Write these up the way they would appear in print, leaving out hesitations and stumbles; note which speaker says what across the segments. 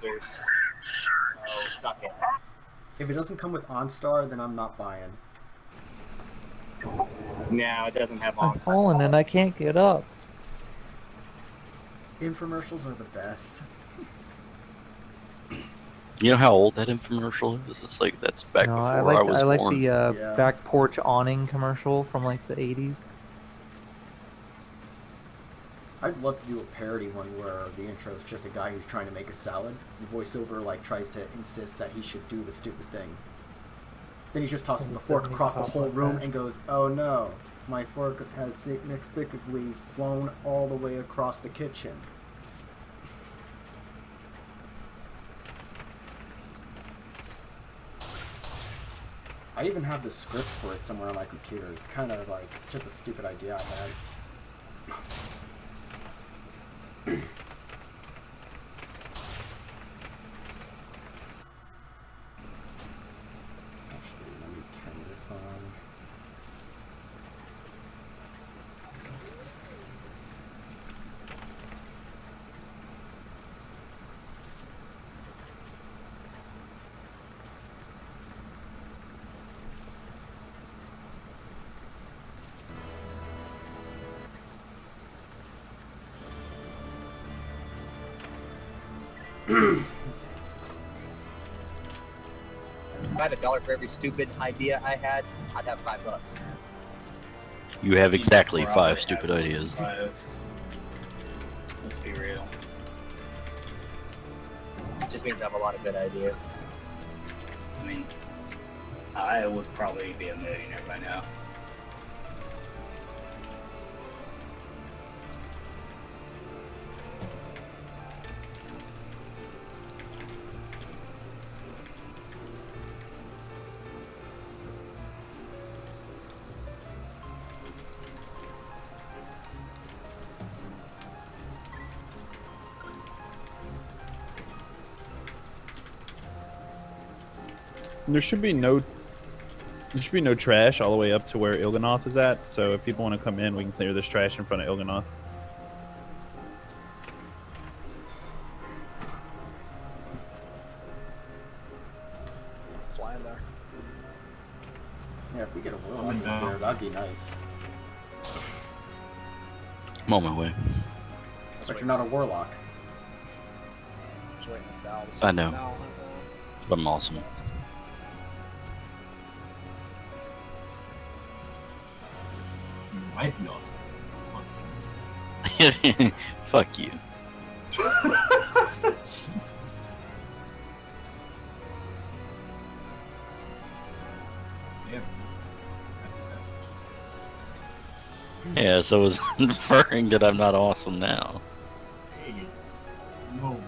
Speaker 1: boosters. Oh, suck it.
Speaker 2: If it doesn't come with OnStar, then I'm not buying.
Speaker 1: No, it doesn't have
Speaker 3: I'm
Speaker 1: on.
Speaker 3: falling and I can't get up.
Speaker 2: Infomercials are the best.
Speaker 4: You know how old that infomercial is? It's like that's back
Speaker 3: No,
Speaker 4: before I was
Speaker 3: like
Speaker 4: born.
Speaker 3: the
Speaker 2: Yeah.
Speaker 3: back porch awning commercial from like the 80s.
Speaker 2: I'd love to do a parody one where the intro is just a guy who's trying to make a salad. The voiceover like tries to insist that he should do the stupid thing. Then he just tosses the fork across the whole room and goes, "Oh no, my fork has inexplicably flown all the way across the kitchen." I even have the script for it somewhere on my computer. It's kind of like just a stupid idea I had. Actually, let me turn this on.
Speaker 1: If I had $1 for every stupid idea I had, I'd have $5.
Speaker 4: You have exactly 5 stupid ideas.
Speaker 5: 5. Let's be real.
Speaker 1: It just means I have a lot of good ideas.
Speaker 5: I mean, I would probably be a millionaire by now.
Speaker 6: There should be no trash all the way up to where Il'gynoth is at. So if people want to come in, we can clear this trash in front of Il'gynoth.
Speaker 7: Flying there.
Speaker 2: Yeah, if we get a Warlock in there, that'd be nice.
Speaker 4: I'm on my way.
Speaker 2: But you're not a Warlock.
Speaker 7: Just waiting for Val to
Speaker 4: I
Speaker 7: say
Speaker 4: know.
Speaker 7: no.
Speaker 4: But I'm awesome.
Speaker 8: You might be awesome. On Tuesday.
Speaker 4: Fuck you.
Speaker 8: Jesus. Yeah. That's savage.
Speaker 4: Yeah, so I was inferring that I'm not awesome now.
Speaker 8: Hey. No.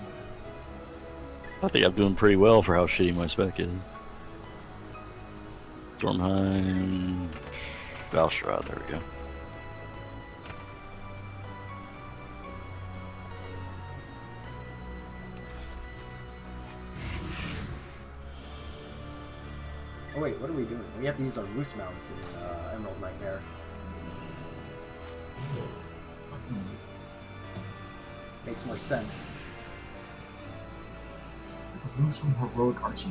Speaker 4: I think I'm doing pretty well for how shitty my spec is. Stormheim, Valstrad, there we go.
Speaker 2: Oh wait, what are we doing? We have to use our moose mounts in Emerald Nightmare. Makes more sense.
Speaker 8: Moves from Heroic Archie.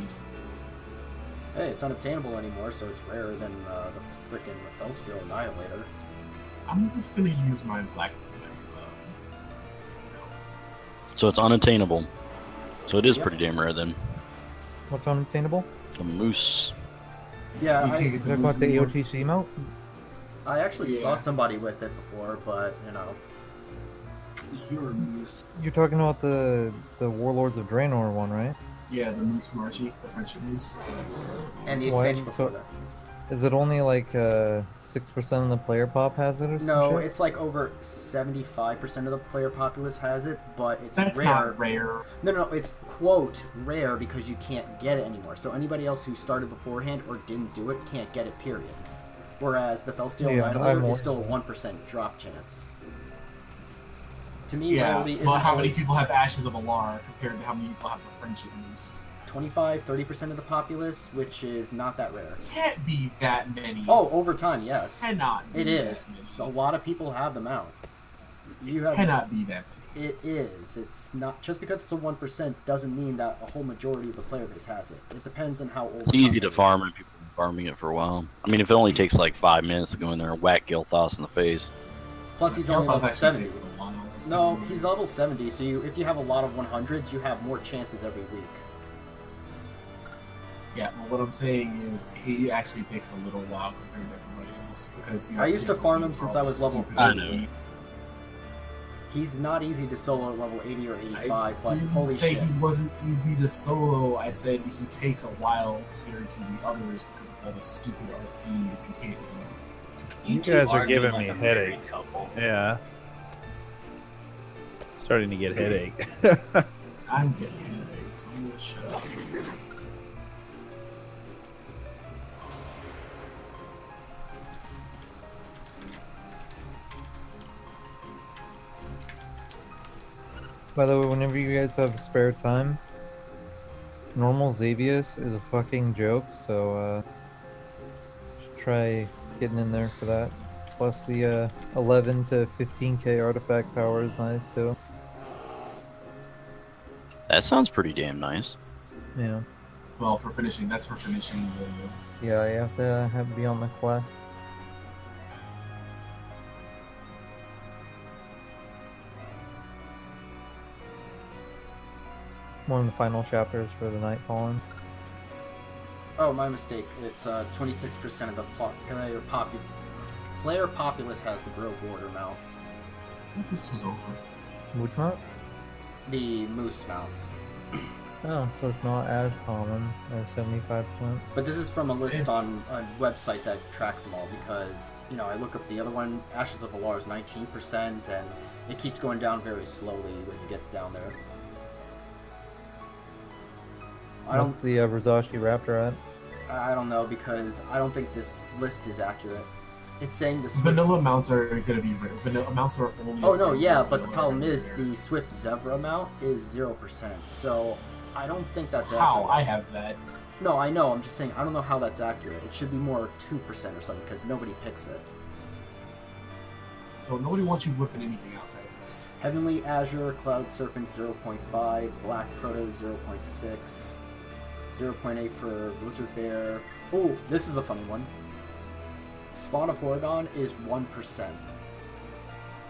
Speaker 2: Hey, it's unobtainable anymore, so it's rarer than the frickin' Felsteel Annihilator.
Speaker 8: I'm just gonna use my black team.
Speaker 4: So it's unattainable. So it is
Speaker 2: Yep.
Speaker 4: pretty damn rare then.
Speaker 3: What's unobtainable?
Speaker 4: A moose.
Speaker 2: Yeah,
Speaker 8: You can't
Speaker 2: I,
Speaker 8: get
Speaker 3: Is
Speaker 8: the
Speaker 3: that
Speaker 8: moose
Speaker 3: about the
Speaker 8: anymore.
Speaker 3: AOTC mount?
Speaker 2: I actually saw
Speaker 8: Yeah.
Speaker 2: somebody with it before, but, you know.
Speaker 8: You're a moose.
Speaker 3: You're talking about the Warlords of Draenor one, right?
Speaker 8: Yeah, the moose from Archie, the friendship moose.
Speaker 2: And the
Speaker 3: Why-
Speaker 2: expansion before
Speaker 3: so-
Speaker 2: that.
Speaker 3: Is it only like 6% of the player pop has it or something?
Speaker 2: No, it's like over 75% of the player populace has it, but it's
Speaker 8: That's
Speaker 2: rare.
Speaker 8: not rare.
Speaker 2: No, it's quote rare because you can't get it anymore. So anybody else who started beforehand or didn't do it can't get it, period. Whereas the Felsteel
Speaker 3: Yeah,
Speaker 2: Annihilator
Speaker 3: I'm
Speaker 2: is still a
Speaker 3: more-
Speaker 2: 1% drop chance. To me,
Speaker 8: Yeah,
Speaker 2: Loyalty
Speaker 8: but
Speaker 2: is
Speaker 8: how many
Speaker 2: always
Speaker 8: people have Ashes of Alar compared to how many people have the friendship moose?
Speaker 2: 25-30% of the populace, which is not that rare.
Speaker 8: Can't be that many.
Speaker 2: Oh, over time, yes.
Speaker 8: Cannot be
Speaker 2: It is.
Speaker 8: that many.
Speaker 2: A lot of people have them out. You have
Speaker 8: Cannot be that many.
Speaker 2: It is. It's not just because it's a 1% doesn't mean that a whole majority of the player base has it. It depends on how old.
Speaker 4: It's
Speaker 2: the
Speaker 4: easy to
Speaker 2: content is.
Speaker 4: farm and people have been farming it for a while. I mean, if it only takes like 5 minutes to go in there and whack Gilthos in the face.
Speaker 2: Plus, he's
Speaker 8: Gilthos
Speaker 2: only level
Speaker 8: actually
Speaker 2: 70.
Speaker 8: takes a while.
Speaker 2: No, he's level 70. So if you have a lot of 100s, you have more chances every week.
Speaker 8: Yeah, well, what I'm saying is he actually takes a little while compared to everybody else because you
Speaker 2: I
Speaker 8: have
Speaker 2: used to
Speaker 8: get
Speaker 2: farm
Speaker 8: all
Speaker 2: him
Speaker 8: the
Speaker 2: since I was level
Speaker 8: stupid
Speaker 4: 80. I
Speaker 8: shit.
Speaker 4: know.
Speaker 2: He's not easy to solo at level 80 or 85,
Speaker 8: I
Speaker 2: but
Speaker 8: didn't
Speaker 2: holy
Speaker 8: say
Speaker 2: shit.
Speaker 8: he wasn't easy to solo. I said he takes a while compared to the others because of all the stupid RP that you can't do.
Speaker 6: You
Speaker 5: two
Speaker 6: guys are
Speaker 5: argue
Speaker 6: giving
Speaker 5: like
Speaker 6: me
Speaker 5: a married
Speaker 6: headaches.
Speaker 5: couple.
Speaker 6: Yeah. Starting to get headache.
Speaker 8: I'm getting headaches. So I'm gonna shut up.
Speaker 3: By the way, whenever you guys have spare time, normal Xavius is a fucking joke, so should try getting in there for that. Plus the 11 to 15k artifact power is nice too.
Speaker 4: That sounds pretty damn nice.
Speaker 3: Yeah.
Speaker 8: Well, for finishing, that's for finishing the.
Speaker 3: Yeah, you have to be on the quest. One of the final chapters for the Nightfallen.
Speaker 2: Oh, my mistake. It's 26% of the player populace has the Grove Order mount.
Speaker 8: I think this was over.
Speaker 3: Which mount?
Speaker 2: The Moose mount.
Speaker 3: Oh, so it's not as common as 75%.
Speaker 2: But this is from a list on a website that tracks them all because, you know, I look up the other one, Ashes of Valar is 19%, and it keeps going down very slowly when you get down there.
Speaker 3: What's the Versace Raptor at?
Speaker 2: I don't know because I don't think this list is accurate. It's saying the Swift...
Speaker 8: Vanilla mounts are going to be rare. Vanilla mounts are only.
Speaker 2: Oh no, yeah, but the
Speaker 8: vanilla
Speaker 2: problem
Speaker 8: are
Speaker 2: is
Speaker 8: rare.
Speaker 2: the Swift Zevra mount is 0%, so I don't think that's
Speaker 8: How?
Speaker 2: accurate.
Speaker 8: I have that.
Speaker 2: No, I know, I'm just saying, I don't know how that's accurate. It should be more 2% or something because nobody picks it.
Speaker 8: So nobody wants you whipping anything out, Titus.
Speaker 2: Heavenly Azure, Cloud Serpent 0.5, Black Proto 0.6, 0.8 for Blizzard Bear. Oh, this is a funny one. Spawn of Horadon is 1%.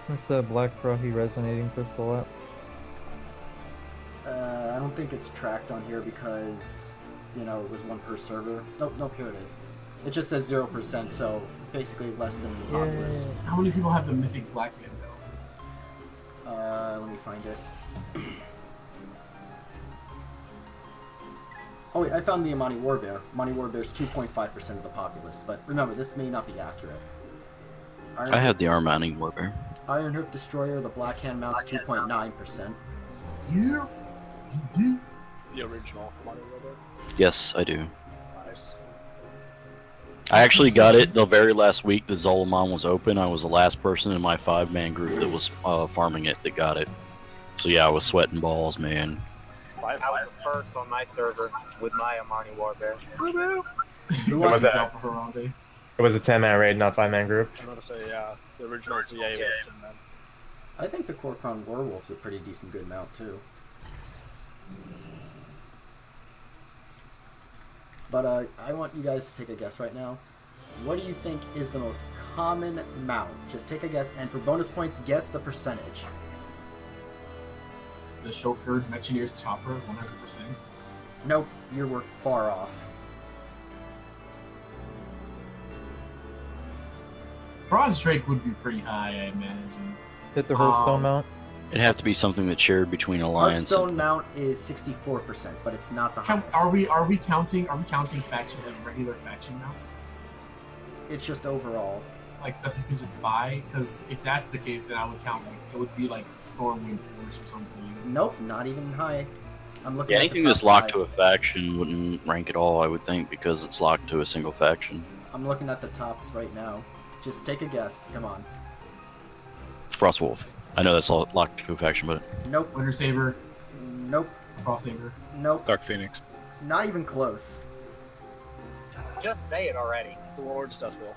Speaker 3: What's the Black Frothy Resonating Crystal at?
Speaker 2: I don't think it's tracked on here because, you know, it was one per server. Nope, here it is. It just says 0%, so basically less than the populace.
Speaker 8: How many people have the Mythic Black Hand though?
Speaker 2: Let me find it. Oh wait, I found the Amani Warbear. Amani Warbear's 2.5% of the populace, but remember, this may not be accurate.
Speaker 4: I had the Armani Warbear.
Speaker 2: Iron Hoof Destroyer, the Black Hand mount's 2.9%.
Speaker 8: Yeah.
Speaker 7: The original Money River.
Speaker 4: Yes, I do.
Speaker 7: Nice.
Speaker 4: I actually got it the very last week the Zolomon was open. I was the last person in my 5-man group that was farming it that got it. So yeah, I was sweating balls, man.
Speaker 1: I was the first on my server with my Amani Warbear.
Speaker 2: Who
Speaker 9: was
Speaker 2: wants
Speaker 9: that?
Speaker 8: Out for Harambe.
Speaker 9: It was a 10-man raid, not 5-man group.
Speaker 7: I'm gonna say, yeah, the original ZA was 10 men.
Speaker 2: I think the Kor'kron Werewolf's a pretty decent good mount too. But I want you guys to take a guess right now. What do you think is the most common mount? Just take a guess, and for bonus points, guess the percentage.
Speaker 8: The chauffeur Mechanier's chopper, 100%.
Speaker 2: Nope, you were far off.
Speaker 8: Bronze Drake would be pretty high, I imagine.
Speaker 3: Hit the Hearthstone mount?
Speaker 4: It'd have to be something that's shared between Alliance.
Speaker 2: Hearthstone mount is 64%, but it's not the highest.
Speaker 8: Are we counting faction like regular faction mounts?
Speaker 2: It's just overall.
Speaker 8: Like stuff you can just buy? Because if that's the case, then I would count like it would be like Stormwind Horse or something.
Speaker 2: Nope, not even high. I'm looking
Speaker 4: Yeah,
Speaker 2: at
Speaker 4: anything
Speaker 2: the
Speaker 4: that's
Speaker 2: top
Speaker 4: locked
Speaker 2: 5.
Speaker 4: to a faction wouldn't rank at all, I would think, because it's locked to a single faction.
Speaker 2: I'm looking at the tops right now. Just take a guess. Come on.
Speaker 4: Frostwolf. I know that's all locked to a faction, but
Speaker 2: Nope.
Speaker 8: Winter Saber,
Speaker 2: Nope.
Speaker 8: Frost Saber.
Speaker 2: Nope.
Speaker 6: Dark Phoenix.
Speaker 2: Not even close.
Speaker 1: Just say it already.
Speaker 7: The Lord's Deathwheel.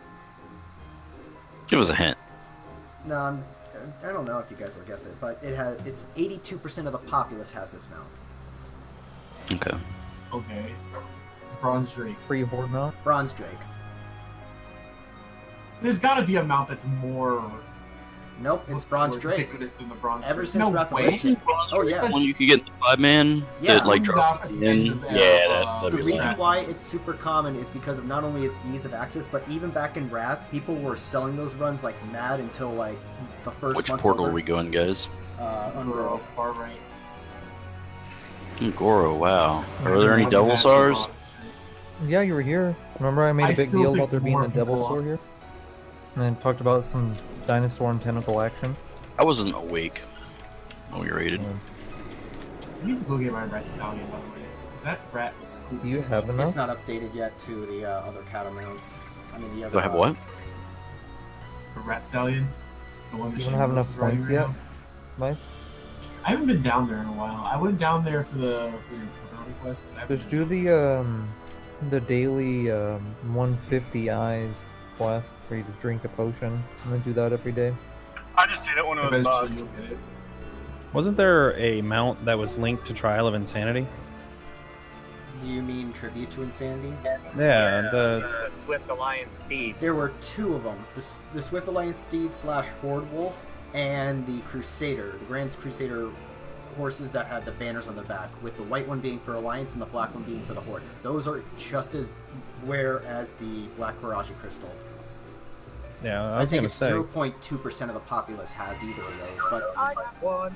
Speaker 4: give us a hint.
Speaker 2: No, I don't know if you guys will guess it, but it's 82% of the populace has this mount.
Speaker 4: Okay.
Speaker 8: Okay. Bronze Drake.
Speaker 3: Free horde mount.
Speaker 2: Bronze Drake.
Speaker 8: There's got to be a mount that's more.
Speaker 2: Nope, it's
Speaker 8: what's the
Speaker 2: Bronze
Speaker 8: word,
Speaker 2: Drake.
Speaker 8: ubiquitous than the Bronze
Speaker 2: Ever
Speaker 8: Drake.
Speaker 2: since
Speaker 8: No
Speaker 2: Wrath of
Speaker 8: way.
Speaker 2: Lich King. Oh yeah.
Speaker 8: That's-
Speaker 4: One you could get the 5-man
Speaker 2: Yeah.
Speaker 4: that like
Speaker 8: Someone
Speaker 4: dropped
Speaker 8: got
Speaker 4: in.
Speaker 8: at the end of,
Speaker 4: That'd
Speaker 2: The
Speaker 4: be
Speaker 2: reason
Speaker 4: awesome.
Speaker 2: why it's super common is because of not only its ease of access, but even back in Wrath, people were selling those runs like mad until like the first
Speaker 4: Which
Speaker 2: month's
Speaker 4: portal
Speaker 2: over.
Speaker 4: are we going, guys?
Speaker 2: Ungoro.
Speaker 8: Far right.
Speaker 4: Goro, wow. Are there any Devil Stars?
Speaker 3: Yeah, you were here. Remember I made
Speaker 8: I
Speaker 3: a big
Speaker 8: still
Speaker 3: deal
Speaker 8: think
Speaker 3: about there being
Speaker 8: more
Speaker 3: a Devil
Speaker 8: people-
Speaker 3: Sword here? And then talked about some dinosaur and tentacle action.
Speaker 4: I wasn't awake when we raided.
Speaker 8: I need to go get my rat stallion, by the way. Because that rat looks cool.
Speaker 3: Do
Speaker 8: as
Speaker 3: you
Speaker 8: fuck.
Speaker 3: have enough?
Speaker 2: It's not updated yet to the other catamounts. I mean the other.
Speaker 4: Do I have what?
Speaker 8: The rat stallion? The one that
Speaker 3: You don't have enough
Speaker 8: Shameless is riding
Speaker 3: points
Speaker 8: right
Speaker 3: yet?
Speaker 8: now?
Speaker 3: Nice.
Speaker 8: I haven't been down there in a while. I went down there for your request, but I haven't
Speaker 3: Just
Speaker 8: been
Speaker 3: do
Speaker 8: down there since.
Speaker 3: the daily 150 eyes quest where you just drink a potion and then do that every day.
Speaker 7: I just did it when it was
Speaker 8: Eventually
Speaker 7: bugged.
Speaker 8: you'll get it.
Speaker 6: Wasn't there a mount that was linked to Trial of Insanity?
Speaker 2: Do you mean Tribute to Insanity?
Speaker 6: Yeah, the
Speaker 1: The Swift Alliance Steed.
Speaker 2: There were two of them: the Swift Alliance Steed / Horde Wolf, and the Crusader, the Grand Crusader horses that had the banners on the back, with the white one being for Alliance and the black one being for the Horde. Those are just as rare as the Black Horaji Crystal.
Speaker 6: yeah. I
Speaker 2: I
Speaker 6: was
Speaker 2: think
Speaker 6: gonna
Speaker 2: it's
Speaker 6: say
Speaker 2: 0.2% of the populace has either of those, but
Speaker 1: I got one.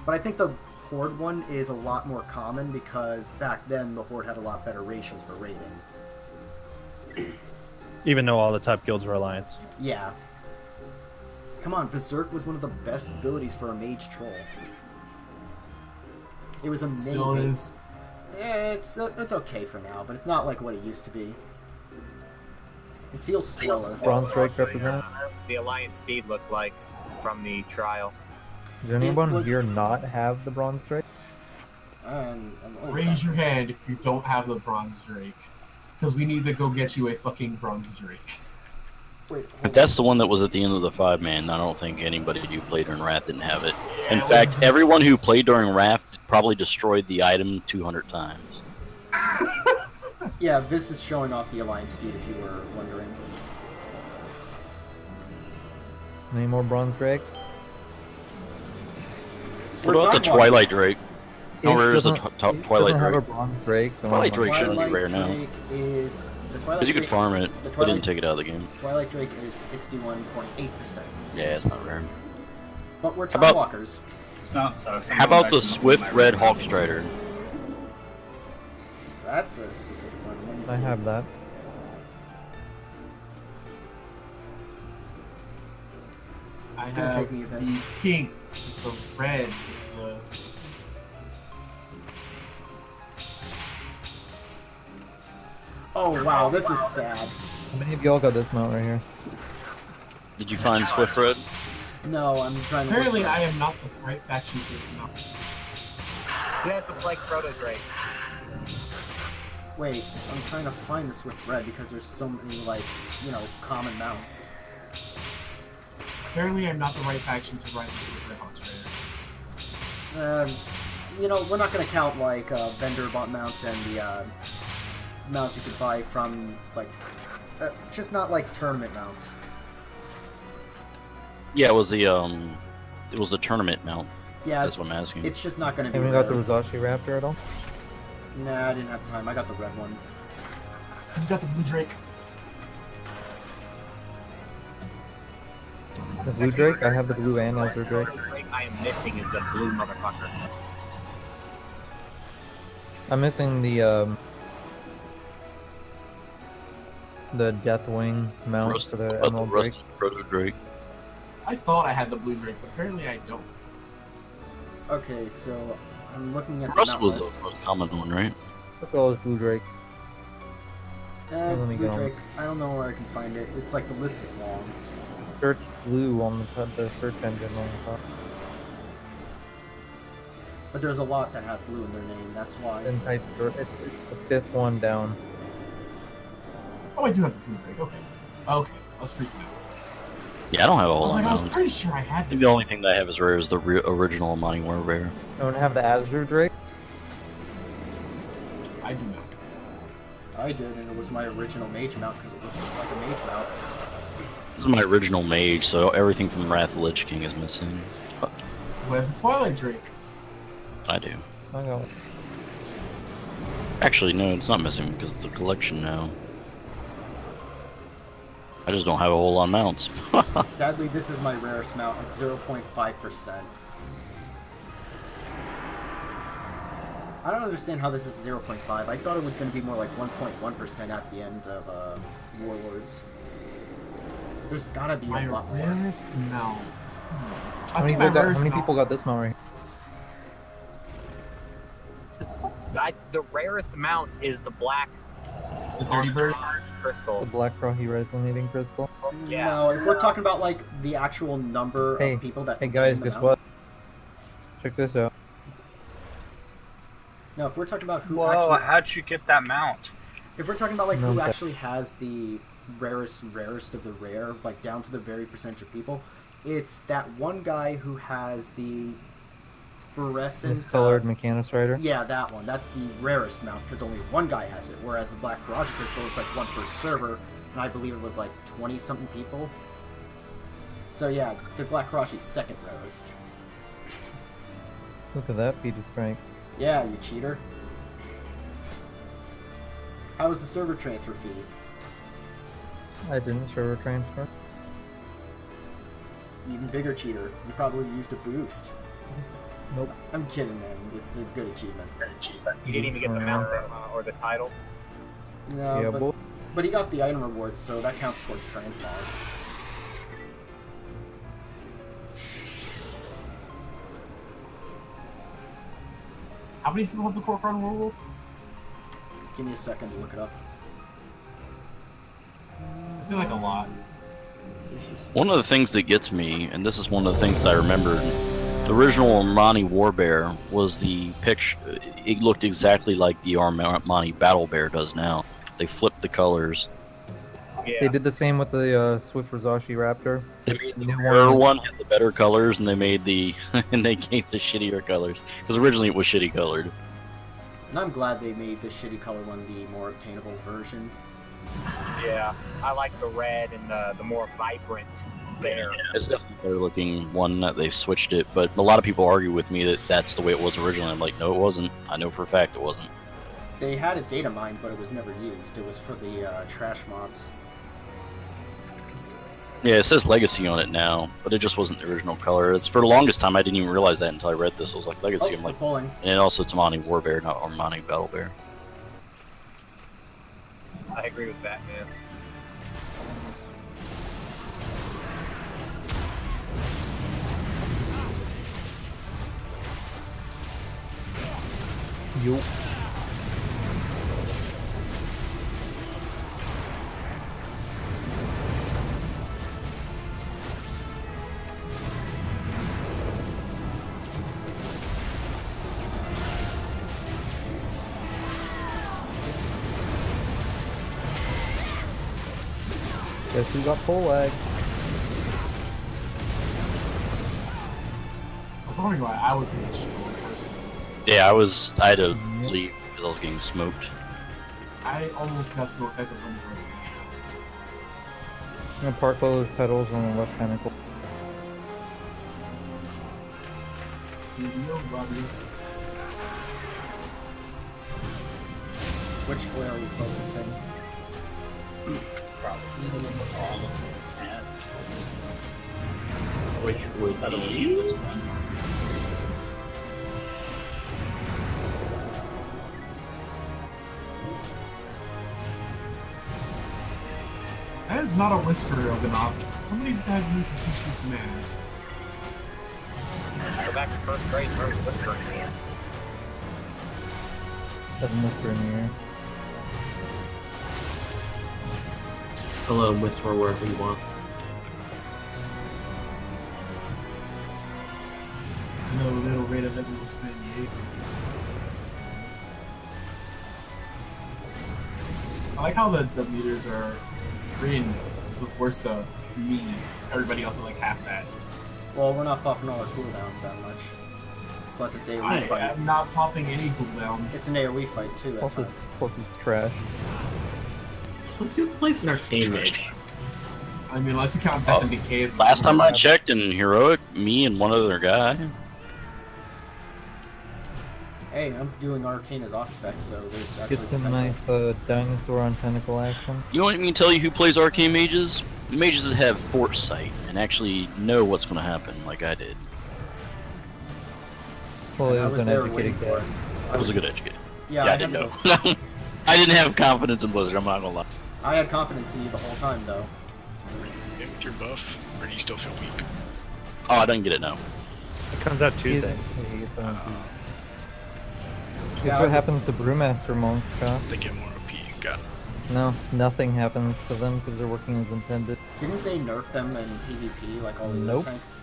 Speaker 2: I think the Horde one is a lot more common because back then the Horde had a lot better ratios for rating.
Speaker 6: even though all the top guilds were Alliance.
Speaker 2: Yeah. Come on, Berserk was one of the best abilities for a mage troll. It was amazing.
Speaker 8: Still is.
Speaker 2: Yeah, it's okay for now, but it's not like what it used to be. It feels slower.
Speaker 3: Bronze Drake represented.
Speaker 1: The Alliance Steed looked like from the trial.
Speaker 3: Does anyone
Speaker 2: was-
Speaker 3: here not have the Bronze Drake?
Speaker 2: I'm
Speaker 8: Raise your hand if you don't have the Bronze Drake. Because we need to go get you a fucking Bronze Drake.
Speaker 2: Wait,
Speaker 4: If that's the one that was at the end of the 5-man, I don't think anybody who played during Wrath didn't have it. In
Speaker 8: it was-
Speaker 4: fact, everyone who played during Wrath probably destroyed the item 200 times.
Speaker 2: yeah, this is showing off the Alliance Steed if you were wondering.
Speaker 3: Any more Bronze Drakes?
Speaker 4: What about the
Speaker 2: talking
Speaker 4: Twilight Drake? How
Speaker 3: Ish
Speaker 4: rare is the
Speaker 3: doesn't-
Speaker 4: top
Speaker 3: Ish
Speaker 4: Twilight
Speaker 3: doesn't have a
Speaker 4: Drake?
Speaker 3: Bronze Drake. don't
Speaker 4: Twilight
Speaker 3: worry.
Speaker 4: Drake shouldn't be rare now.
Speaker 2: Drake is the Twilight
Speaker 4: Because you could
Speaker 2: Drake-
Speaker 4: farm it,
Speaker 2: the
Speaker 4: they
Speaker 2: Twilight-
Speaker 4: didn't take it out of the game.
Speaker 2: Twilight Drake is 61.8%.
Speaker 4: Yeah, it's not rare.
Speaker 2: But we're
Speaker 4: How about-
Speaker 2: Time Walkers.
Speaker 5: It's not sucks. I'm
Speaker 4: How
Speaker 5: going
Speaker 4: about
Speaker 5: back
Speaker 4: the
Speaker 5: to
Speaker 4: Swift
Speaker 5: my
Speaker 4: Red
Speaker 5: red
Speaker 4: Hawk
Speaker 5: ones.
Speaker 4: Strider?
Speaker 2: That's a specific one. Let me
Speaker 3: I
Speaker 2: see.
Speaker 3: have that.
Speaker 8: I
Speaker 2: It's gonna
Speaker 8: have
Speaker 2: take me a bit.
Speaker 8: the pink, the red, the...
Speaker 2: Oh wow, this is sad.
Speaker 3: How many of y'all got this mount right here?
Speaker 4: Did you find Swift Red?
Speaker 2: No, I'm trying to.
Speaker 8: Apparently
Speaker 2: look for
Speaker 8: I
Speaker 2: it.
Speaker 8: am not the right faction for this mount.
Speaker 1: You have to play Proto Drake.
Speaker 2: Wait, I'm trying to find the Swift Red because there's so many like, common mounts.
Speaker 8: Apparently I'm not the right faction to ride this with Red Hawk Strider.
Speaker 2: We're not gonna count like vendor bought mounts and the mounts you could buy from like, just not like tournament mounts.
Speaker 4: Yeah, it was the tournament mount.
Speaker 2: Yeah,
Speaker 4: That's what I'm asking.
Speaker 2: it's just not gonna be.
Speaker 3: Haven't got the
Speaker 2: rare.
Speaker 3: Rosashi Raptor at all?
Speaker 2: Nah, I didn't have time. I got the red one.
Speaker 8: Who's got the blue Drake?
Speaker 3: The Blue Drake? I have the Blue and Azure Drake.
Speaker 1: Proto Drake I am missing is the blue motherfucker.
Speaker 3: I'm missing the Deathwing mount
Speaker 4: Rust-
Speaker 3: for the
Speaker 4: what about
Speaker 3: Emerald
Speaker 4: the
Speaker 3: Drake.
Speaker 4: Rusted Proto Drake.
Speaker 8: I thought I had the blue Drake, but apparently I don't.
Speaker 2: Okay, so I'm looking at the
Speaker 4: Rust
Speaker 2: mount
Speaker 4: was
Speaker 2: list.
Speaker 4: the most common one, right?
Speaker 3: Look at all this Blue Drake. Let me
Speaker 2: Blue
Speaker 3: go.
Speaker 2: Drake. I don't know where I can find it. It's like the list is long.
Speaker 3: Search Blue on the search engine on the top.
Speaker 2: But there's a lot that have blue in their name. That's why.
Speaker 3: Then type it's the fifth one down.
Speaker 8: Oh, I do have the blue Drake. Okay. Okay. I was freaking out.
Speaker 4: Yeah, I don't have a
Speaker 8: I
Speaker 4: whole
Speaker 8: was
Speaker 4: lot
Speaker 8: like,
Speaker 4: of
Speaker 8: I was
Speaker 4: mounts.
Speaker 8: pretty sure I had
Speaker 4: I think
Speaker 8: this.
Speaker 4: the only thing that I have as rare is the original Amani Warbear.
Speaker 3: Don't have the Azure Drake.
Speaker 8: I do know.
Speaker 2: I did, and it was my original mage mount because it looked like a mage mount.
Speaker 4: This is my original mage, so everything from Wrath of the Lich King is missing.
Speaker 8: Who has the Twilight Drake?
Speaker 4: I do.
Speaker 3: I got it.
Speaker 4: Actually, no, it's not missing because it's a collection now. I just don't have a whole lot of mounts.
Speaker 2: Sadly, this is my rarest mount at 0.5%. I don't understand how this is 0.5. I thought it was going to be more like 1.1% at the end of Warlords. There's gotta be
Speaker 8: My
Speaker 2: a lot more.
Speaker 8: rarest mount.
Speaker 3: How many people got this mount right here?
Speaker 1: The rarest mount is the black
Speaker 8: The Dirty Bird?
Speaker 1: crystal.
Speaker 3: The Black Rocky Resonating Crystal.
Speaker 1: Yeah.
Speaker 2: No, if we're talking about like the actual number
Speaker 3: Hey,
Speaker 2: of people that
Speaker 3: hey
Speaker 2: obtain
Speaker 3: guys,
Speaker 2: the
Speaker 3: guess
Speaker 2: mount.
Speaker 3: what? Check this out.
Speaker 2: No, if we're talking about who
Speaker 7: Whoa,
Speaker 2: actually,
Speaker 7: how'd you get that mount?
Speaker 2: if we're talking about like
Speaker 3: No,
Speaker 2: who
Speaker 3: I'm
Speaker 2: actually has the rarest of the rare, like down to the very percentage of people, it's that one guy who has the fluorescent
Speaker 3: Miscolored Mechanus Rider.
Speaker 2: Yeah, that one. That's the rarest mount because only one guy has it. Whereas the Black Karaja Crystal is like one per server, and I believe it was like 20-something people. So yeah, the Black Karashi's second rarest.
Speaker 3: Look at that feat of strength.
Speaker 2: Yeah, you cheater. How was the server transfer fee?
Speaker 3: I didn't server transfer.
Speaker 2: Even bigger cheater. You probably used a boost.
Speaker 3: Nope.
Speaker 2: I'm kidding, man. It's a good achievement.
Speaker 1: You didn't even get the mount or the title.
Speaker 2: No,
Speaker 3: Yeah,
Speaker 2: but,
Speaker 3: boy.
Speaker 2: but he got the item rewards, so that counts towards transmog.
Speaker 8: How many people have the Cork on Werewolf?
Speaker 2: Give me a second to look it up.
Speaker 8: I feel like a lot.
Speaker 4: One of the things that gets me, and this is one of the things that I remembered, the original Armani Warbear was the picture. It looked exactly like the Armani Battle Bear does now. They flipped the colors.
Speaker 1: Yeah.
Speaker 3: They did the same with the Swift Razashi Raptor.
Speaker 4: They made the
Speaker 3: New
Speaker 4: rarer one had the better colors, and they made the and they gave the shittier colors because originally it was shitty colored.
Speaker 2: And I'm glad they made the shitty color one the more obtainable version.
Speaker 1: Yeah. I like the red and the more vibrant bear.
Speaker 4: It's definitely a better looking one that they switched it, but a lot of people argue with me that that's the way it was originally. I'm like, no, it wasn't. I know for a fact it wasn't.
Speaker 2: They had a data mine, but it was never used. It was for the trash mobs.
Speaker 4: Yeah, it says Legacy on it now, but it just wasn't the original color. It's for the longest time I didn't even realize that until I read this. It was like Legacy.
Speaker 2: Oh,
Speaker 4: I'm
Speaker 2: they're
Speaker 4: like,
Speaker 2: pulling.
Speaker 4: and also it's Armani Warbear, not Armani Battle Bear.
Speaker 1: I agree with that, man.
Speaker 3: Yo. Guess who got full lag?
Speaker 8: I was wondering why I was getting shit on person.
Speaker 4: Yeah, I had to leave because I was getting smoked.
Speaker 8: I almost got smoked at the window.
Speaker 3: I'm gonna park those pedals on the left tentacle.
Speaker 8: Robbie.
Speaker 2: Which flare are we focusing?
Speaker 5: Probably all of them ads. Which would be this one.
Speaker 8: That is not a whisper of an op. Somebody has needs to teach you some manners.
Speaker 1: Go back to first grade and learn whispering, man.
Speaker 3: Doesn't whisper in the air.
Speaker 10: Hello, whisper wherever he wants.
Speaker 8: No little rate of every whisper in the air. I like how the meters are green So force the me, everybody else at like half that.
Speaker 2: Well, we're not popping all our cooldowns that much. Plus, it's AoE
Speaker 8: I
Speaker 2: fight.
Speaker 8: am not popping any cooldowns.
Speaker 2: It's an AoE fight too.
Speaker 3: Plus it's trash.
Speaker 10: Let's do place an arcane mage.
Speaker 8: I mean, unless you count Death and Decay as
Speaker 4: Last time I checked in Heroic, me and one other guy.
Speaker 2: Hey, I'm doing Arcane as off spec, so there's actually
Speaker 3: Get some
Speaker 2: potential.
Speaker 3: nice dinosaur on tentacle action.
Speaker 4: You want me to tell you who plays Arcane Mages? Mages that have foresight and actually know what's going to happen, like I did.
Speaker 3: Well,
Speaker 2: And
Speaker 3: it
Speaker 2: I
Speaker 3: was an
Speaker 2: there
Speaker 3: educated
Speaker 2: waiting for
Speaker 3: guy.
Speaker 2: it.
Speaker 4: I was a good educator.
Speaker 2: Yeah,
Speaker 4: I didn't know. I didn't have confidence in Blizzard, I'm not going to lie.
Speaker 2: I had confidence in you the whole time, though.
Speaker 7: With your buff, or do you still feel weak?
Speaker 4: Oh, I didn't get it now.
Speaker 6: It comes out Tuesday.
Speaker 3: He gets on Tuesday.
Speaker 2: Yeah,
Speaker 3: Guess
Speaker 2: I
Speaker 3: what
Speaker 2: was-
Speaker 3: happens to Brewmaster monks, Scott?
Speaker 7: They get more OP. Got it.
Speaker 3: No, nothing happens to them because they're working as intended.
Speaker 2: Didn't they nerf them in PvP like all the
Speaker 3: Nope.
Speaker 2: other tanks?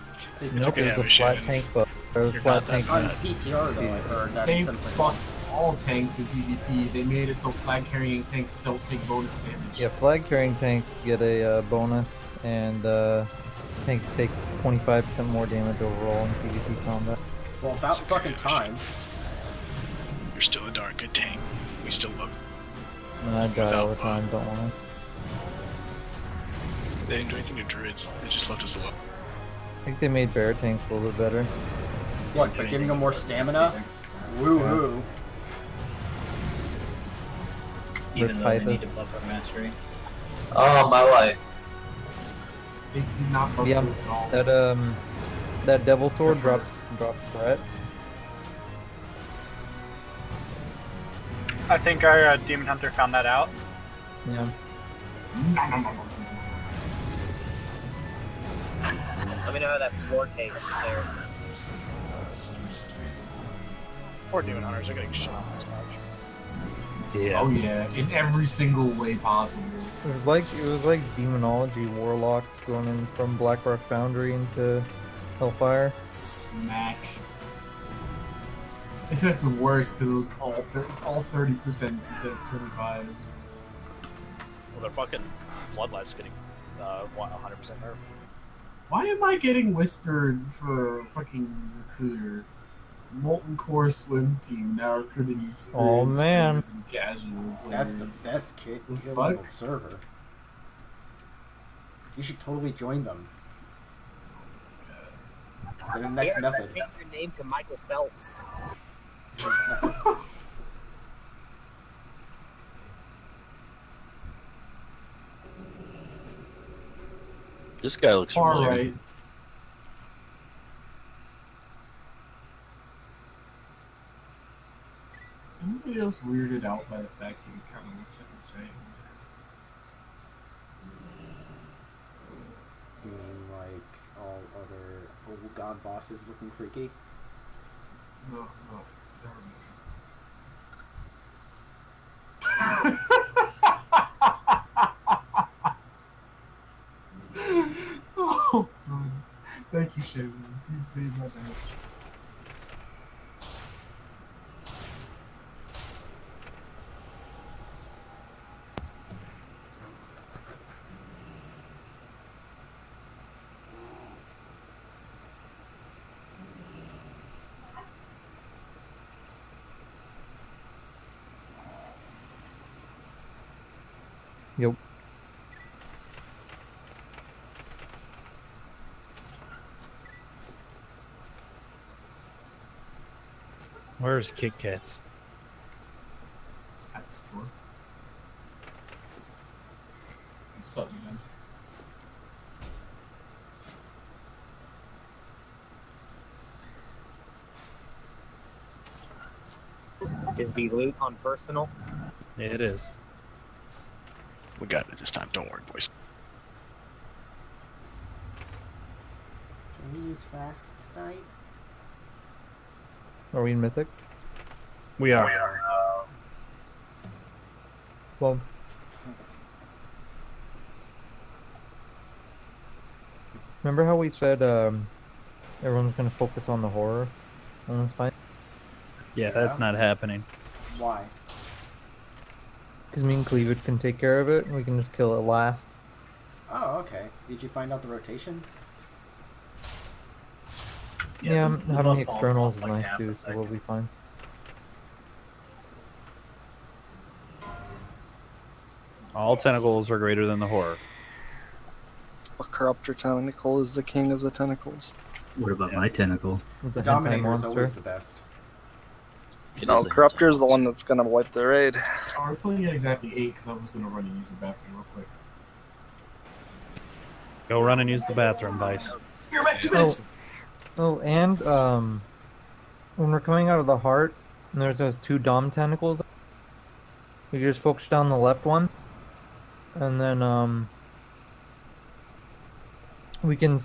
Speaker 3: Nope,
Speaker 7: okay,
Speaker 3: it was a
Speaker 7: yeah,
Speaker 3: flat
Speaker 7: Shannon.
Speaker 3: tank buff. Or
Speaker 7: You're
Speaker 3: flat
Speaker 7: not that
Speaker 3: tank.
Speaker 2: On
Speaker 7: bad.
Speaker 2: PTR though, I heard that
Speaker 8: They
Speaker 2: instead of
Speaker 8: buffed all tanks in PvP. They made it so flag carrying tanks don't take bonus damage.
Speaker 3: Yeah, flag carrying tanks get a bonus, and tanks take 25% more damage overall in PvP combat.
Speaker 2: well, about fucking time.
Speaker 7: You're still a darn good tank. We still love.
Speaker 3: And I die all the time, don't want to.
Speaker 7: They didn't do anything to druids. They just left us alone.
Speaker 3: I think they made bear tanks a little bit better.
Speaker 2: What, by giving them more stamina? Woo woo.
Speaker 5: Even
Speaker 3: Rip
Speaker 5: though they
Speaker 3: Python.
Speaker 5: need to buff our mastery.
Speaker 10: Oh, my life.
Speaker 8: They did not buff
Speaker 3: Yeah,
Speaker 8: those at all.
Speaker 3: that devil sword
Speaker 8: Except
Speaker 3: drops threat.
Speaker 7: I think our demon hunter found that out.
Speaker 3: Yeah.
Speaker 1: Let me know how that 4K is there.
Speaker 7: Poor demon hunters are getting shot this much.
Speaker 6: Yeah.
Speaker 8: Oh yeah, in every single way possible.
Speaker 3: It was like demonology warlocks going in from Blackrock Foundry into Hellfire.
Speaker 8: Smack. Except the worst because it was all 30% instead of 25s.
Speaker 7: Well, their fucking bloodlight's getting 100% nerf.
Speaker 8: Why am I getting whispered for fucking recruiter? Molten Core swim team now recruiting experienced
Speaker 3: Oh, man.
Speaker 8: players and casual
Speaker 2: That's
Speaker 8: players.
Speaker 2: the best kit
Speaker 8: The
Speaker 2: kill
Speaker 8: fuck?
Speaker 2: on the server. You should totally join them. They're the next
Speaker 1: Here,
Speaker 2: method.
Speaker 1: change your name to Michael Phelps.
Speaker 4: This guy looks
Speaker 8: Far
Speaker 4: familiar.
Speaker 8: right. Anybody else weirded out by the fact that he kind of looks like a giant?
Speaker 2: You mean like all other old god bosses looking freaky?
Speaker 8: No, never mind. Oh, God. Thank you, Shavins. You've made my day.
Speaker 3: Yep.
Speaker 6: Where's Kit Kats?
Speaker 8: At the store. What's up, man?
Speaker 1: Is the loot on personal?
Speaker 6: Yeah, it is.
Speaker 7: We got it this time. Don't worry, boys.
Speaker 2: Can we use fast tonight?
Speaker 3: Are we in Mythic?
Speaker 6: We are.
Speaker 3: Well, remember how we said everyone's gonna focus on the horror on this fight?
Speaker 6: Yeah, that's not happening.
Speaker 2: Why?
Speaker 3: Because me and Cleavid can take care of it, and we can just kill it last.
Speaker 2: Oh, okay. Did you find out the rotation?
Speaker 3: Yeah,
Speaker 8: the
Speaker 3: having
Speaker 8: buff
Speaker 3: the
Speaker 8: falls
Speaker 3: externals
Speaker 8: off
Speaker 3: is
Speaker 8: like
Speaker 3: nice
Speaker 8: half a
Speaker 3: too, so we'll
Speaker 8: second.
Speaker 3: be fine.
Speaker 6: All tentacles are greater than the horror.
Speaker 11: A Corruptor Tentacle is the king of the tentacles.
Speaker 10: What about my
Speaker 6: Yes.
Speaker 10: tentacle?
Speaker 3: It's
Speaker 2: The
Speaker 3: a hentai
Speaker 2: Dominator is
Speaker 3: monster.
Speaker 2: always the best.
Speaker 4: It
Speaker 11: No,
Speaker 4: is a
Speaker 11: Corruptor is the
Speaker 4: hentai
Speaker 11: one
Speaker 4: monster.
Speaker 11: that's gonna wipe the raid.
Speaker 8: Oh, we're playing at exactly 8 because I was going to run and use the bathroom real quick.
Speaker 6: Go run and use the bathroom, Vice.
Speaker 8: You're back 2 minutes!
Speaker 3: Oh, and when we're coming out of the heart, and there's those 2 Dom tentacles, we just focus down the left one, and then we can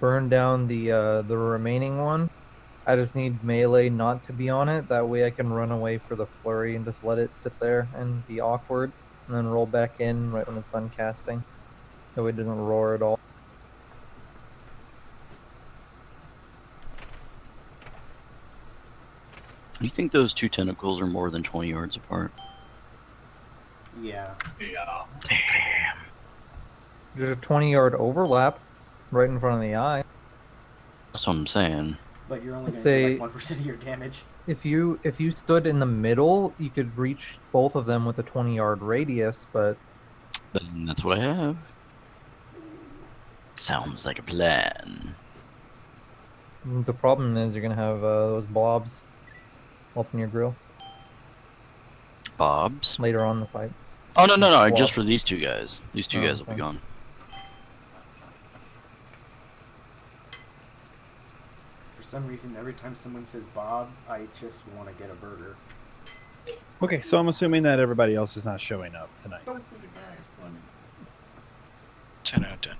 Speaker 3: burn down the remaining one. I just need melee not to be on it. That way I can run away for the flurry and just let it sit there and be awkward, and then roll back in right when it's done casting. That way it doesn't roar at all.
Speaker 4: Do you think those 2 tentacles are more than 20 yards apart?
Speaker 2: Yeah.
Speaker 5: Yeah.
Speaker 4: Damn.
Speaker 3: There's a 20-yard overlap right in front of the eye.
Speaker 4: That's what I'm saying.
Speaker 2: But you're only
Speaker 3: Let's
Speaker 2: going to
Speaker 3: say-
Speaker 2: do like 1% of your damage.
Speaker 3: If you stood in the middle, you could reach both of them with a 20-yard radius, but
Speaker 4: Then that's what I have. Sounds like a plan.
Speaker 3: the problem is you're gonna have those blobs up in your grill
Speaker 4: Bob's?
Speaker 3: later on in the fight.
Speaker 4: Oh, no, no, no.
Speaker 3: Blobs.
Speaker 4: Just for these 2 guys. These 2
Speaker 3: Oh,
Speaker 4: guys will be
Speaker 3: okay.
Speaker 4: gone.
Speaker 2: For some reason, every time someone says Bob, I just want to get a burger.
Speaker 6: Okay, so I'm assuming that everybody else is not showing up tonight.
Speaker 7: 10 out of 10.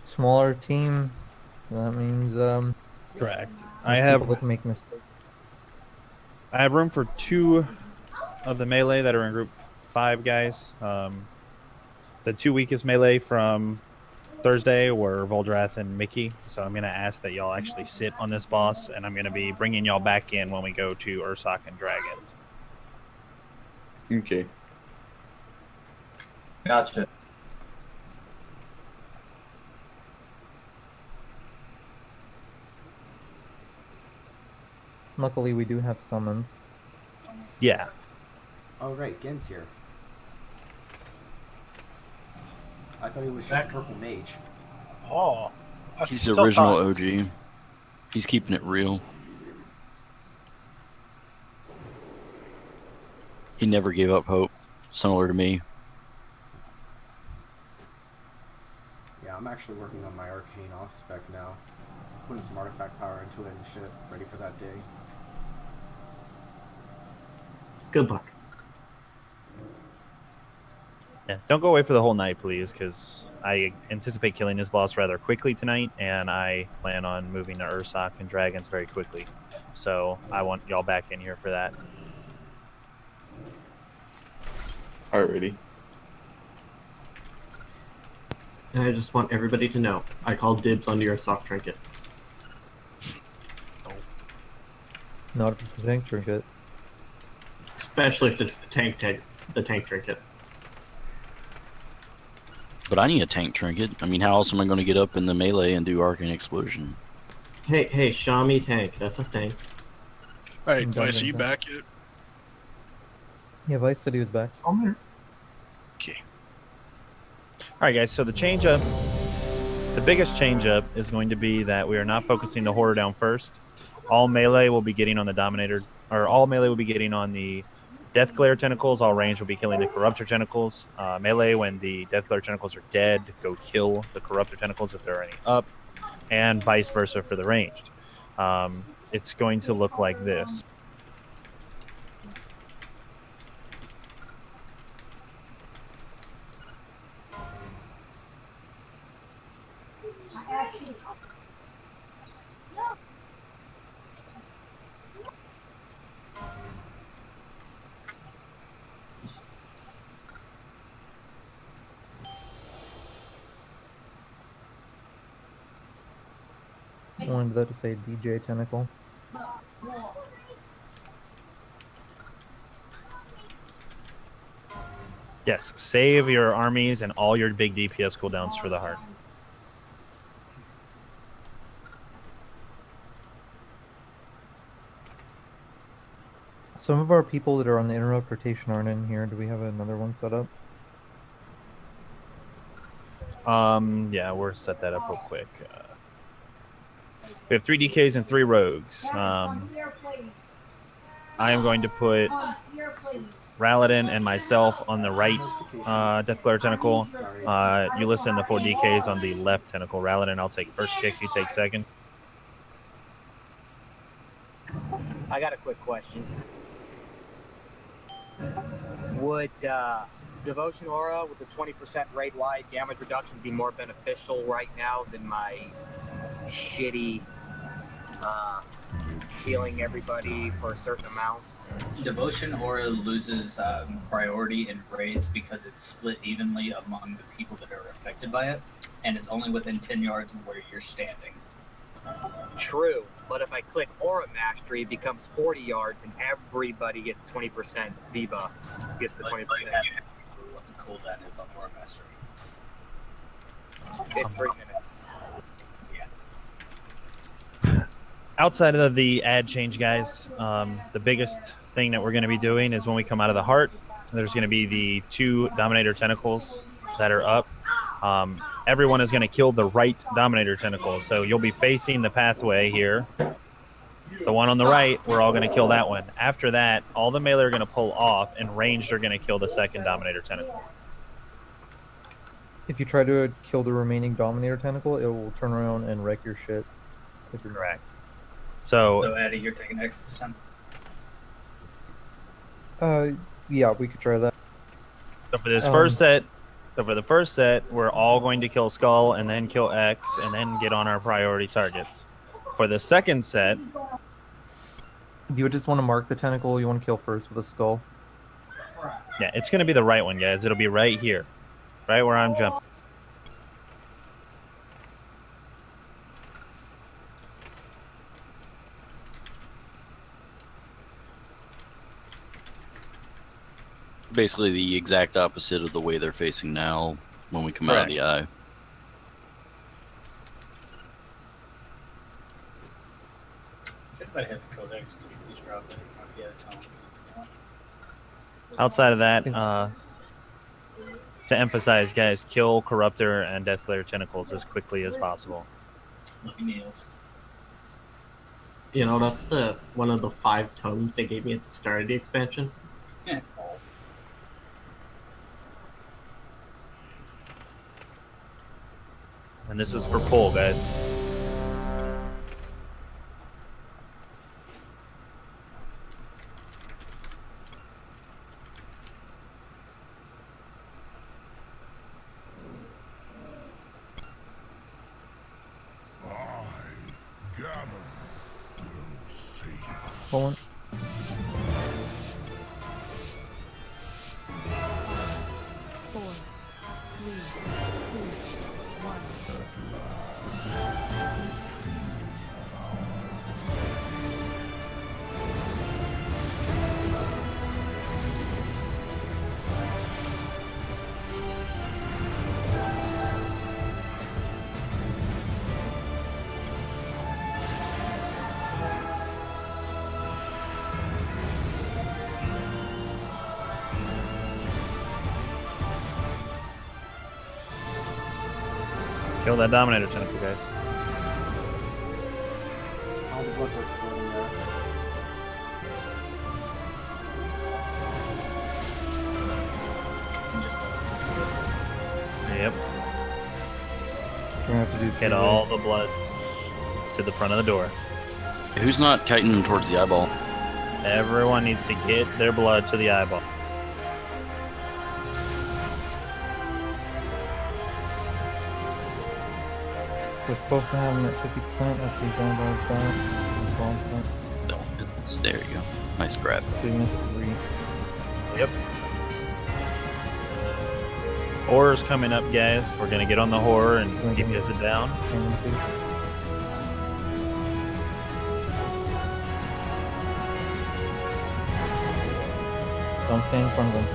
Speaker 3: Smaller team. That means
Speaker 6: Correct.
Speaker 3: there's
Speaker 6: I have
Speaker 3: people that make mistakes.
Speaker 6: I have room for 2 of the melee that are in group 5 guys. The 2 weakest melee from Thursday were Voldrath and Mickey, so I'm going to ask that y'all actually sit on this boss, and I'm going to be bringing y'all back in when we go to Ursoc and Dragons.
Speaker 12: Okay.
Speaker 10: Gotcha.
Speaker 3: Luckily, we do have summons.
Speaker 6: Yeah.
Speaker 2: Oh, right, Gen's here. I thought he was just
Speaker 8: That-
Speaker 2: a purple mage.
Speaker 7: Oh. I
Speaker 4: He's the
Speaker 7: still
Speaker 4: original
Speaker 7: thought-
Speaker 4: OG. He's keeping it real. He never gave up hope, similar to me.
Speaker 2: Yeah, I'm actually working on my arcane off spec now. Putting some artifact power into it and shit, ready for that day.
Speaker 10: Good luck.
Speaker 6: Yeah, don't go away for the whole night, please, because I anticipate killing this boss rather quickly tonight, and I plan on moving to Ursoc and Dragons very quickly. So I want y'all back in here for that.
Speaker 12: Alrighty.
Speaker 10: And I just want everybody to know, I call dibs on your sock trinket.
Speaker 3: Not if it's the tank trinket.
Speaker 10: Especially if it's the tank trinket.
Speaker 4: But I need a tank trinket. I mean, how else am I going to get up in the melee and do Arcane Explosion?
Speaker 10: Hey, Shami tank, that's a thing.
Speaker 7: Alright,
Speaker 3: Dun,
Speaker 7: Vice,
Speaker 3: dun,
Speaker 7: are you
Speaker 3: dun.
Speaker 7: back yet?
Speaker 3: Yeah, Vice said he was back.
Speaker 8: I'm here.
Speaker 7: Okay.
Speaker 6: Alright guys, so the change up, the biggest change up is going to be that we are not focusing the horror down first. All melee will be getting on the Dominator, or all melee will be getting on the Death Glare tentacles. All range will be killing the Corruptor tentacles. Melee, when the Death Glare tentacles are dead, go kill the Corruptor tentacles if there are any up, and vice versa for the ranged. It's going to look like this.
Speaker 3: I wanted that to say DJ Tentacle.
Speaker 6: Yes, save your armies and all your big DPS cooldowns for the heart.
Speaker 3: Some of our people that are on the interrupt rotation aren't in here. Do we have another one set up?
Speaker 6: Yeah, we'll set that up real quick. We have 3 DKs and 3 rogues. I am going to put Raladin and myself on the right Deathglare Tentacle. You listen the 4 DKs on the left Tentacle. Raladin, I'll take first kick, you take second.
Speaker 1: I got a quick question. Would Devotion Aura with the 20% raid-wide damage reduction be more beneficial right now than my shitty healing everybody for a certain amount?
Speaker 5: Devotion Aura loses priority in raids because it's split evenly among the people that are affected by it, and it's only within 10 yards of where you're standing.
Speaker 1: True, but if I click Aura Mastery, it becomes 40 yards, and everybody gets 20% debuff. Gets the 20%.
Speaker 5: What the cooldown is on Aura Mastery?
Speaker 1: It's 3 minutes.
Speaker 6: Outside of the ad change, guys, the biggest thing that we're going to be doing is when we come out of the heart, there's going to be the 2 Dominator Tentacles that are up. Everyone is going to kill the right Dominator Tentacle, so you'll be facing the pathway here. The one on the right, we're all going to kill that one. After that, all the melee are going to pull off, and ranged are going to kill the second Dominator Tentacle.
Speaker 3: If you try to kill the remaining Dominator Tentacle, it will turn around and wreck your shit.
Speaker 6: Correct.
Speaker 5: So Eddie, you're taking X this time?
Speaker 3: Yeah, we could try that.
Speaker 6: So for this first set, we're all going to kill Skull and then kill X and then get on our priority targets. For the second set,
Speaker 3: you would just want to mark the tentacle you want to kill first with a skull.
Speaker 6: Yeah, it's going to be the right one, guys. It'll be right here, right where I'm jumping.
Speaker 4: Basically the exact opposite of the way they're facing now when we come out of the eye.
Speaker 5: If anybody has a codex, could you please drop it? If you have time.
Speaker 6: Outside of that, to emphasize, guys, kill Corruptor and Deathglare Tentacles as quickly as possible.
Speaker 5: Lucky Neils.
Speaker 10: You know, that's one of the 5 tomes they gave me at the start of the expansion.
Speaker 5: Yeah.
Speaker 6: And this is for pull, guys.
Speaker 3: Pull one.
Speaker 6: Kill that Dominator Tentacle, guys.
Speaker 2: All the bloods are exploding there.
Speaker 6: Yep.
Speaker 3: We're gonna have to do
Speaker 6: Get all the bloods to the front of the door.
Speaker 4: Who's not kiting towards the eyeball?
Speaker 6: Everyone needs to get their blood to the eyeball.
Speaker 3: We're supposed to have them at 50% after these eyeballs down.
Speaker 4: There you go. Nice grab.
Speaker 3: So you missed 3.
Speaker 6: Yep. Horror's coming up, guys. We're gonna get on the horror and DPS it down.
Speaker 3: Don't stand in front of them.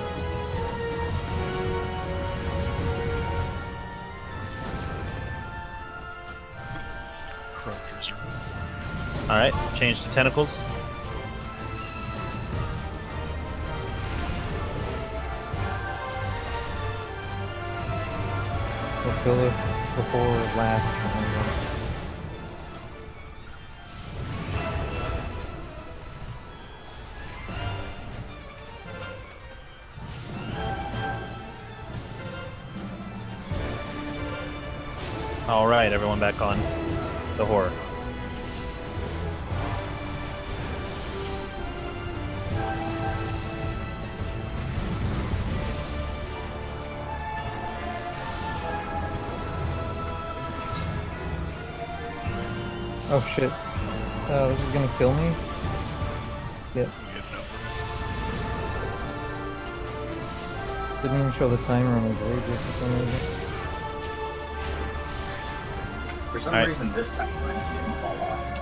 Speaker 6: Alright, change to tentacles.
Speaker 3: We'll kill it before last.
Speaker 6: Alright, everyone back on the horror.
Speaker 3: Oh shit. This is gonna kill me? Yep. Didn't even show the timer on the blade for some reason.
Speaker 5: For some reason, this time mine didn't fall off.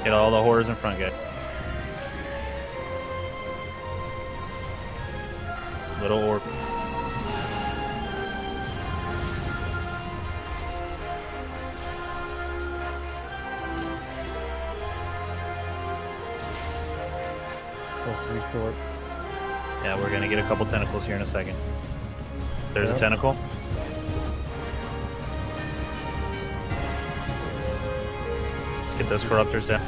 Speaker 6: Get all the horrors in front, guys. Little orb.
Speaker 3: Pretty short.
Speaker 6: Yeah, we're gonna get a couple tentacles here in a second. There's a tentacle. Let's get those corruptors down.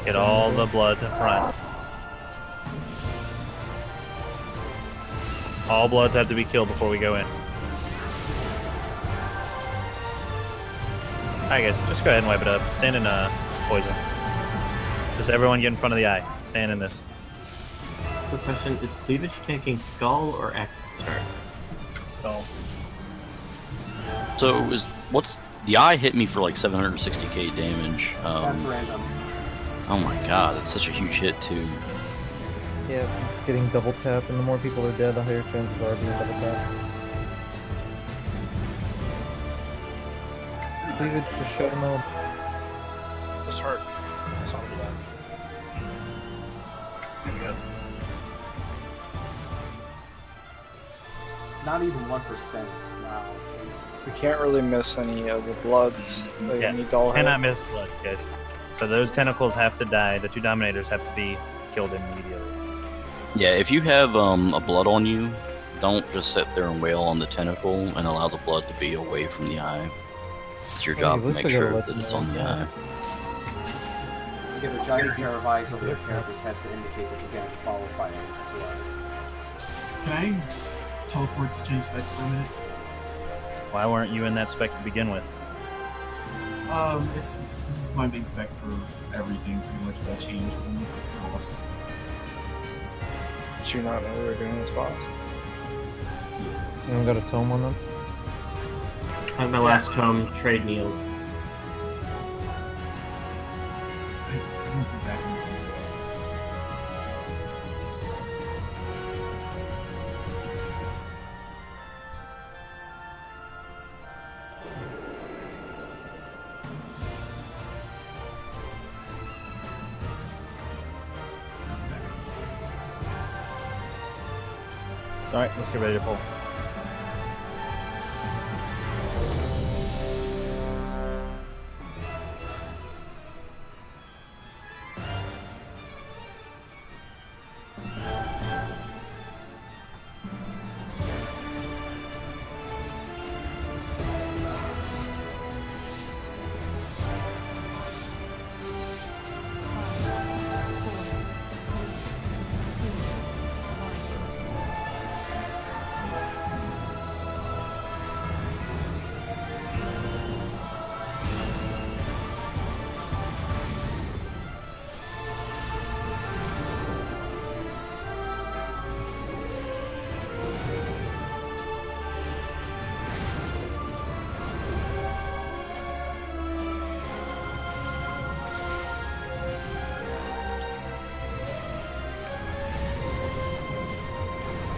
Speaker 6: Get all the blood to front. All bloods have to be killed before we go in. Alright guys, just go ahead and wipe it up. Stand in poison. Just everyone get in front of the eye. Stand in this.
Speaker 10: Quick question, is Cleavage taking Skull or Exit Start?
Speaker 5: Skull.
Speaker 4: So it was, what's the eye hit me for like 760k damage.
Speaker 2: That's random.
Speaker 4: Oh my god, that's such a huge hit too.
Speaker 3: Yeah, it's getting double tap, and the more people are dead, the higher chances are being double tap. Cleavage for show mode.
Speaker 7: This hurt. I saw him do that. There we go.
Speaker 2: Not even 1%. Wow.
Speaker 11: We can't really miss any of the bloods. Like,
Speaker 6: Yeah,
Speaker 11: need all
Speaker 6: cannot miss bloods, guys. So those tentacles have to die. The two dominators have to be killed immediately.
Speaker 4: Yeah, if you have a blood on you, don't just sit there and wail on the tentacle and allow the blood to be away from the eye. It's your job to make sure that it's on the eye.
Speaker 2: You get a giant pair of eyes over your character's head to indicate that you're getting followed by blood.
Speaker 8: Can I teleport to change specs for a minute?
Speaker 6: Why weren't you in that spec to begin with?
Speaker 8: This is my main spec for everything, pretty much, but I changed only for the boss.
Speaker 11: Did you not know we were doing this boss?
Speaker 3: You don't got a tome on them?
Speaker 10: I have my last tome, Trade Neils.
Speaker 8: I couldn't be back in the first place.
Speaker 6: Alright, let's get ready to pull.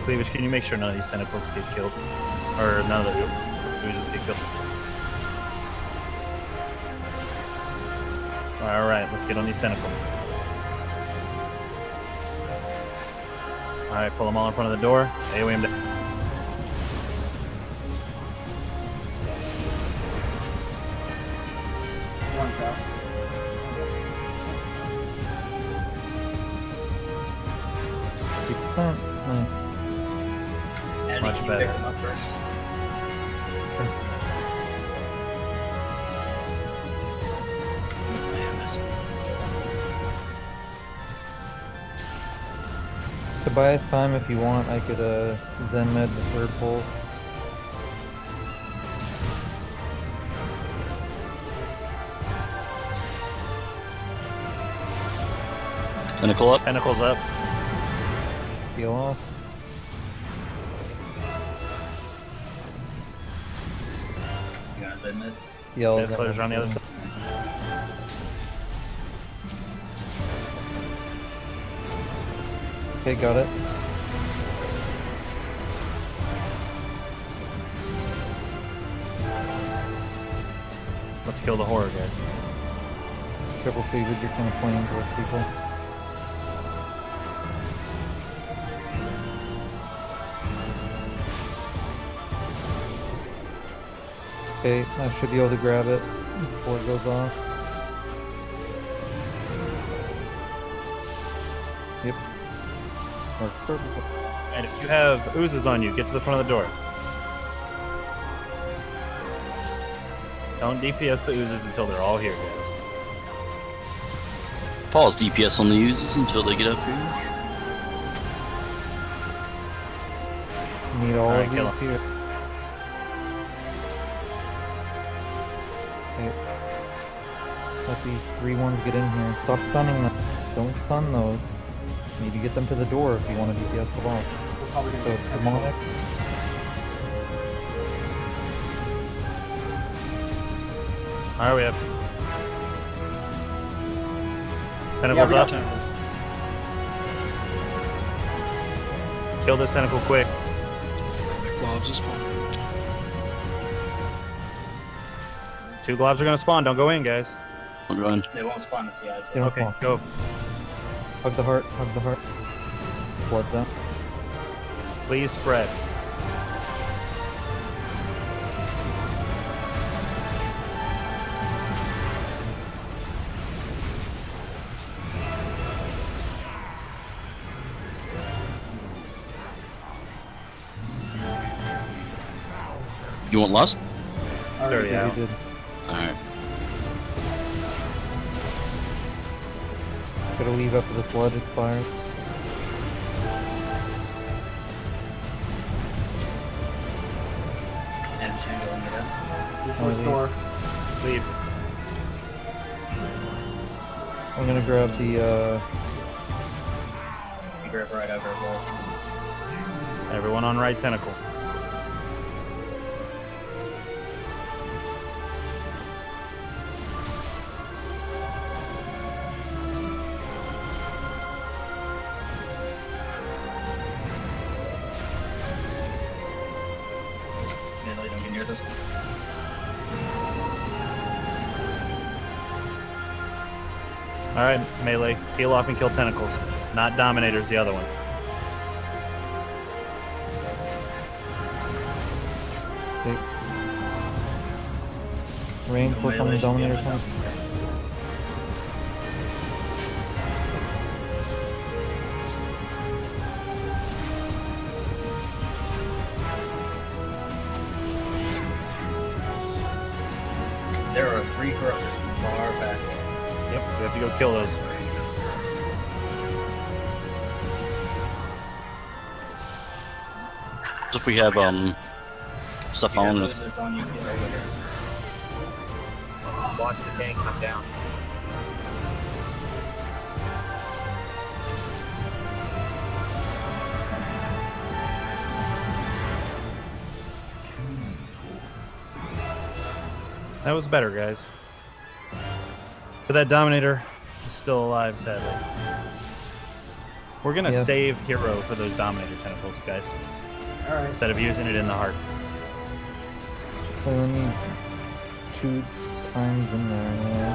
Speaker 6: Cleavage, can you make sure none of these tentacles get killed? Or none of the Oozes get killed. Alright, let's get on these tentacles. Alright, pull them all in front of the door. AoE them down.
Speaker 2: One's out.
Speaker 3: Nice.
Speaker 5: And
Speaker 6: Much
Speaker 5: can you
Speaker 6: better.
Speaker 5: pick them up first?
Speaker 3: To buy us time, if you want, I could Zen Med the third pulls.
Speaker 4: Tentacle up.
Speaker 6: Tentacles up.
Speaker 3: Heal off.
Speaker 5: You guys admit?
Speaker 3: Heal.
Speaker 6: Death Closure on the other side.
Speaker 3: Okay, got it.
Speaker 6: Let's kill the horror, guys.
Speaker 3: Triple cleavage, you're kind of playing towards people. Okay, I should be able to grab it before it goes off. Yep. Works perfectly.
Speaker 6: And if you have oozes on you, get to the front of the door. Don't DPS the oozes until they're all here, guys.
Speaker 4: Pause DPS on the users until they get up here.
Speaker 3: Need all
Speaker 6: Alright,
Speaker 3: of
Speaker 6: kill
Speaker 3: these
Speaker 6: 'em.
Speaker 3: here. Okay. Let these 3 ones get in here. Stop stunning them. Don't stun those. Maybe get them to the door if you want to DPS the ball.
Speaker 2: We're probably gonna
Speaker 3: So,
Speaker 2: get
Speaker 3: demonic.
Speaker 6: Alright, we have tentacles
Speaker 2: we got
Speaker 6: up.
Speaker 2: tentacles.
Speaker 6: Kill this tentacle quick.
Speaker 11: Globs is spawned.
Speaker 6: 2 globs are gonna spawn. Don't go in, guys.
Speaker 4: I'm going.
Speaker 5: They won't spawn at the eyes.
Speaker 3: They don't
Speaker 6: Okay,
Speaker 3: spawn.
Speaker 6: go.
Speaker 3: Hug the heart, hug the heart. Blood's out.
Speaker 6: Please spread.
Speaker 4: You want lust?
Speaker 6: There we
Speaker 3: Yeah,
Speaker 6: go.
Speaker 3: we did.
Speaker 4: Alright.
Speaker 3: Gotta leave after this blood expires.
Speaker 5: And Shango and get
Speaker 2: Which
Speaker 3: Oh,
Speaker 2: one's
Speaker 3: leave.
Speaker 2: door?
Speaker 6: Leave.
Speaker 3: I'm gonna grab the
Speaker 5: You grab right over both.
Speaker 6: Everyone on right tentacle.
Speaker 5: Melee, don't get near this one.
Speaker 6: Alright, melee. Heal off and kill tentacles. Not dominators, the other one.
Speaker 3: rain for coming dominator
Speaker 5: Melee should be able
Speaker 3: time.
Speaker 5: to- There are 3 corruptors far back.
Speaker 6: Yep, we have to go kill those.
Speaker 4: So if we have stuff
Speaker 5: You
Speaker 4: on
Speaker 5: have
Speaker 4: it.
Speaker 5: loses on you, get over here.
Speaker 1: Watch the tank come down.
Speaker 6: That was better, guys. But that Dominator is still alive, sadly. We're gonna
Speaker 3: Yeah.
Speaker 6: save Hero for those Dominator tentacles, guys.
Speaker 2: Alright.
Speaker 6: Instead of using it in the heart.
Speaker 3: We only need 2 times in there anyway.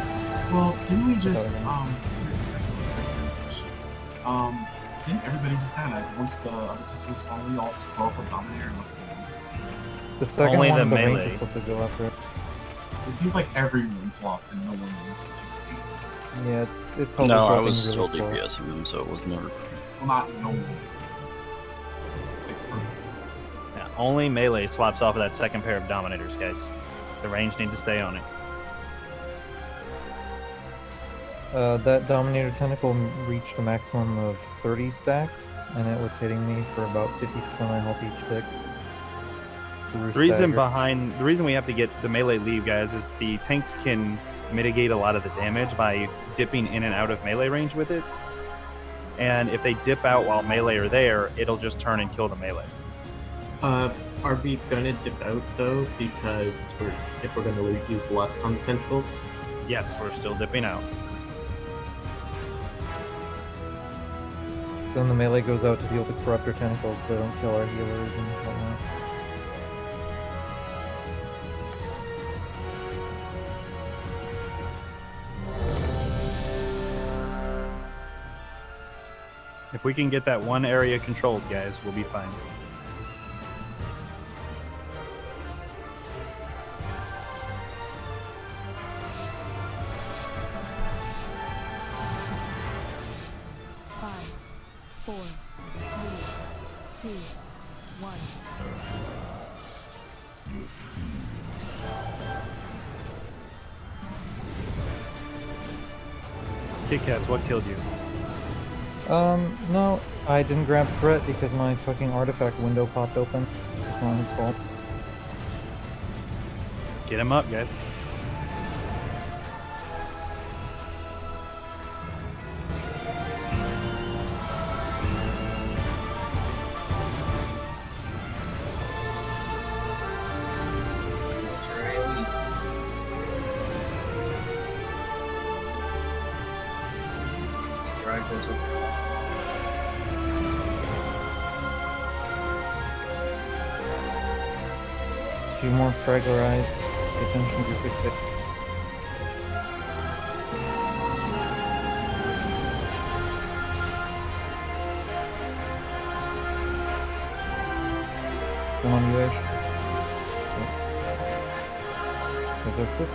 Speaker 8: Well, didn't we just
Speaker 3: Without
Speaker 8: wait a second, question. Didn't everybody just kind of once the other titles spawned, we all split off with Dominator and left it alone?
Speaker 3: The second
Speaker 6: Only
Speaker 3: one,
Speaker 6: the
Speaker 3: the range
Speaker 6: melee.
Speaker 3: is supposed to go after it.
Speaker 8: It seems like everyone swapped and no one stayed.
Speaker 3: Yeah, it's held
Speaker 4: No, I
Speaker 3: dropping
Speaker 4: was
Speaker 3: really
Speaker 4: still
Speaker 3: slow.
Speaker 4: DPSing them, so it was never.
Speaker 8: Well, not no one.
Speaker 6: Yeah, only melee swaps off of that second pair of Dominators, guys. The range need to stay on it.
Speaker 3: That Dominator Tentacle reached a maximum of 30 stacks, and it was hitting me for about 50% of my health each tick.
Speaker 6: The reason we have to get the melee leave, guys, is the tanks can mitigate a lot of the damage by dipping in and out of melee range with it. And if they dip out while melee are there, it'll just turn and kill the melee.
Speaker 10: Are we gonna dip out though? Because if we're gonna use less on tentacles?
Speaker 6: Yes, we're still dipping out.
Speaker 3: So then the melee goes out to deal with the Corruptor Tentacles so they don't kill our healers and whatnot.
Speaker 6: If we can get that one area controlled, guys, we'll be fine.
Speaker 13: Five, 4, 3, 2, 1.
Speaker 6: Kit Kats, what killed you?
Speaker 3: No, I didn't grab threat because my fucking artifact window popped open. It's not his fault.
Speaker 6: Get him up, guys.
Speaker 3: A few more straggler eyes. Pay attention to your quick save. Come on, you Ash. Guys are quick.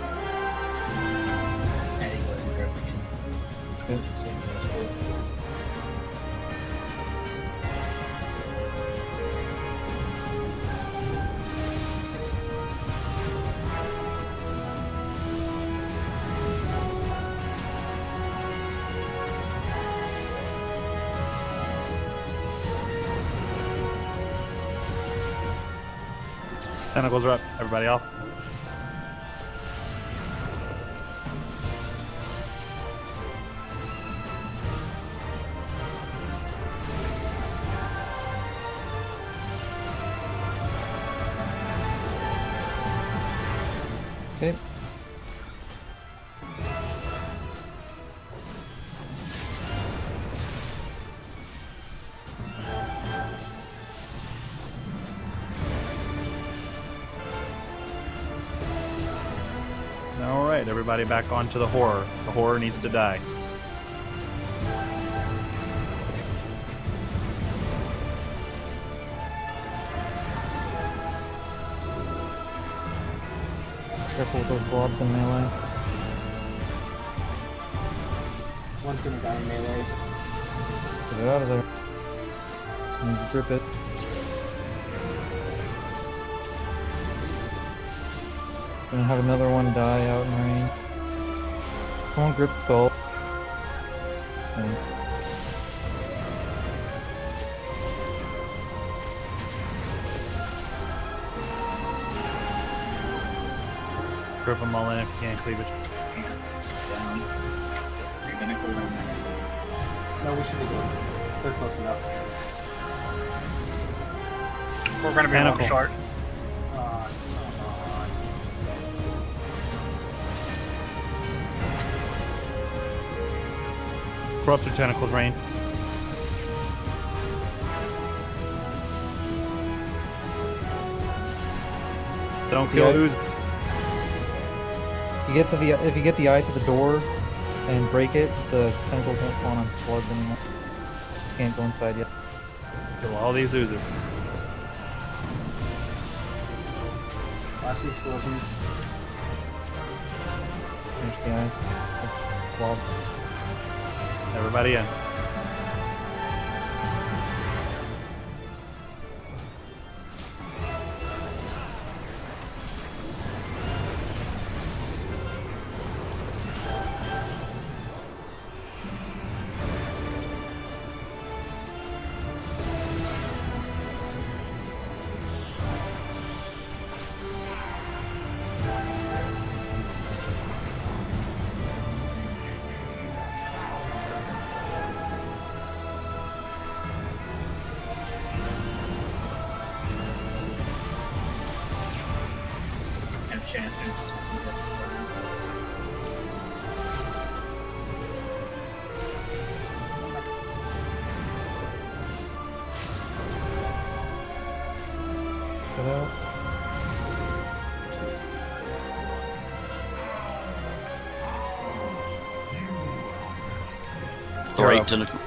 Speaker 3: Good.
Speaker 6: Tentacles are up. Everybody off.
Speaker 3: Okay.
Speaker 6: All right, everybody back onto the horror. The horror needs to die.
Speaker 3: Careful with those blobs in melee.
Speaker 2: One's gonna die in melee.
Speaker 3: Get it out of there. Need to grip it. Gonna have another one die out in range. Someone grip skull. Okay.
Speaker 6: Grip them all in if you can't cleavage.
Speaker 2: No, we should be good. They're close enough.
Speaker 7: We're gonna be
Speaker 6: Tentacle.
Speaker 7: one short.
Speaker 6: Corruptor Tentacles rain. Don't kill Ooze.
Speaker 3: If you get the eye to the door and break it, the tentacles won't spawn on bloods anymore. Just can't go inside yet.
Speaker 6: Let's kill all these oozes.
Speaker 2: Watch the explosions.
Speaker 3: Finish the eyes. Blob.
Speaker 6: Everybody in.
Speaker 5: Have chances.
Speaker 3: Get out.
Speaker 4: The right tentacle.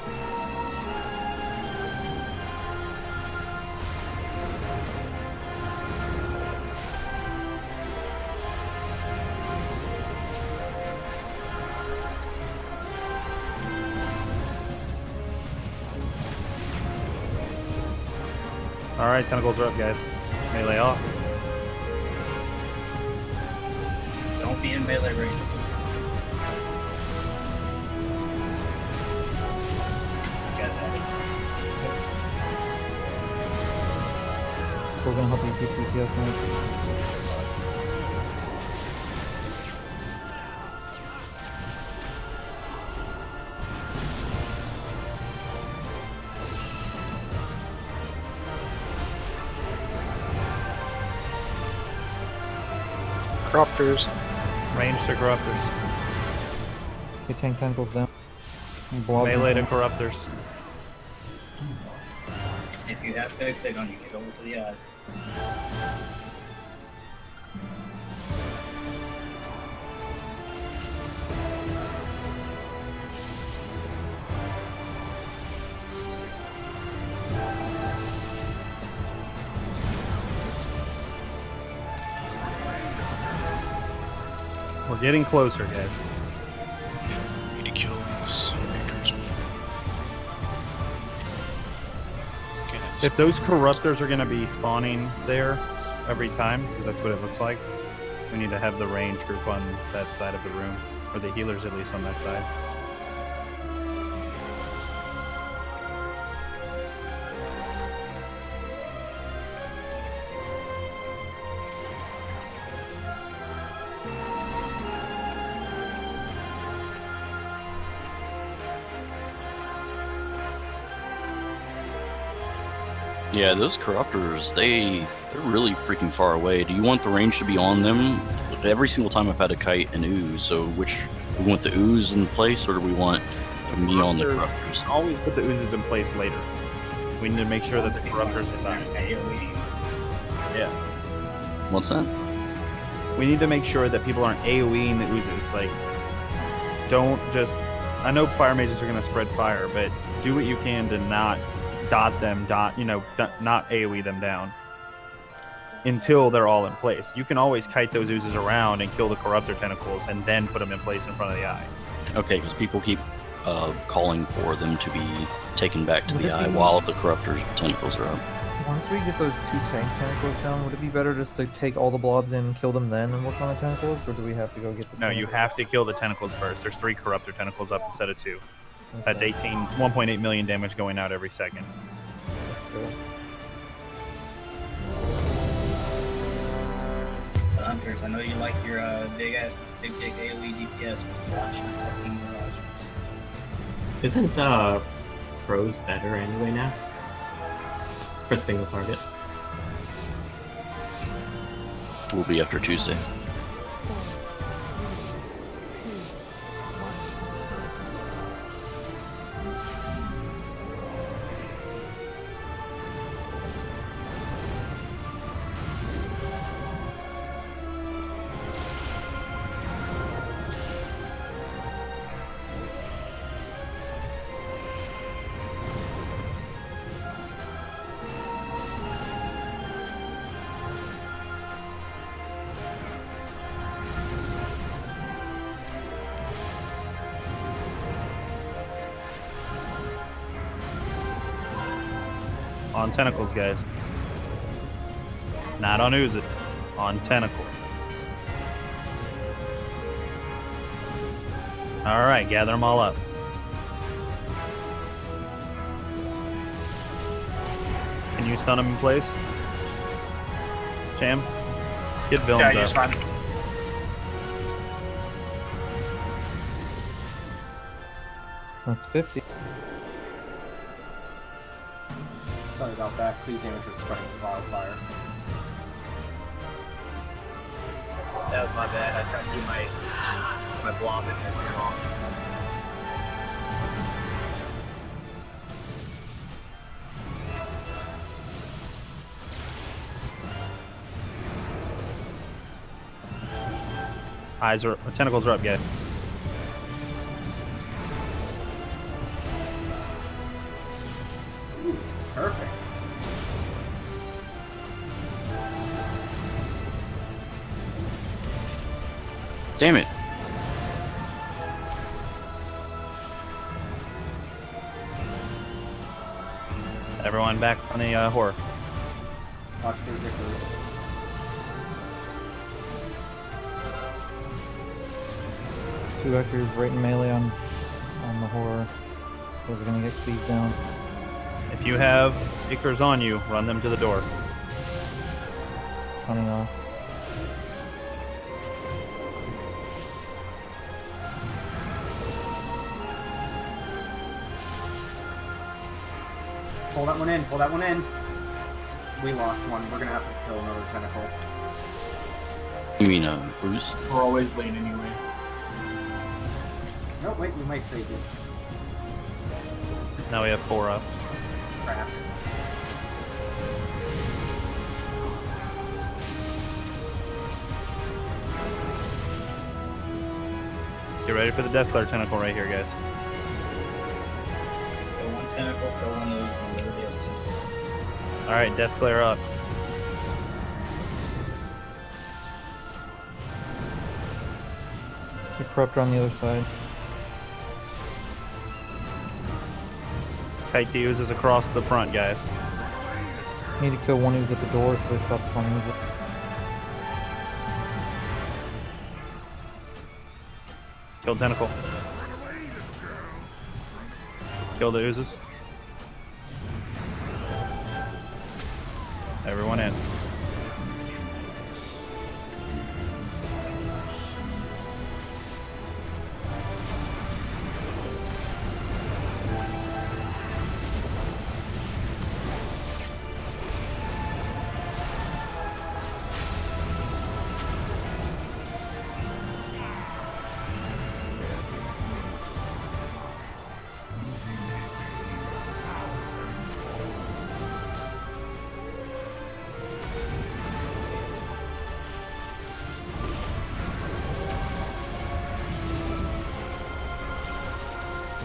Speaker 6: Alright, tentacles are up, guys. Melee off.
Speaker 5: Don't be in melee range. Got that.
Speaker 3: So we're gonna help you keep PCS in.
Speaker 11: Corruptors.
Speaker 6: Range to corruptors.
Speaker 3: You tank tentacles down. And blobs
Speaker 6: Melee to
Speaker 3: in.
Speaker 6: corruptors.
Speaker 5: If you have fixate on you, get over to the eye.
Speaker 6: We're getting closer, guys.
Speaker 14: We need to kill these victors.
Speaker 6: If those corruptors are going to be spawning there every time, because that's what it looks like, we need to have the range group on that side of the room, or the healers at least on that side.
Speaker 4: Yeah, those corruptors, they're really freaking far away. Do you want the range to be on them? Every single time I've had a kite and ooze, so which we want the ooze in place, or do we want me on the corruptors?
Speaker 6: Always put the oozes in place later. We need to make sure that the corruptors are done. Yeah.
Speaker 4: What's that?
Speaker 6: We need to make sure that people aren't AoEing the oozes. Like, don't just... I know fire mages are going to spread fire, but do what you can to not not AoE them down until they're all in place. You can always kite those oozes around and kill the corruptor tentacles and then put them in place in front of the eye.
Speaker 4: Okay, because people keep calling for them to be taken back to the eye while the corruptor's tentacles are up.
Speaker 3: Once we get those 2 tank tentacles down, would it be better just to take all the blobs in and kill them then and work on the tentacles, or do we have to go get the
Speaker 6: No, you have to kill the tentacles first. There's 3 corruptor tentacles up instead of 2. That's 1.8 million damage going out every second.
Speaker 5: Hunters, I know you like your big dick AoE DPS, but watch your fucking garages.
Speaker 10: Isn't Pros better anyway now? For single target.
Speaker 4: Will be after Tuesday.
Speaker 6: On tentacles, guys. Not on Ooze It. On tentacle. Alright, gather them all up. Can you stun them in place? Cham? Get villains
Speaker 7: Yeah,
Speaker 6: up.
Speaker 7: use mine.
Speaker 3: That's 50.
Speaker 2: Sorry about that. Cleave damage was spreading wildfire.
Speaker 1: That was my bad. I tried to do my blob and it went wrong.
Speaker 6: Tentacles are up, guys.
Speaker 2: Ooh, perfect.
Speaker 4: Damn it.
Speaker 6: Everyone back on the horror.
Speaker 2: Watch those Icarus.
Speaker 3: Two vectors right in melee on the horror. Those are gonna get cleaved down.
Speaker 6: If you have Icarus on you, run them to the door.
Speaker 3: Running off.
Speaker 2: Pull that one in. Pull that one in. We lost one. We're gonna have to kill another tentacle.
Speaker 4: You mean Ooze?
Speaker 8: We're always late anyway.
Speaker 2: No, wait. We might save this.
Speaker 6: Now we have 4 up.
Speaker 2: Crap.
Speaker 6: Get ready for the Deathglare tentacle right here, guys.
Speaker 5: Kill one tentacle, kill one of those, and whatever the other tentacles.
Speaker 6: Alright, Deathglare up.
Speaker 3: The Corruptor on the other side.
Speaker 6: Kite the Oozes across the front, guys.
Speaker 3: Need to kill one who's at the door so they stop spawning Ooze It.
Speaker 6: Kill tentacle. Kill the Oozes. Everyone in.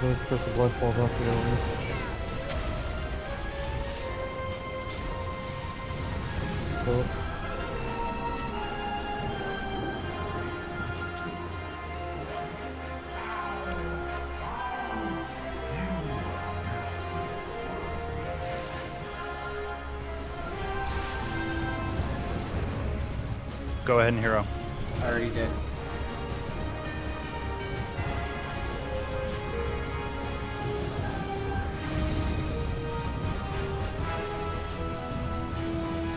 Speaker 3: Today's Curse of Blood falls off the over. Kill it.
Speaker 6: Go ahead and hero.
Speaker 2: I already did.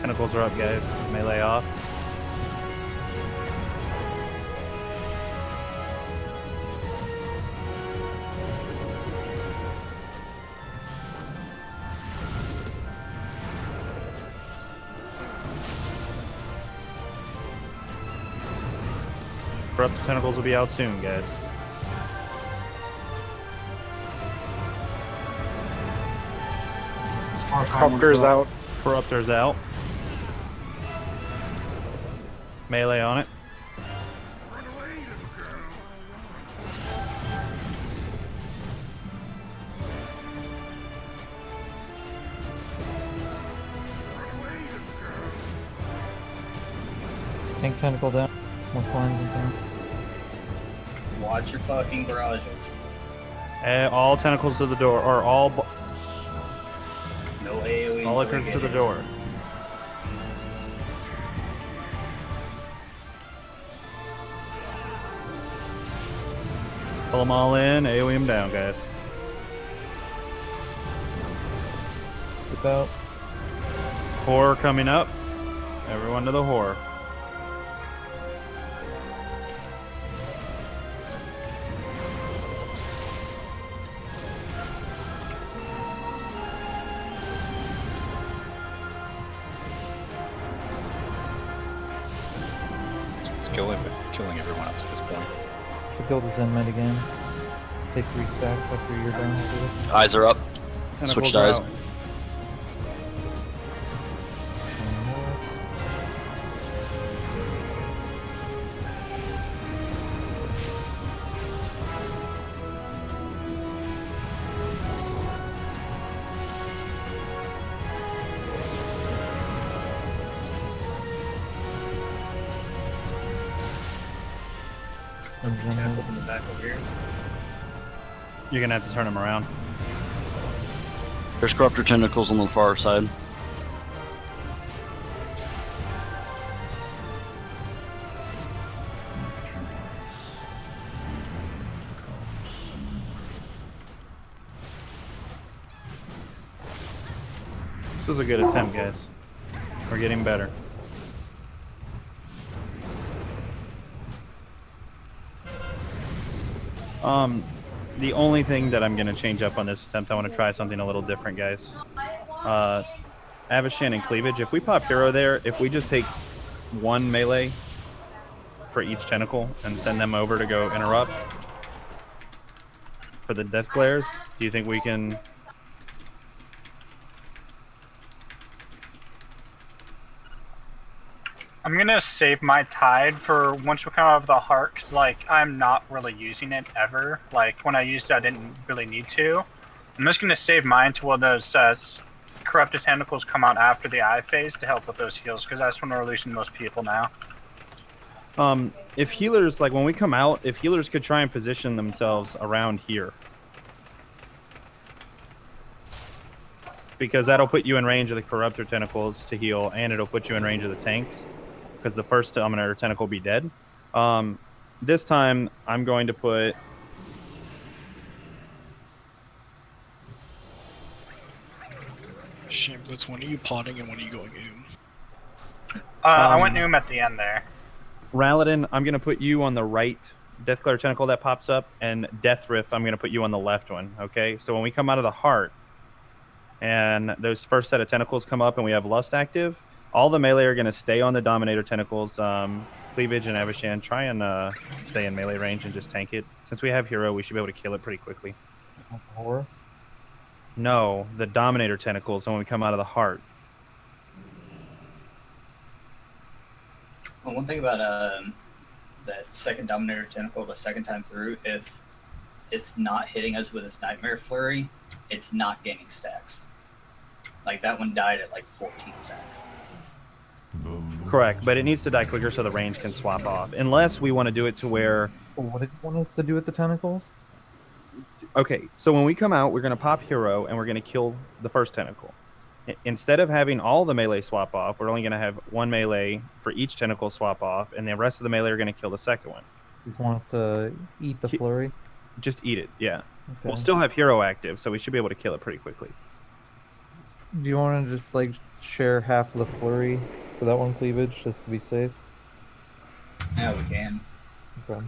Speaker 6: Tentacles are up, guys. Melee off. Corrupt tentacles will be out soon, guys.
Speaker 8: Corruptor's out.
Speaker 6: Corruptor's out. Melee on it.
Speaker 3: Tank tentacle down. Most lines in town.
Speaker 5: Watch your fucking garages.
Speaker 6: All tentacles to the door, or all
Speaker 5: No AoE.
Speaker 6: Bollockers to the door. Pull them all in, AoE them down, guys.
Speaker 3: Flip out.
Speaker 6: Horror coming up. Everyone to the horror.
Speaker 14: It's killing everyone up to this point.
Speaker 3: Should kill the Zenmed again. Take 3 stacks after you're done with it.
Speaker 4: Eyes are up.
Speaker 6: Tentacles
Speaker 4: Switch
Speaker 6: are
Speaker 4: eyes.
Speaker 6: out.
Speaker 5: Tentacles in the back over here.
Speaker 6: You're gonna have to turn them around.
Speaker 4: There's corruptor tentacles on the far side.
Speaker 6: This was a good attempt, guys. We're getting better. The only thing that I'm going to change up on this attempt, I want to try something a little different, guys. Avacyn and Cleavage, if we pop Hero there, if we just take 1 melee for each tentacle and send them over to go interrupt for the death glares, do you think we can...
Speaker 15: I'm gonna save my tide for once we come out of the heart, cause like I'm not really using it ever. Like when I used it, I didn't really need to. I'm just gonna save mine to when those corrupted tentacles come out after the eye phase to help with those heals, because that's when we're losing most people now.
Speaker 6: If healers, like when we come out, if healers could try and position themselves around here. Because that'll put you in range of the corruptor tentacles to heal, and it'll put you in range of the tanks. Because the first Dominator tentacle will be dead. This time, I'm going to put...
Speaker 14: Shameless, when are you potting and when are you going in?
Speaker 15: I went Noom at the end there.
Speaker 6: Raladin, I'm going to put you on the right Deathglare tentacle that pops up, and Deathriff, I'm going to put you on the left one, okay? So when we come out of the heart, and those first set of tentacles come up and we have Lust active, all the melee are going to stay on the Dominator tentacles. Cleavage and Avacyn, try and stay in melee range and just tank it. Since we have Hero, we should be able to kill it pretty quickly.
Speaker 3: Horror?
Speaker 6: No, the Dominator tentacles when we come out of the heart.
Speaker 5: Well, one thing about that second Dominator tentacle, the second time through, if it's not hitting us with its Nightmare Flurry, it's not gaining stacks. Like that one died at like 14 stacks.
Speaker 6: Correct, but it needs to die quicker so the range can swap off. Unless we want to do it to where...
Speaker 3: What did you want us to do with the tentacles?
Speaker 6: Okay, so when we come out, we're going to pop Hero and we're going to kill the first tentacle. Instead of having all the melee swap off, we're only going to have 1 melee for each tentacle swap off, and the rest of the melee are going to kill the second one.
Speaker 3: You just want us to eat the flurry?
Speaker 6: Just eat it, yeah.
Speaker 3: Okay.
Speaker 6: We'll still have Hero active, so we should be able to kill it pretty quickly.
Speaker 3: Do you want to just like share half of the flurry for that one Cleavage, just to be safe?
Speaker 5: Yeah, we can.
Speaker 3: Okay.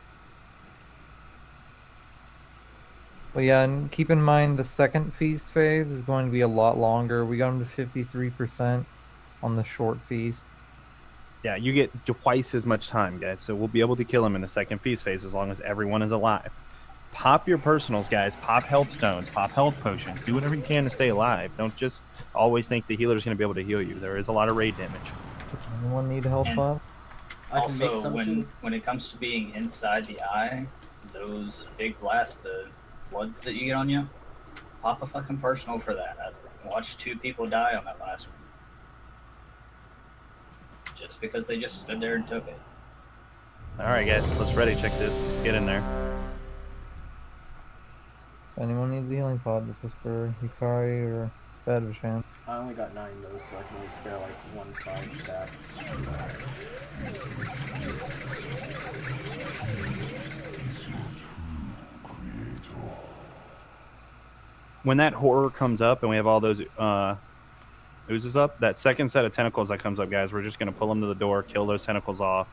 Speaker 3: Well, yeah, and keep in mind the second feast phase is going to be a lot longer. We got them to 53% on the short feast.
Speaker 6: Yeah, you get twice as much time, guys, so we'll be able to kill him in the second feast phase as long as everyone is alive. Pop your personals, guys. Pop health stones, pop health potions. Do whatever you can to stay alive. Don't just always think the healer's going to be able to heal you. There is a lot of raid damage.
Speaker 3: Anyone need a health
Speaker 5: And
Speaker 3: pop?
Speaker 5: Also, when it comes to being inside the eye, those big blasts, the bloods that you get on you, pop a fucking personal for that. I've watched 2 people die on that last one. Just because they just stood there and took it.
Speaker 6: Alright, guys, let's ready check this. Let's get in there.
Speaker 3: If anyone needs a healing pod, this was for Hikari or bad of a chance.
Speaker 2: I only got 9 though, so I can only spare like 1 5 stat.
Speaker 6: When that horror comes up and we have all those oozes up, that second set of tentacles that comes up, guys, we're just going to pull them to the door, kill those tentacles off,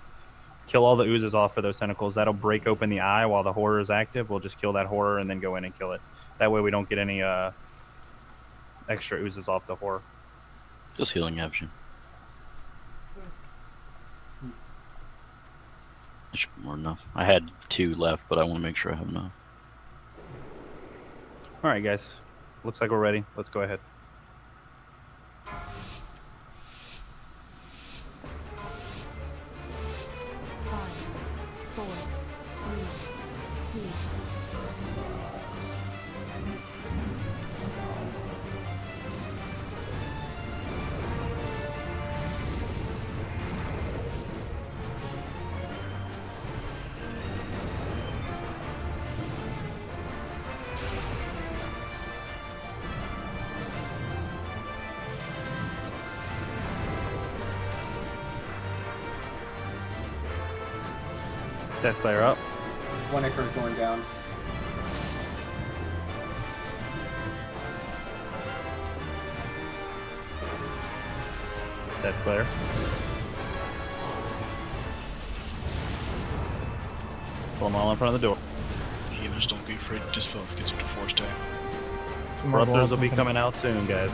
Speaker 6: kill all the oozes off for those tentacles. That'll break open the eye while the horror is active. We'll just kill that horror and then go in and kill it. That way we don't get any extra oozes off the horror.
Speaker 4: Just healing action. That should be more than enough. I had 2 left, but I want to make sure I have enough.
Speaker 6: Alright, guys. Looks like we're ready. Let's go ahead. Death Player up.
Speaker 2: 1 Icarus going down.
Speaker 6: Death Player. Pull them all in front of the door.
Speaker 14: Healers, don't be afraid to dispel if it gets into force tag.
Speaker 6: Corruptors will be coming out soon, guys.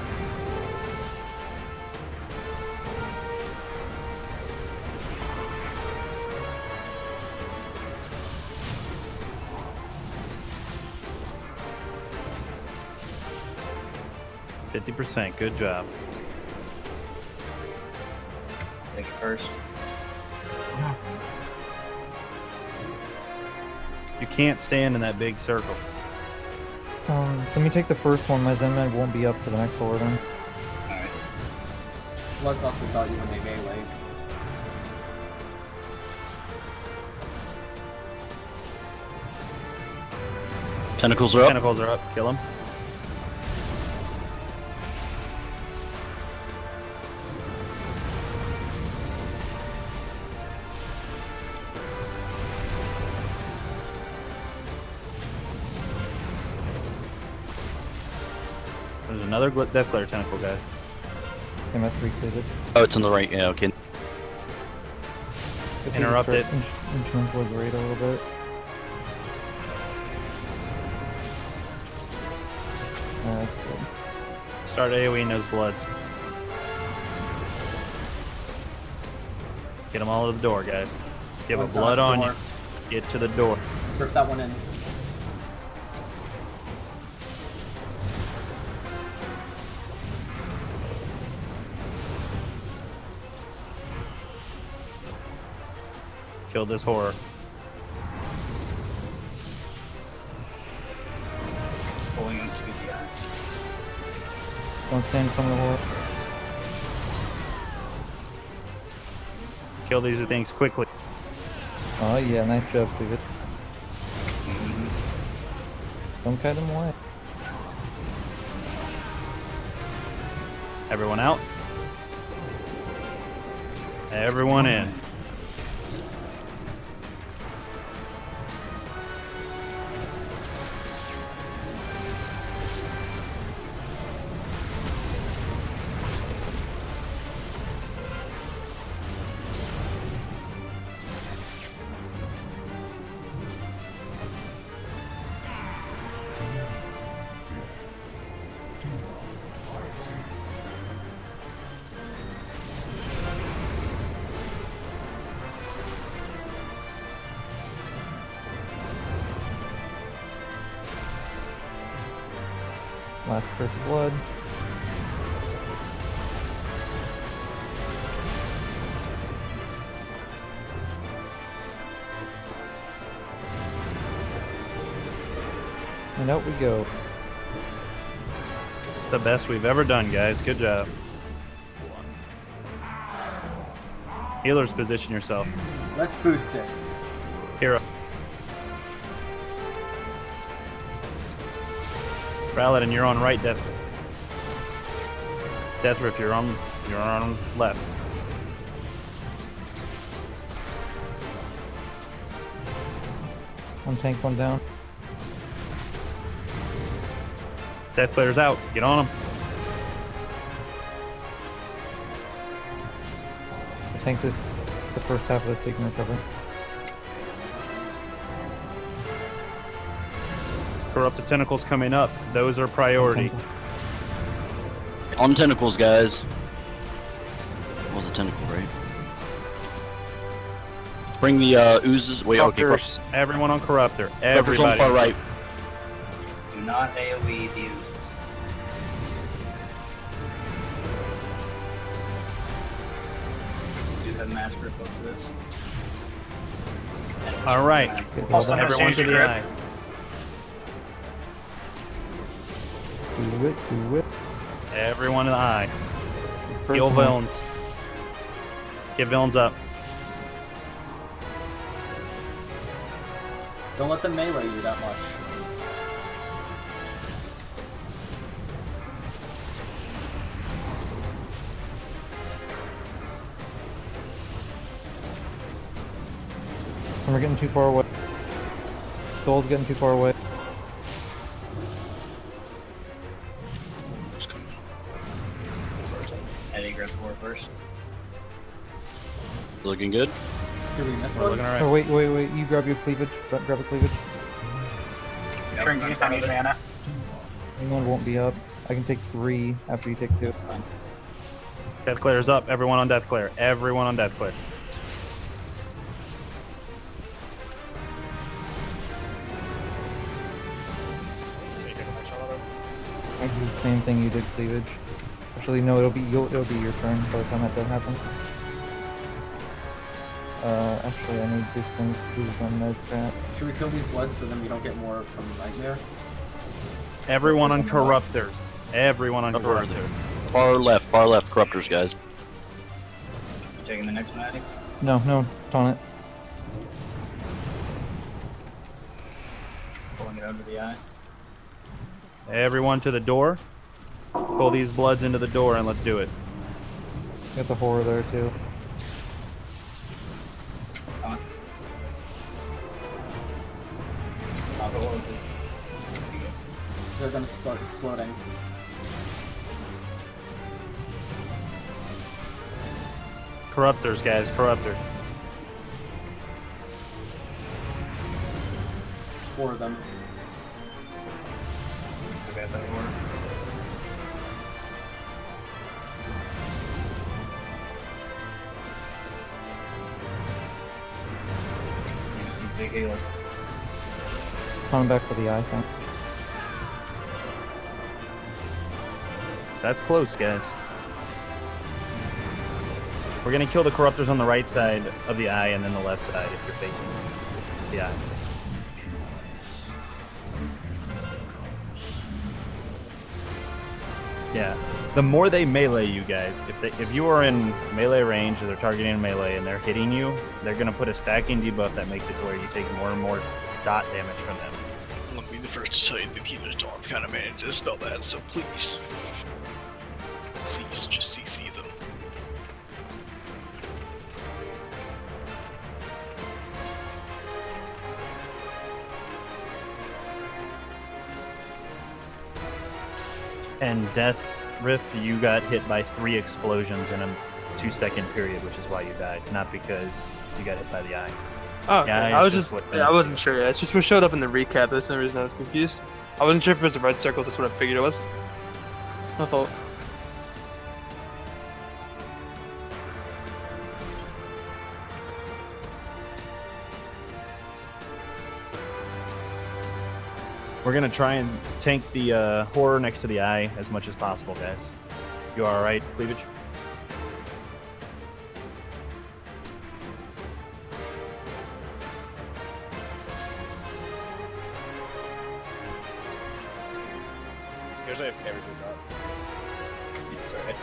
Speaker 6: %. Good job.
Speaker 5: Take it first.
Speaker 6: You can't stand in that big circle.
Speaker 3: Let me take the first one. My Zen Med won't be up for the next horde then.
Speaker 5: Alright.
Speaker 2: Bloods also got you when they melee.
Speaker 4: Tentacles are up.
Speaker 6: Tentacles are up. Kill them. There's another Death Glare tentacle guy.
Speaker 3: Okay, my 3 cleared.
Speaker 4: Oh, it's on the right. Yeah, okay.
Speaker 6: Interrupt it.
Speaker 3: Inch towards the right a little bit. That's good.
Speaker 6: Start AoEing those bloods. Get them all to the door, guys. If you have a blood on you, get to the door.
Speaker 2: Rip that one in.
Speaker 6: Kill this horror.
Speaker 5: Pulling into the eye.
Speaker 3: Don't stand in front of the horror.
Speaker 6: Kill these things quickly.
Speaker 3: Oh yeah, nice job, David. Don't kite them away.
Speaker 6: Everyone out. Everyone in.
Speaker 3: Last curse of blood. And out we go.
Speaker 6: It's the best we've ever done, guys. Good job. Healers, position yourself.
Speaker 2: Let's boost it.
Speaker 6: Hero. Paladin, you're on right, Death. Death Rip, you're on left.
Speaker 3: One tank, one down.
Speaker 6: Death Player's out. Get on him.
Speaker 3: Tank this the first half of this so you can recover.
Speaker 6: Corrupted Tentacles coming up. Those are priority.
Speaker 4: On tentacles, guys. That was a tentacle, right? Bring the oozes. Wait, okay.
Speaker 6: Corruptors. Everyone on Corruptor.
Speaker 4: Corruptors on
Speaker 6: Everybody.
Speaker 4: far right.
Speaker 5: Do not AoE the oozes. Do have mass grip over this.
Speaker 6: All right.
Speaker 15: Also,
Speaker 6: Everyone to the eye.
Speaker 3: Do it.
Speaker 6: Everyone in the eye.
Speaker 3: This
Speaker 6: Heal
Speaker 3: person
Speaker 6: villains. Get villains up.
Speaker 2: Don't let them melee you that much.
Speaker 3: Some are getting too far away. Skull's getting too far away.
Speaker 5: Eddie, grab the war first.
Speaker 4: Looking good.
Speaker 2: Did we miss
Speaker 6: We're
Speaker 2: one?
Speaker 6: looking alright.
Speaker 3: Oh, wait. You grab your cleavage. Grab a cleavage.
Speaker 15: Shrinking, I need mana.
Speaker 3: One won't be up. I can take 3 after you take 2.
Speaker 6: Death Clayer's up. Everyone on Death Clayer. Everyone on Death Clayer.
Speaker 3: I do the same thing you did, cleavage. Actually, no, it'll be your turn by the time that does happen. Actually, I need distance because on med strat.
Speaker 2: Should we kill these bloods so then we don't get more from Nightmare?
Speaker 6: Everyone on Corruptors. Everyone on
Speaker 4: Over
Speaker 6: Corruptors.
Speaker 4: Far left, corruptors, guys.
Speaker 5: You taking the next one, Eddie?
Speaker 3: No, taunt it.
Speaker 5: Pulling it under the eye.
Speaker 6: Everyone to the door. Pull these bloods into the door and let's do it.
Speaker 3: Got the horror there too.
Speaker 5: Come on. Pop the horror, please.
Speaker 2: They're gonna start exploding.
Speaker 6: Corruptors, guys. Corruptors.
Speaker 2: 4 of them.
Speaker 5: Okay, that horror. Big heals.
Speaker 3: Coming back for the eye thing.
Speaker 6: That's close, guys. We're gonna kill the Corruptors on the right side of the eye and then the left side if you're facing the eye. Yeah. The more they melee you guys, if you are in melee range or they're targeting melee and they're hitting you, they're gonna put a stacking debuff that makes it to where you take more and more dot damage from them.
Speaker 14: I'll be the first to tell you that Healer's Dawn's kind of managed to spell that, so please just CC them.
Speaker 6: And Death Rift, you got hit by 3 explosions in a 2-second period, which is why you died, not because you got hit by the eye.
Speaker 16: Oh,
Speaker 6: Yeah,
Speaker 16: okay.
Speaker 6: it's
Speaker 16: I was
Speaker 6: just
Speaker 16: just,
Speaker 6: what
Speaker 16: yeah, I
Speaker 6: things
Speaker 16: wasn't sure. Yeah, it's just what showed up in the recap. That's the only reason I was confused. I wasn't sure if it was a red circle. That's what I figured it was. My fault.
Speaker 6: We're gonna try and tank the horror next to the eye as much as possible, guys. You all right, Cleavage?
Speaker 7: Here's a every blue drop. Sorry.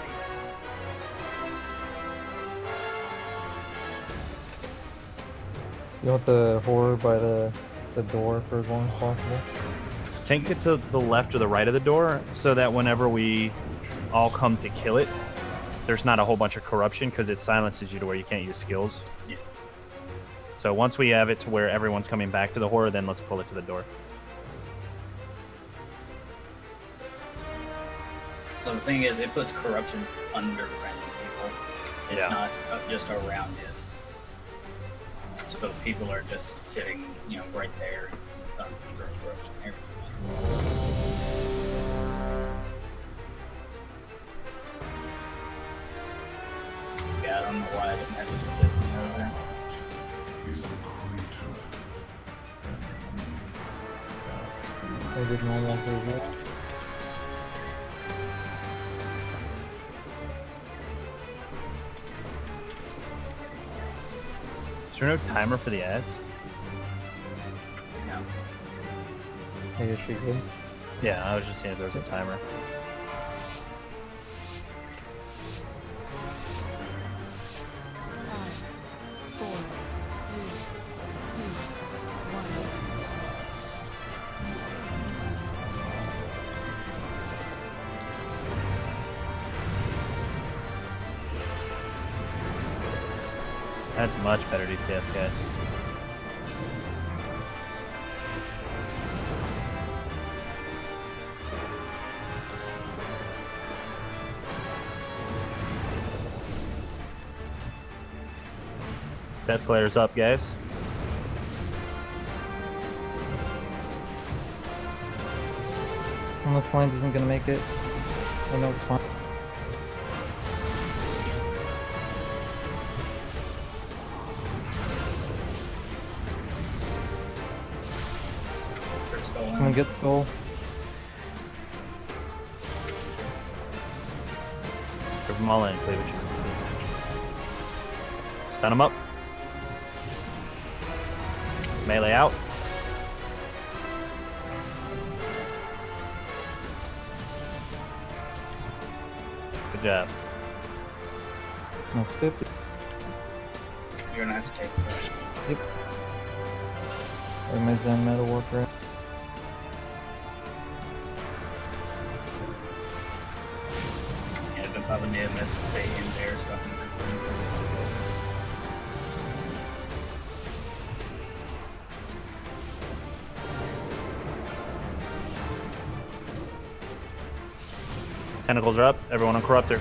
Speaker 3: You want the horror by the door for as long as possible.
Speaker 6: Tank it to the left or the right of the door so that whenever we all come to kill it, there's not a whole bunch of corruption because it silences you to where you can't use skills.
Speaker 5: Yeah.
Speaker 6: So once we have it to where everyone's coming back to the horror, then let's pull it to the door.
Speaker 5: So the thing is, it puts corruption under random people. It's
Speaker 6: Yeah.
Speaker 5: not just around it. So people are just sitting, right there. It's not corruption everywhere. Yeah, I don't know why I didn't have this epiphany over.
Speaker 3: I did normal for it.
Speaker 6: Is there no timer for the ads?
Speaker 5: No.
Speaker 3: I guess you could.
Speaker 6: Yeah, I was just seeing if there was a timer. That's much better DPS, guys. Death player's up, guys.
Speaker 3: Unless Slimes isn't gonna make it. I know it's fine. Someone get skull.
Speaker 6: Group them all in, cleavage. Stun them up. Melee out. Good job.
Speaker 3: That's 50.
Speaker 5: You're gonna have to take first.
Speaker 3: Yep. Or my Zen metal worker.
Speaker 5: Yeah, but probably need a miss to stay in there so I can cleanse it.
Speaker 6: Tentacles are up. Everyone on Corruptor.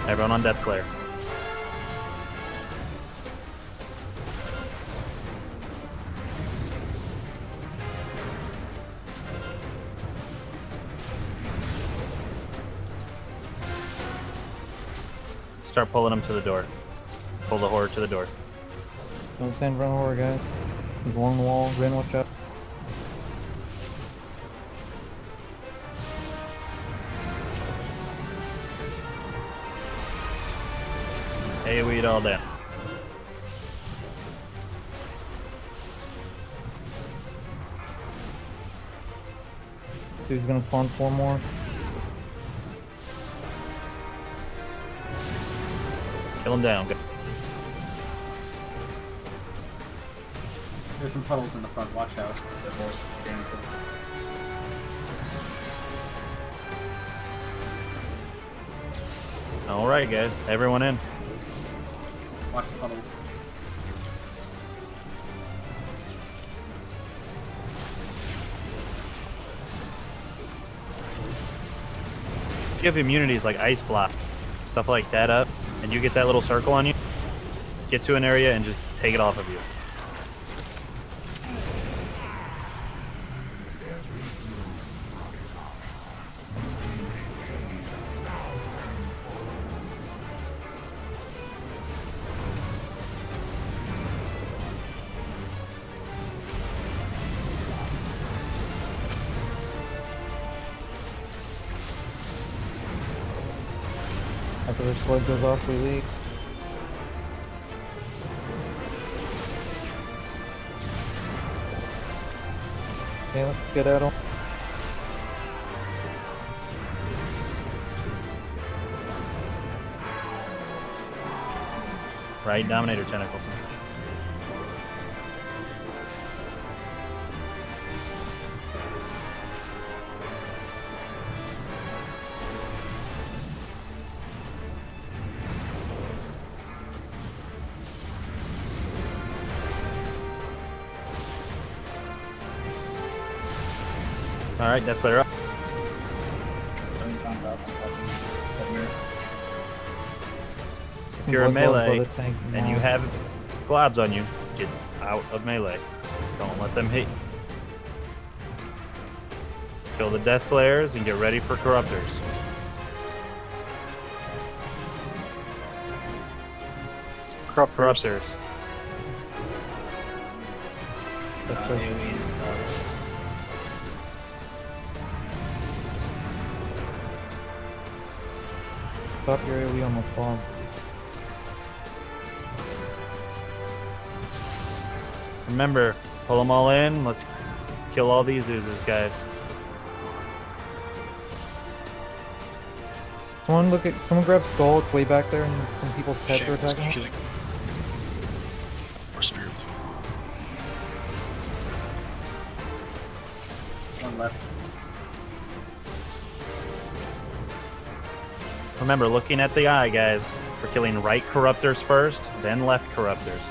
Speaker 6: Everyone on Death Clear. Start pulling them to the door. Pull the horror to the door.
Speaker 3: Don't stand in front of horror, guys. He's along the wall. Ren, watch out.
Speaker 6: AoE it all down.
Speaker 3: This dude's gonna spawn 4 more.
Speaker 6: Kill him down. Go.
Speaker 2: There's some puddles in the front, watch out.
Speaker 6: Alright guys, everyone in.
Speaker 2: Watch the puddles.
Speaker 6: If you have immunities like Ice Block, stuff like that up, and you get that little circle on you, get to an area and just take it off of you.
Speaker 3: After this blood goes off, we leave. Okay, let's get at him.
Speaker 6: Right Dominator Tentacle. Alright, Death Player up. If you're a melee and you have globs on you, get out of melee. Don't let them hit you. Kill the Death Players and get ready for Corruptors. Corruptors.
Speaker 3: Stop your AoE on the bomb.
Speaker 6: Remember, pull them all in. Let's kill all these oozes, guys.
Speaker 3: Someone grab Skull. It's way back there, and some people's pets are attacking it.
Speaker 14: Or Spirit
Speaker 2: One left.
Speaker 6: Remember, looking at the eye, guys. We're killing right Corruptors first, then left Corruptors.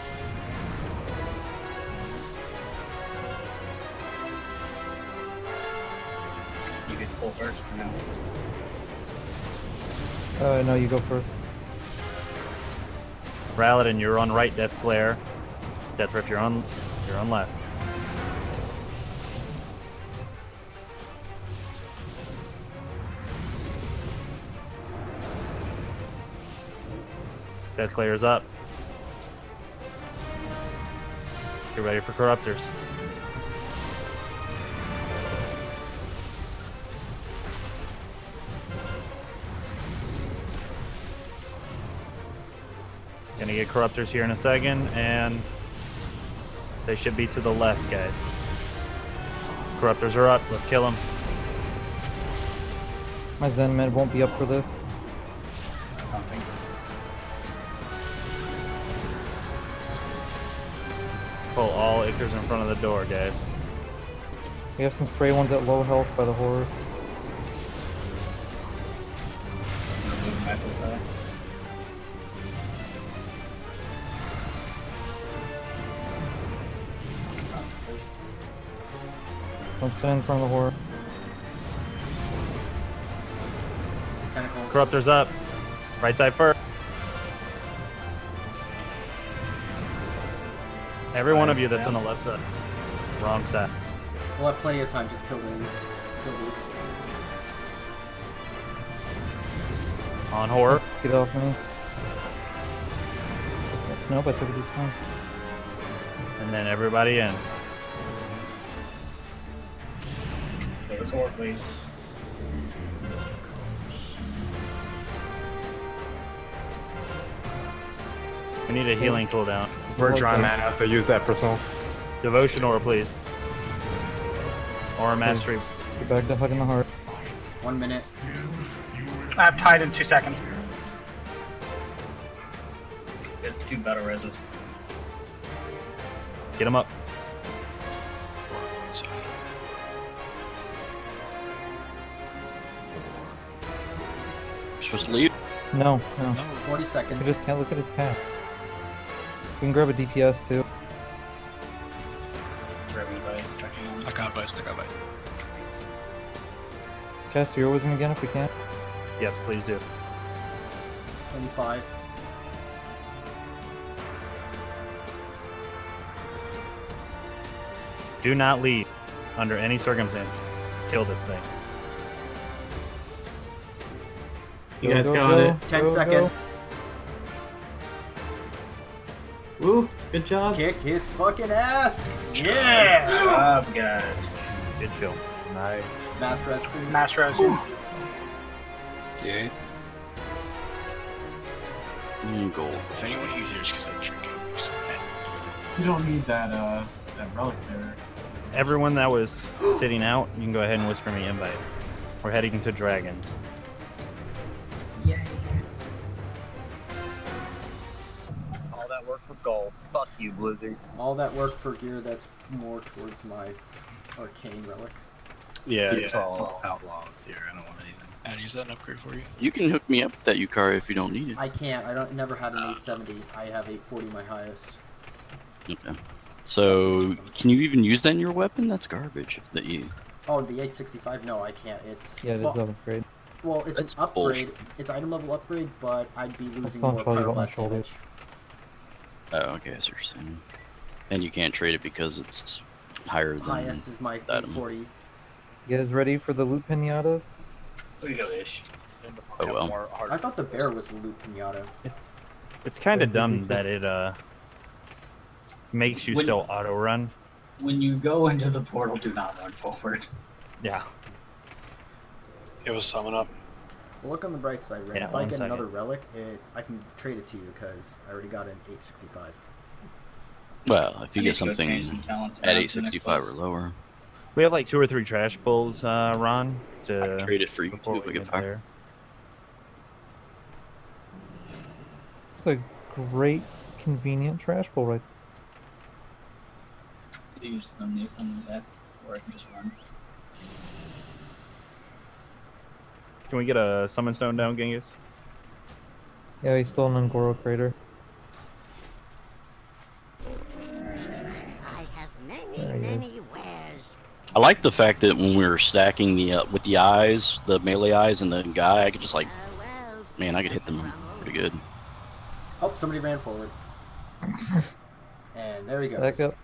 Speaker 5: You can pull first.
Speaker 3: No, you go first.
Speaker 6: Raladin, you're on right, Death Player. Deathrip, you're on left. Death Player's up. Get ready for Corruptors. Gonna get Corruptors here in a second, and they should be to the left, guys. Corruptors are up. Let's kill them.
Speaker 3: My Zen Med won't be up for this.
Speaker 6: Pull all Ichors in front of the door, guys.
Speaker 3: We have some stray ones at low health by the horror. Don't stand in front of the horror.
Speaker 2: Tentacles.
Speaker 6: Corruptors up. Right side first. Every one of you that's on the left side. Wrong side.
Speaker 2: We'll have plenty of time. Just kill these. Kill these.
Speaker 6: On horror.
Speaker 3: Get off me. Nope, I took it this time.
Speaker 6: And then everybody in.
Speaker 5: This horror, please.
Speaker 6: We need a healing cooldown.
Speaker 9: We're dry mana, so use that personals.
Speaker 6: Devotion Aura, please. Aura Mastery.
Speaker 3: Get back to hugging the heart.
Speaker 2: 1 minute.
Speaker 15: I have tied in 2 seconds.
Speaker 5: Get 2 battle reses.
Speaker 6: Get them up.
Speaker 4: You're supposed to leave?
Speaker 3: No.
Speaker 2: 40 seconds.
Speaker 3: He just can't look at his path. We can grab a DPS too.
Speaker 14: I got Vice.
Speaker 3: Cast Heroism again if we can.
Speaker 6: Yes, please do.
Speaker 2: 25.
Speaker 6: Do not leave under any circumstance. Kill this thing.
Speaker 10: You guys got it.
Speaker 2: 10 seconds.
Speaker 10: Woo, good job.
Speaker 2: Kick his fucking ass. Yeah.
Speaker 5: Good job, guys.
Speaker 6: Good kill. Nice.
Speaker 2: Mass res, please.
Speaker 15: Mass res.
Speaker 14: Yeah.
Speaker 4: Gold.
Speaker 14: If anyone you hears because I'm drinking,
Speaker 8: You don't need that relic there.
Speaker 6: Everyone that was sitting out, you can go ahead and whisper me invite. We're heading to Dragons.
Speaker 5: Yay.
Speaker 1: work for gold. Fuck you, Blizzard.
Speaker 2: All that work for gear that's more towards my arcane relic.
Speaker 17: Yeah, it's all outlaws here. I don't want anything.
Speaker 16: I'd use that an upgrade for you.
Speaker 4: You can hook me up with that Yukari if you don't need it.
Speaker 2: I can't. I don't. Never had an 870. I have 840 my highest.
Speaker 4: Okay. So, can you even use that in your weapon? That's garbage. If you...
Speaker 2: Oh, the 865? No, I can't. It's
Speaker 3: Yeah, this is an upgrade.
Speaker 2: Well, it's
Speaker 4: That's
Speaker 2: an upgrade.
Speaker 4: bullshit.
Speaker 2: It's item level upgrade, but I'd be losing
Speaker 3: not
Speaker 2: more
Speaker 3: trolley
Speaker 2: power
Speaker 3: on my
Speaker 2: blast
Speaker 3: shoulder.
Speaker 2: damage.
Speaker 4: Oh, okay, I see what you're saying. And you can't trade it because it's higher than
Speaker 2: Highest is my
Speaker 4: that.
Speaker 2: 840.
Speaker 3: You guys ready for the loot pinatas?
Speaker 5: We go ish.
Speaker 4: Oh well.
Speaker 2: I thought the bear was the loot pinata.
Speaker 6: It's kind of dumb that it makes you still auto run.
Speaker 5: When you go into the portal, do not run forward.
Speaker 6: Yeah.
Speaker 17: It was summon up.
Speaker 2: Well, look on the bright side, Ren.
Speaker 6: Yeah,
Speaker 2: If I
Speaker 6: one
Speaker 2: get
Speaker 6: second.
Speaker 2: another relic, I can trade it to you because I already got an 865.
Speaker 4: Well, if you
Speaker 5: I
Speaker 4: get
Speaker 5: need to go
Speaker 4: something
Speaker 5: change some talents
Speaker 4: at
Speaker 5: around for next
Speaker 4: 865 or
Speaker 5: place.
Speaker 4: lower,
Speaker 6: We have like 2 or 3 trash pulls, Ron. To
Speaker 4: I can trade it for you
Speaker 6: before
Speaker 4: too if
Speaker 6: we
Speaker 4: I get
Speaker 6: get
Speaker 4: fire.
Speaker 6: there.
Speaker 3: It's a great, convenient trash pull right.
Speaker 5: You just don't need some deck, or I can just run.
Speaker 6: Can we get a summon stone down, Genghis?
Speaker 3: Yeah, he's still an Angoro crater.
Speaker 18: I have
Speaker 3: There he is.
Speaker 18: many wares.
Speaker 4: I like the fact that when we were stacking the with the eyes, the melee eyes, and the guy, I could just like, man, I could hit them pretty good.
Speaker 2: Oh, somebody ran forward. And there he goes.
Speaker 3: Back up.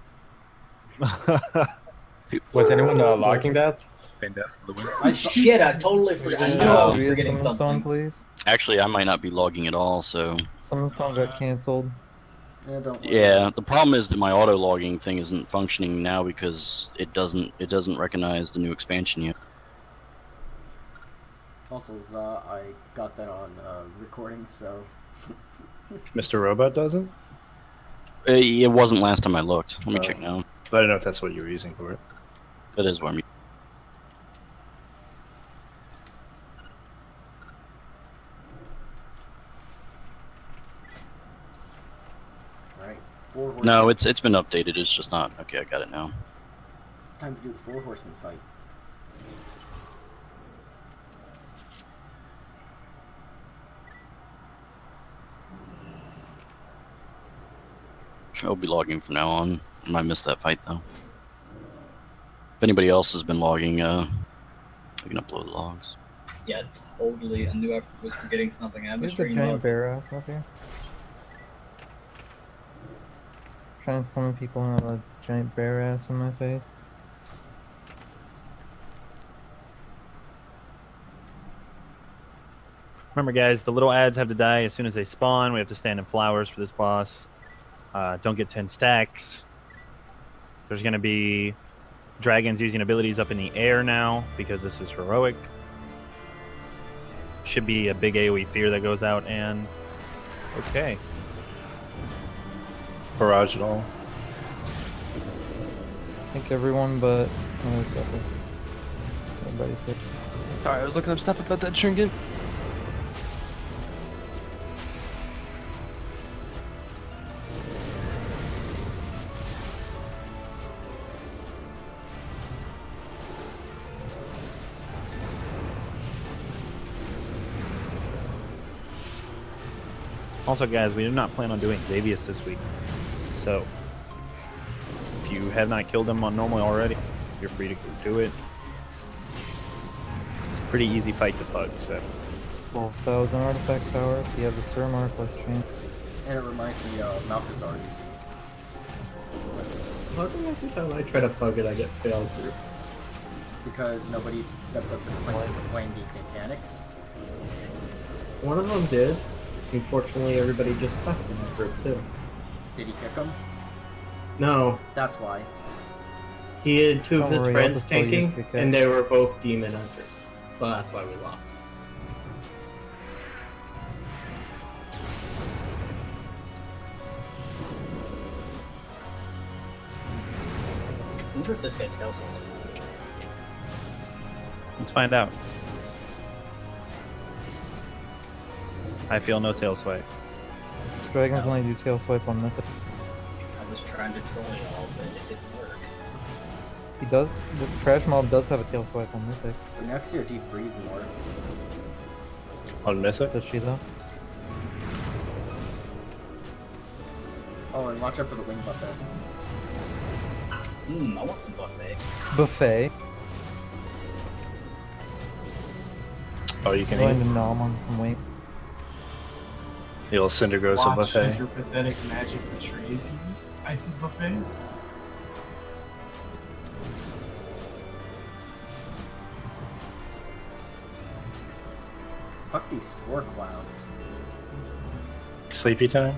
Speaker 9: Was anyone logging that?
Speaker 5: Shit, I totally forgot. I knew I was
Speaker 3: Maybe a
Speaker 5: forgetting
Speaker 3: summon
Speaker 5: something.
Speaker 3: stone, please.
Speaker 4: Actually, I might not be logging at all, so
Speaker 3: Summon stone got canceled.
Speaker 2: Yeah, don't worry.
Speaker 4: yeah. The problem is that my auto logging thing isn't functioning now because it doesn't recognize the new expansion yet.
Speaker 2: Also, I got that on recording, so...
Speaker 9: Mr. Robot doesn't?
Speaker 4: It wasn't last time I looked. Let me
Speaker 9: Oh.
Speaker 4: check now.
Speaker 9: I don't know if that's what you were using for it.
Speaker 4: That is what I'm.
Speaker 2: Alright, 4 horsemen.
Speaker 4: No, it's been updated. It's just not. Okay, I got it now.
Speaker 2: Time to do the 4 horsemen fight.
Speaker 4: I'll be logging from now on. I might miss that fight though. If anybody else has been logging, I can upload logs.
Speaker 5: Yeah, totally. I knew I was forgetting something. I have a
Speaker 3: There's a
Speaker 5: stream
Speaker 3: giant
Speaker 5: log.
Speaker 3: bear ass up here. Trying to summon people and have a giant bear ass in my face.
Speaker 6: Remember, guys, the little ads have to die as soon as they spawn. We have to stand in flowers for this boss. Don't get 10 stacks. There's going to be dragons using abilities up in the air now because this is heroic. Should be a big AoE fear that goes out, and okay.
Speaker 9: Barrage at all.
Speaker 3: I think everyone but everybody's hit.
Speaker 16: Sorry, I was looking up stuff about that trinket.
Speaker 6: Also, guys, we do not plan on doing Xavius this week. So, if you have not killed him on normal already, you're free to go do it. It's a pretty easy fight to pug, so.
Speaker 3: 12,000 artifact power if you have the Sir Marquess chain.
Speaker 2: And it reminds me of Malchazar's.
Speaker 10: How come every time I try to bug it, I get failed groups?
Speaker 2: Because nobody stepped up to explain the mechanics.
Speaker 10: One of them did. Unfortunately, everybody just sucked in that group too.
Speaker 2: Did he kick him?
Speaker 10: No.
Speaker 2: That's why.
Speaker 10: He had 2 of
Speaker 3: Don't
Speaker 10: his
Speaker 3: worry, I'll
Speaker 10: friends
Speaker 3: just tell you
Speaker 10: tanking,
Speaker 3: if you catch.
Speaker 10: and they were both demon hunters. So that's why we lost.
Speaker 5: I wonder if this guy tells me.
Speaker 6: Let's find out. I feel no tail sway.
Speaker 3: Dragons only do tail swipe on Mythic.
Speaker 5: I was trying to troll y'all, but it didn't work.
Speaker 3: He does. This trash mob does have a tail swipe on Mythic.
Speaker 2: But next year, Deep Breeze more.
Speaker 9: On Mythic?
Speaker 3: Does she though?
Speaker 2: Oh, and watch out for the wing buffet.
Speaker 5: I want some buffet.
Speaker 3: Buffet.
Speaker 9: Oh, you can
Speaker 3: Going
Speaker 9: eat.
Speaker 3: to nom on some weight.
Speaker 9: The old Cindergrosa
Speaker 8: Watch
Speaker 9: buffet.
Speaker 8: as your pathetic magic betrays you, Icy Buffet.
Speaker 2: Fuck these spore clouds.
Speaker 9: Sleepy time?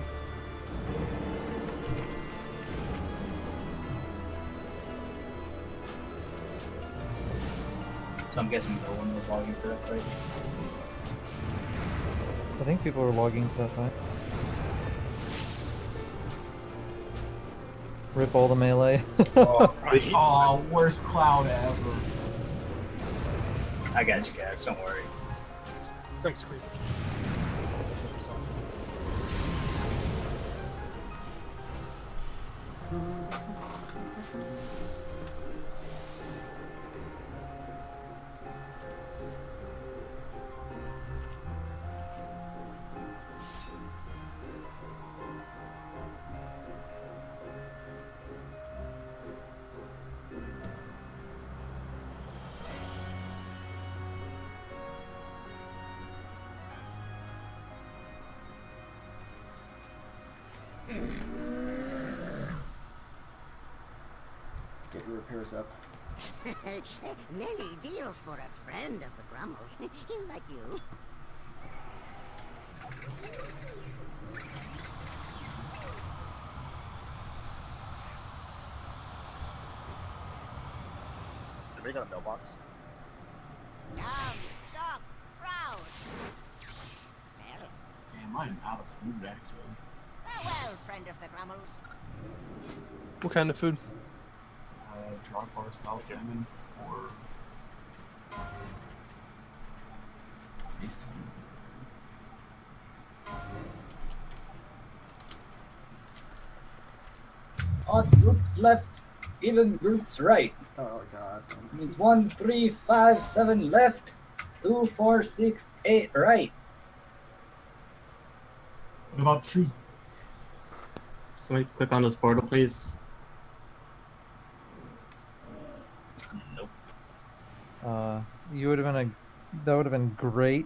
Speaker 5: So I'm guessing no one was logging for that, right?
Speaker 3: I think people are logging to that fight. Rip all the melee.
Speaker 8: Oh, worst cloud ever.
Speaker 5: I got you guys, don't worry.
Speaker 7: Thanks, Creep.
Speaker 2: Get your repairs up.
Speaker 18: Many deals for a friend of the Grummles. Like you.
Speaker 7: Did we got a mailbox?
Speaker 18: Yum, shop, proud. Smell.
Speaker 8: Damn, I'm out of food actually.
Speaker 18: Farewell, friend of the Grummles.
Speaker 16: What kind of food?
Speaker 8: Drug bar style salmon or taste food.
Speaker 5: Odd groups left, even groups right.
Speaker 2: Oh god.
Speaker 5: Means 1, 3, 5, 7 left, 2, 4, 6, 8 right.
Speaker 8: What about tree?
Speaker 10: Somebody click on this portal, please.
Speaker 3: You would have been that would have been great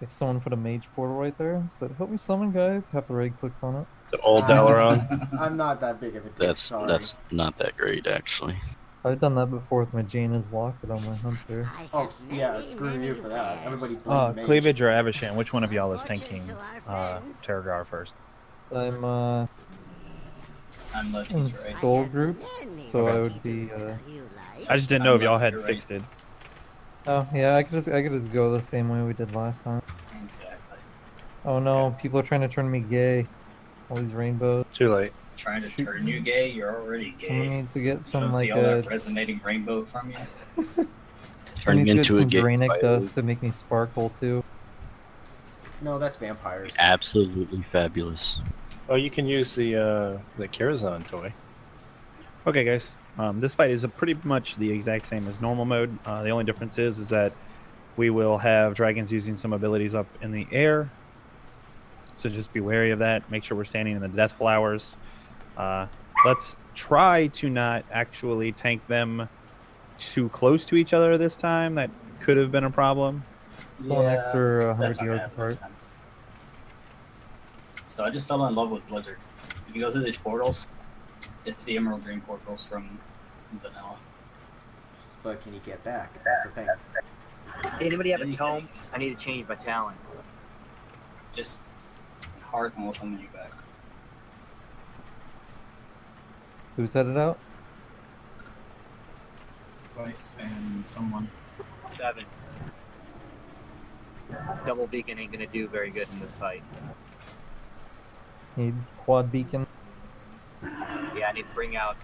Speaker 3: if someone put a mage portal right there and said, "Help me summon, guys." Half the raid clicks on it.
Speaker 9: The old Dalaran.
Speaker 2: I'm not that big of a dick,
Speaker 4: That's
Speaker 2: sorry.
Speaker 4: not that great actually.
Speaker 3: I've done that before with my Jaina's Locket on my hunter.
Speaker 2: Oh, yeah, screw you for that. Everybody blame the mage.
Speaker 6: Cleavage or Avashan? Which one of y'all is tanking Terragar first?
Speaker 3: I'm
Speaker 5: I'm
Speaker 3: in
Speaker 5: right.
Speaker 3: Skull group, so I would be.
Speaker 6: I just didn't know if y'all had fixed it.
Speaker 3: Oh yeah, I could just go the same way we did last time.
Speaker 5: Exactly.
Speaker 3: Oh no, people are trying to turn me gay. All these rainbows.
Speaker 9: Too late.
Speaker 5: Trying to turn you gay, you're already gay.
Speaker 3: Someone needs to get
Speaker 5: You
Speaker 3: some
Speaker 5: don't
Speaker 3: like
Speaker 5: see all that resonating rainbow from you?
Speaker 3: someone
Speaker 4: Turn
Speaker 3: needs to get
Speaker 4: into a
Speaker 3: some
Speaker 4: gay
Speaker 3: Draenic
Speaker 4: bio.
Speaker 3: dust to make me sparkle too.
Speaker 2: No, that's vampires.
Speaker 4: Absolutely fabulous.
Speaker 9: Oh, you can use the Karazhan toy.
Speaker 6: Okay, guys. This fight is pretty much the exact same as normal mode. The only difference is that we will have dragons using some abilities up in the air. So just be wary of that. Make sure we're standing in the death flowers. Let's try to not actually tank them too close to each other this time. That could have been a problem.
Speaker 3: It's going extra 100
Speaker 5: that's not
Speaker 3: yards
Speaker 5: gonna happen this
Speaker 3: apart.
Speaker 5: time. So I just fell in love with Blizzard. If you go through these portals, it's the Emerald Dream portals from Vanilla.
Speaker 2: But can you get back? That's the thing.
Speaker 1: Anybody have a tome? I need to change my talent.
Speaker 5: Just Hearth and we'll summon you back.
Speaker 3: Who's headed out?
Speaker 8: Vice and someone.
Speaker 1: 7. Double beacon ain't gonna do very good in this fight.
Speaker 3: Need quad beacon.
Speaker 1: Yeah, I need to bring out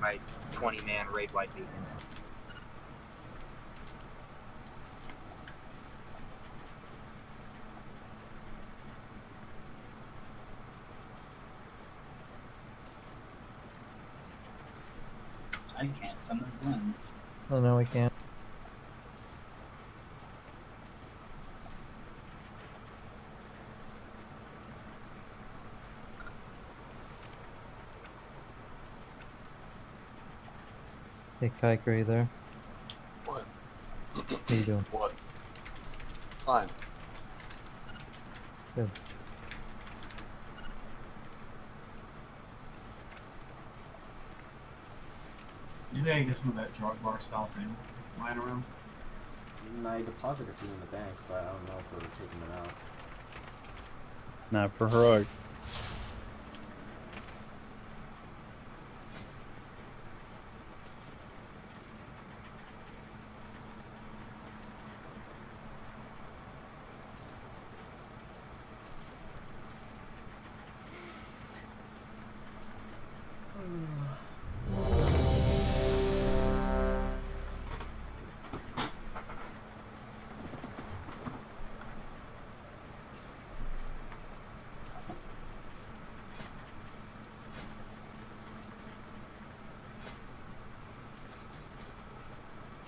Speaker 1: my 20-man raid white beacon.
Speaker 5: I can't summon Glens.
Speaker 3: Oh no, we can't. Hey, Kai Gray there.
Speaker 19: What?
Speaker 3: How you doing?
Speaker 19: What? Fine.
Speaker 3: Good.
Speaker 8: Maybe I can get some of that drug bar style thing lying around.
Speaker 2: I deposit a few in the bank, but I don't know if we're taking them out.
Speaker 6: Not for heroic.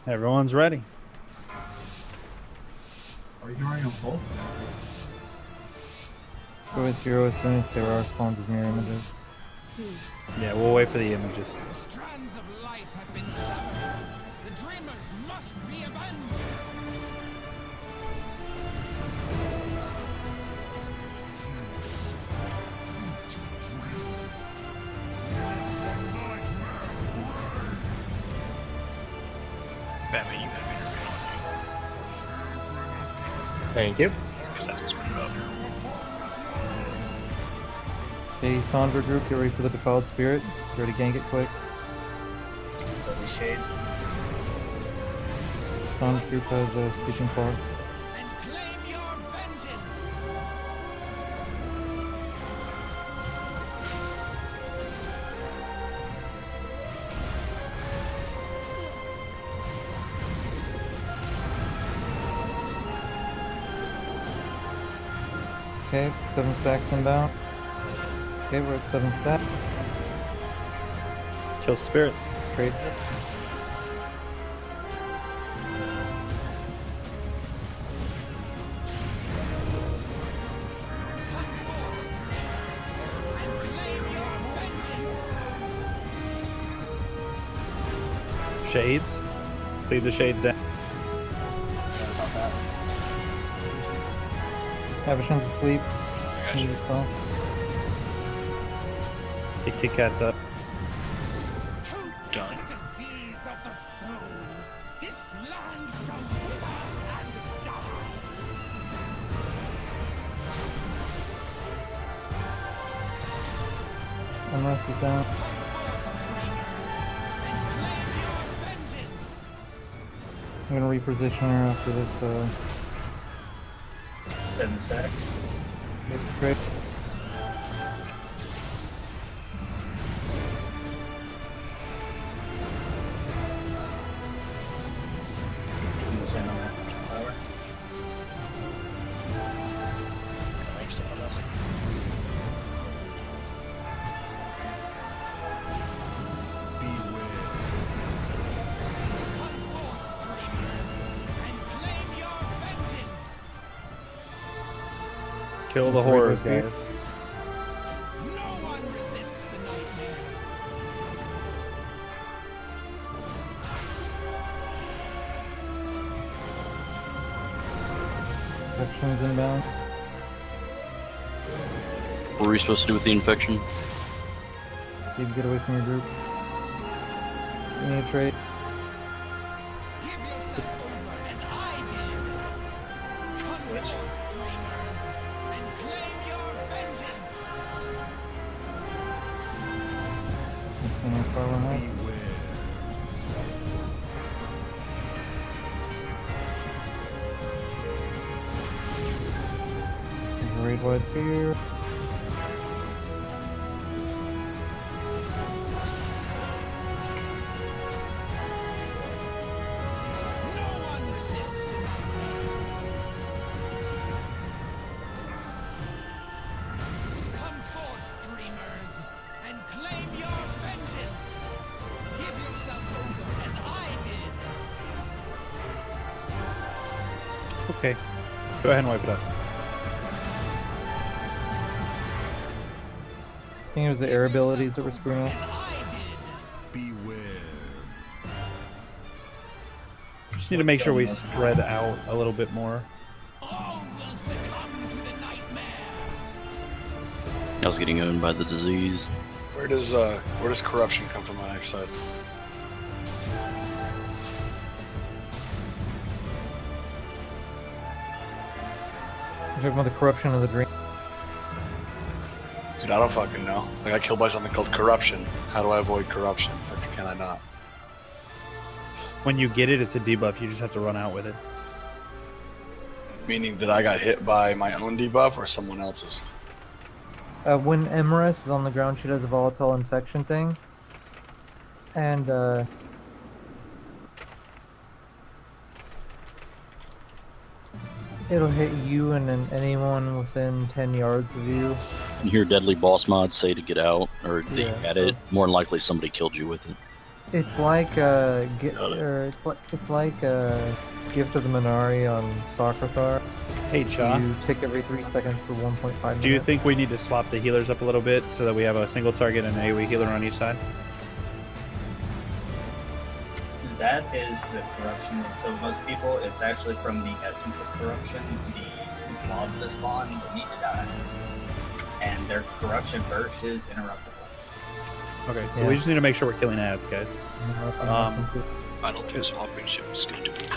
Speaker 6: Everyone's ready.
Speaker 8: Are you running a bolt?
Speaker 3: Always hero as soon as Terrar spawns his mirror images.
Speaker 6: Yeah, we'll wait for the images.
Speaker 20: Strands of life have been severed. The dreamers must be avenged.
Speaker 14: Batman, you have intervene on
Speaker 9: Thank you.
Speaker 14: you. Because that's what's pretty about.
Speaker 3: Hey, Sandra group, get ready for the Defiled Spirit. Get ready to gank it quick.
Speaker 5: Holy shade.
Speaker 3: Sandra group has a Sleeping Fog. Okay, 7 stacks inbound. Okay, we're at 7 stacks.
Speaker 6: Kill Spirit.
Speaker 3: Trade.
Speaker 6: Shades. Leave the shades down.
Speaker 3: Havishion's asleep. Need a spell.
Speaker 6: Kick Kit Kat's up.
Speaker 14: Done.
Speaker 20: Disease of the soul. This land shall wither and die.
Speaker 3: Unrest is down. I'm gonna reposition her after this,
Speaker 5: 7 stacks.
Speaker 3: Great.
Speaker 5: Power.
Speaker 7: Thanks to us.
Speaker 6: Kill the
Speaker 3: Just
Speaker 6: horrors,
Speaker 3: reload
Speaker 6: guys.
Speaker 20: No one resists the nightmare.
Speaker 3: Infection's inbound.
Speaker 4: What were we supposed to do with the infection?
Speaker 3: Steve, get away from your group. We need a trade. Let's see how far we're next. There's a raid wide fear.
Speaker 20: Come forth, dreamers, and claim your vengeance. Give yourself
Speaker 6: Okay. Go ahead and wipe it up.
Speaker 3: I think it was the air abilities that were screwing up.
Speaker 6: Just need to make sure we spread out a little bit more.
Speaker 4: I was getting owned by the disease.
Speaker 21: Where does corruption come from on our side?
Speaker 3: You're talking about the corruption of the dream.
Speaker 21: Dude, I don't fucking know. I got killed by something called corruption. How do I avoid corruption? Or can I not?
Speaker 6: When you get it, it's a debuff. You just have to run out with it.
Speaker 21: Meaning that I got hit by my own debuff or someone else's?
Speaker 3: When Emrys is on the ground, she does a volatile infection thing. And, it'll hit you and then anyone within 10 yards of you.
Speaker 4: You hear deadly boss mods say to get out, or they had it. More than likely, somebody killed you with it.
Speaker 3: It's like it's like a Gift of the Minari on Socrathar.
Speaker 6: Hey, Cha.
Speaker 3: You tick every 3 seconds for 1.5 minutes.
Speaker 6: Do you think we need to swap the healers up a little bit so that we have a single target and an AoE healer on each side?
Speaker 5: That is the corruption that killed most people. It's actually from the essence of corruption, the mobs that spawn that need to die. And their corruption burst is interruptible.
Speaker 6: Okay, so we just need to make sure we're killing ads, guys.
Speaker 14: I don't think swapping ship is going to do it.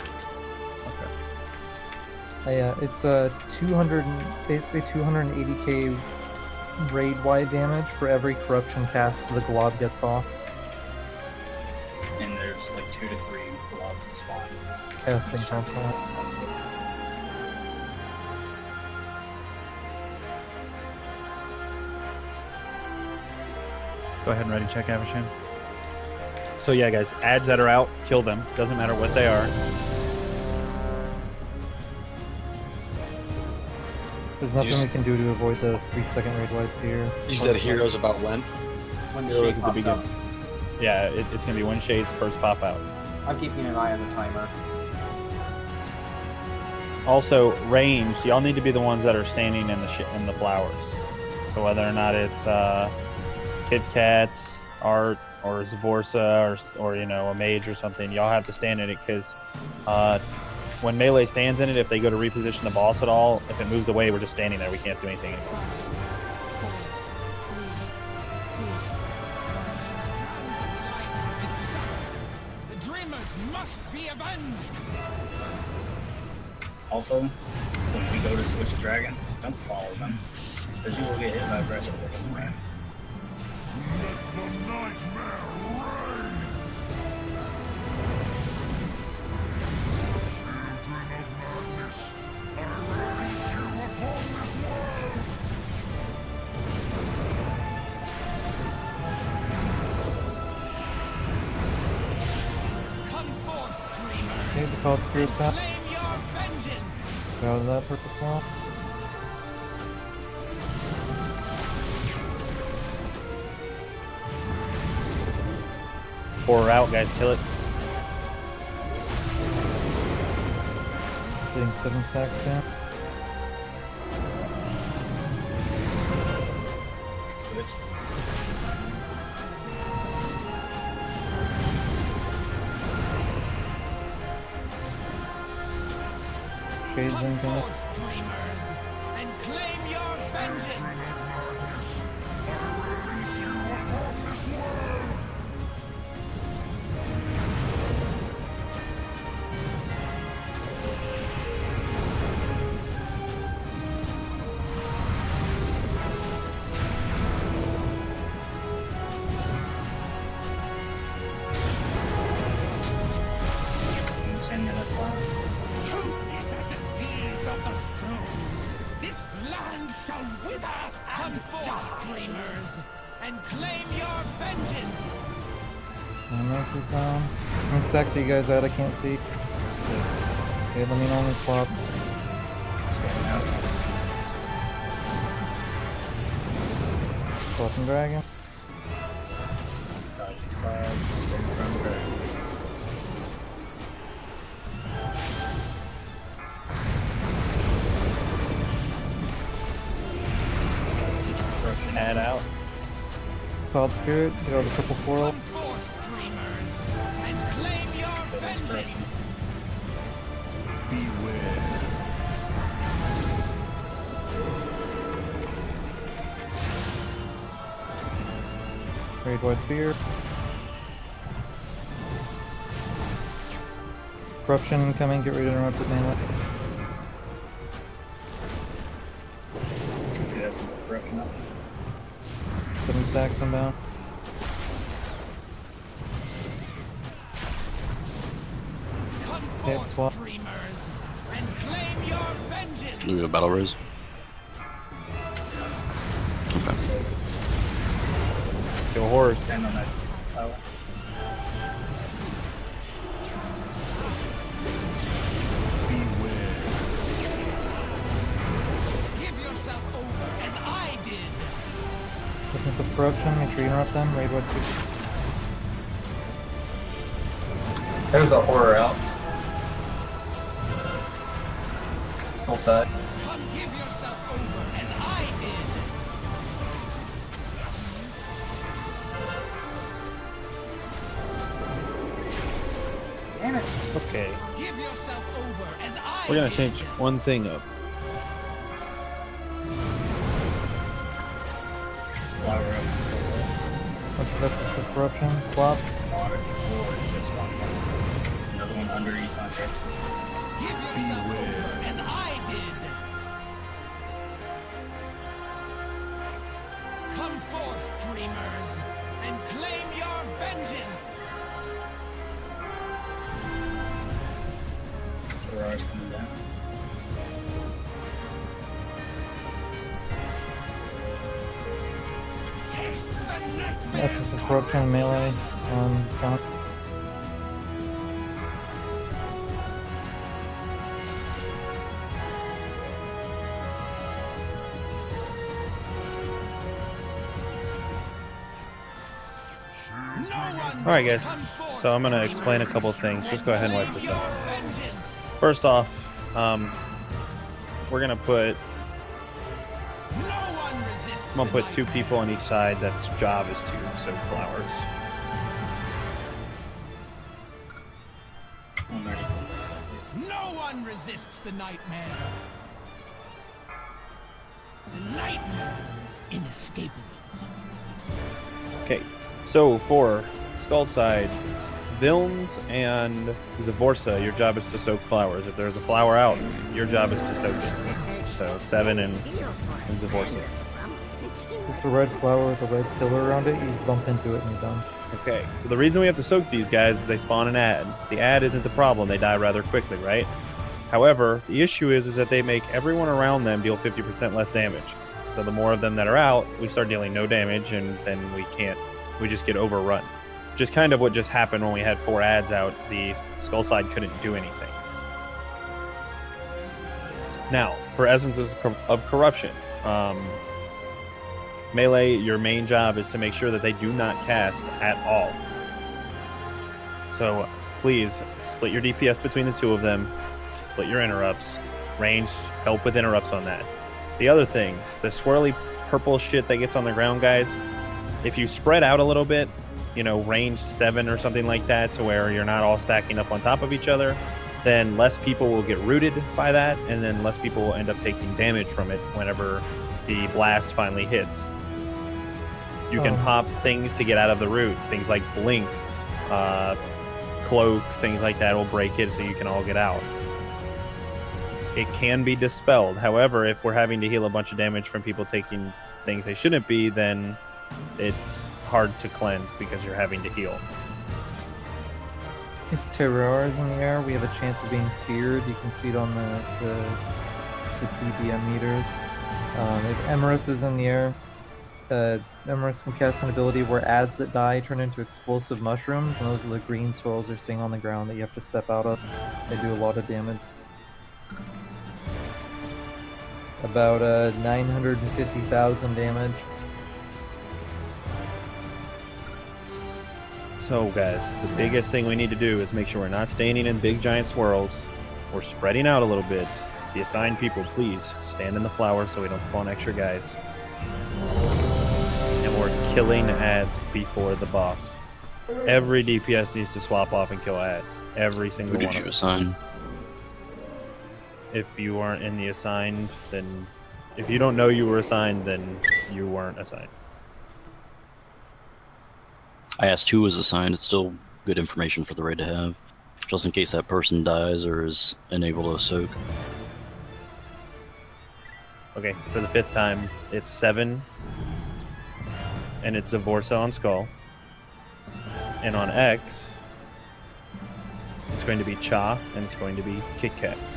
Speaker 3: Yeah, it's 200, basically 280k raid-wide damage for every corruption cast the glob gets off.
Speaker 5: And there's like 2 to 3 globs that spawn.
Speaker 3: Casting console.
Speaker 6: Go ahead and ready check, Avashin. So yeah, guys, ads that are out, kill them. Doesn't matter what they are.
Speaker 3: There's nothing we can do to avoid the 3-second raid wipe here.
Speaker 21: You said heroes about when?
Speaker 2: When the
Speaker 6: Heroes
Speaker 2: shade
Speaker 6: at the
Speaker 2: pops
Speaker 6: beginning.
Speaker 2: up.
Speaker 6: Yeah, it's gonna be when shades first pop out.
Speaker 2: I'm keeping an eye on the timer.
Speaker 6: Also, ranged, y'all need to be the ones that are standing in the flowers. So whether or not it's Kit Kats, Art, or Zavorsa, or you know, a mage or something, y'all have to stand in it because when melee stands in it, if they go to reposition the boss at all, if it moves away, we're just standing there. We can't do anything anymore.
Speaker 20: The dreamers must be avenged.
Speaker 5: Also, when we go to switch dragons, don't follow them, because you will get hit by breath of the rain.
Speaker 3: Okay, default spirits out. Go out of that purpose wall.
Speaker 6: Pour out, guys, kill it.
Speaker 3: Getting 7 stacks down.
Speaker 5: Switch.
Speaker 3: Shades linking up.
Speaker 20: Dreamers, and claim your vengeance.
Speaker 5: Stand near that flower.
Speaker 20: Hope is a disease of the soul. This land shall wither and fall, dreamers, and claim your vengeance.
Speaker 3: Mouse is down. How many stacks are you guys at? I can't see.
Speaker 5: 6.
Speaker 3: Okay, let me know when we swap. Swapping dragon.
Speaker 5: Dodge these clouds. Stay in front of the dragon.
Speaker 6: Add out.
Speaker 3: Cloud Spirit, get out of the purple swirl. Raid Wide Fear. Corruption coming, get ready to interrupt with mana.
Speaker 5: Okay, that's enough corruption up.
Speaker 3: 7 stacks unbound. Hit swap.
Speaker 4: Do a battle raise. Okay.
Speaker 6: Go horror.
Speaker 5: Stand on that tower.
Speaker 3: Business of Corruption, make sure you interrupt them. Raid Wide Fear.
Speaker 12: There's a horror out. Soul side.
Speaker 2: Damn it.
Speaker 6: Okay. We're gonna change one thing up.
Speaker 5: Flower up.
Speaker 3: Bunch of Business of Corruption, swap.
Speaker 5: Large floor is just one. There's another one under Isandre.
Speaker 20: As I did. Come forth, dreamers, and claim your vengeance.
Speaker 5: Ferrar's coming down.
Speaker 3: Essence of Corruption, melee on Sonic.
Speaker 6: Alright guys, so I'm going to explain a couple things. Just go ahead and wipe this up. First off, we're going to put... I'm going to put 2 people on each side that's job is to soak flowers.
Speaker 20: No one resists the nightmare. The nightmare is inescapable.
Speaker 6: Okay, so for Skull side, Vilns and Zavorsa, your job is to soak flowers. If there's a flower out, your job is to soak it. So 7 and Zavorsa.
Speaker 3: Just a red flower with a red pillar around it, you just bump into it and you're done.
Speaker 6: Okay, so the reason we have to soak these guys is they spawn an ad. The ad isn't the problem, they die rather quickly, right? However, the issue is that they make everyone around them deal 50% less damage. So the more of them that are out, we start dealing no damage, and then we just get overrun. Which is kind of what just happened when we had 4 ads out. The Skull side couldn't do anything. Now, for Essences of Corruption, melee, your main job is to make sure that they do not cast at all. So please split your DPS between the 2 of them, split your interrupts, ranged, help with interrupts on that. The other thing, the swirly purple shit that gets on the ground, guys, if you spread out a little bit, you know, ranged 7 or something like that, to where you're not all stacking up on top of each other, then less people will get rooted by that, and then less people will end up taking damage from it whenever the blast finally hits. You can pop things to get out of the root, things like Blink, Cloak, things like that will break it so you can all get out. It can be dispelled. However, if we're having to heal a bunch of damage from people taking things they shouldn't be, then it's hard to cleanse because you're having to heal.
Speaker 3: If Terrar is in the air, we have a chance of being feared. You can see it on the DBM meter. If Emerus is in the air, Emerus can cast an ability where ads that die turn into explosive mushrooms, and those are the green swirls you're seeing on the ground that you have to step out of. They do a lot of damage. About 950,000 damage.
Speaker 6: So guys, the biggest thing we need to do is make sure we're not standing in big giant swirls. We're spreading out a little bit. The assigned people, please stand in the flower so we don't spawn extra guys. and we're killing ads before the boss. Every DPS needs to swap off and kill ads. Every single
Speaker 4: Who
Speaker 6: one
Speaker 4: did
Speaker 6: of
Speaker 4: you
Speaker 6: them.
Speaker 4: assign?
Speaker 6: If you weren't in the assigned, then if you don't know you were assigned, then you weren't assigned.
Speaker 4: I asked who was assigned. It's still good information for the raid to have, just in case that person dies or is unable to soak.
Speaker 6: Okay, for the 5th time, it's 7, and it's Zavorsa on Skull. And on X, it's going to be Cha, and it's going to be Kit Kats.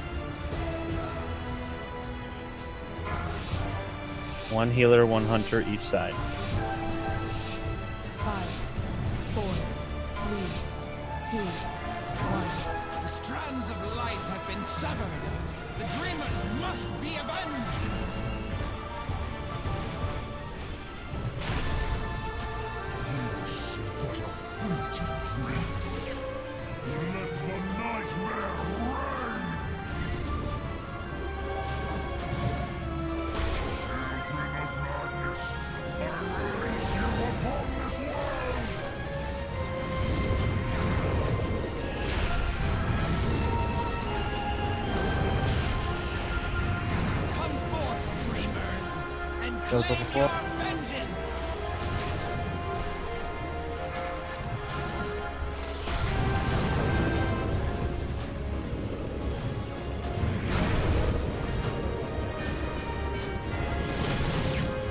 Speaker 6: 1 healer, 1 hunter each side.
Speaker 20: 5, 4, 3, 2, 1. The strands of life have been severed. The dreamers must be avenged. This was a fleeting dream. Let the nightmare reign. Children of madness, I release you upon this world. Come forth, dreamers, and
Speaker 3: Go double
Speaker 20: claim
Speaker 3: swap.
Speaker 20: your vengeance.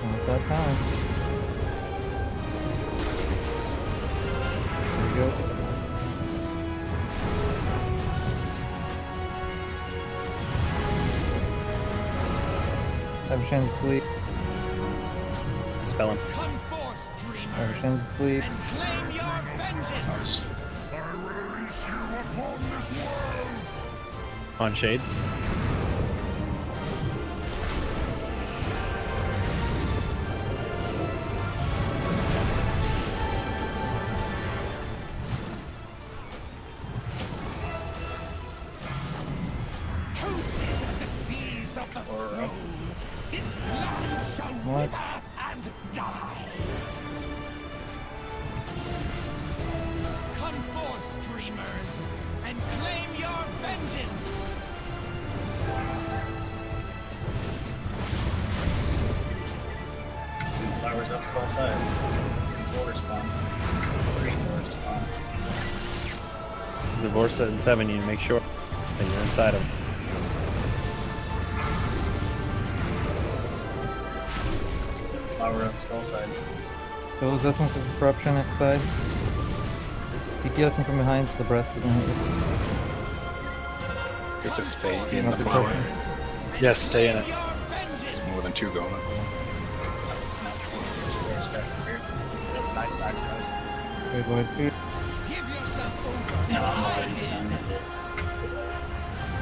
Speaker 3: Almost that time. There you go. Have a chance to sleep.
Speaker 6: Spell him.
Speaker 20: Come forth, dreamers,
Speaker 3: Have a chance to sleep.
Speaker 20: and claim your vengeance.
Speaker 21: I release you upon this world.
Speaker 6: On Shade.
Speaker 20: Hope is a disease of the soul. This land shall
Speaker 3: What?
Speaker 20: wither and die. Come forth, dreamers, and claim your vengeance.
Speaker 5: Two flowers up skull side. Water spawn. Green water spawn.
Speaker 6: Zavorsa and 7, you need to make sure that you're inside of him.
Speaker 5: Flower up skull side.
Speaker 3: Those Essence of Corruption next side. DPS him from behind so the breath doesn't hit you.
Speaker 17: You have to stay in
Speaker 3: Not
Speaker 17: the
Speaker 3: the
Speaker 17: flower.
Speaker 3: corruption.
Speaker 21: Yes, stay in it.
Speaker 17: More than 2 going.
Speaker 5: Nice, nice.
Speaker 3: Wait, wait.
Speaker 5: No, I'm already stunned.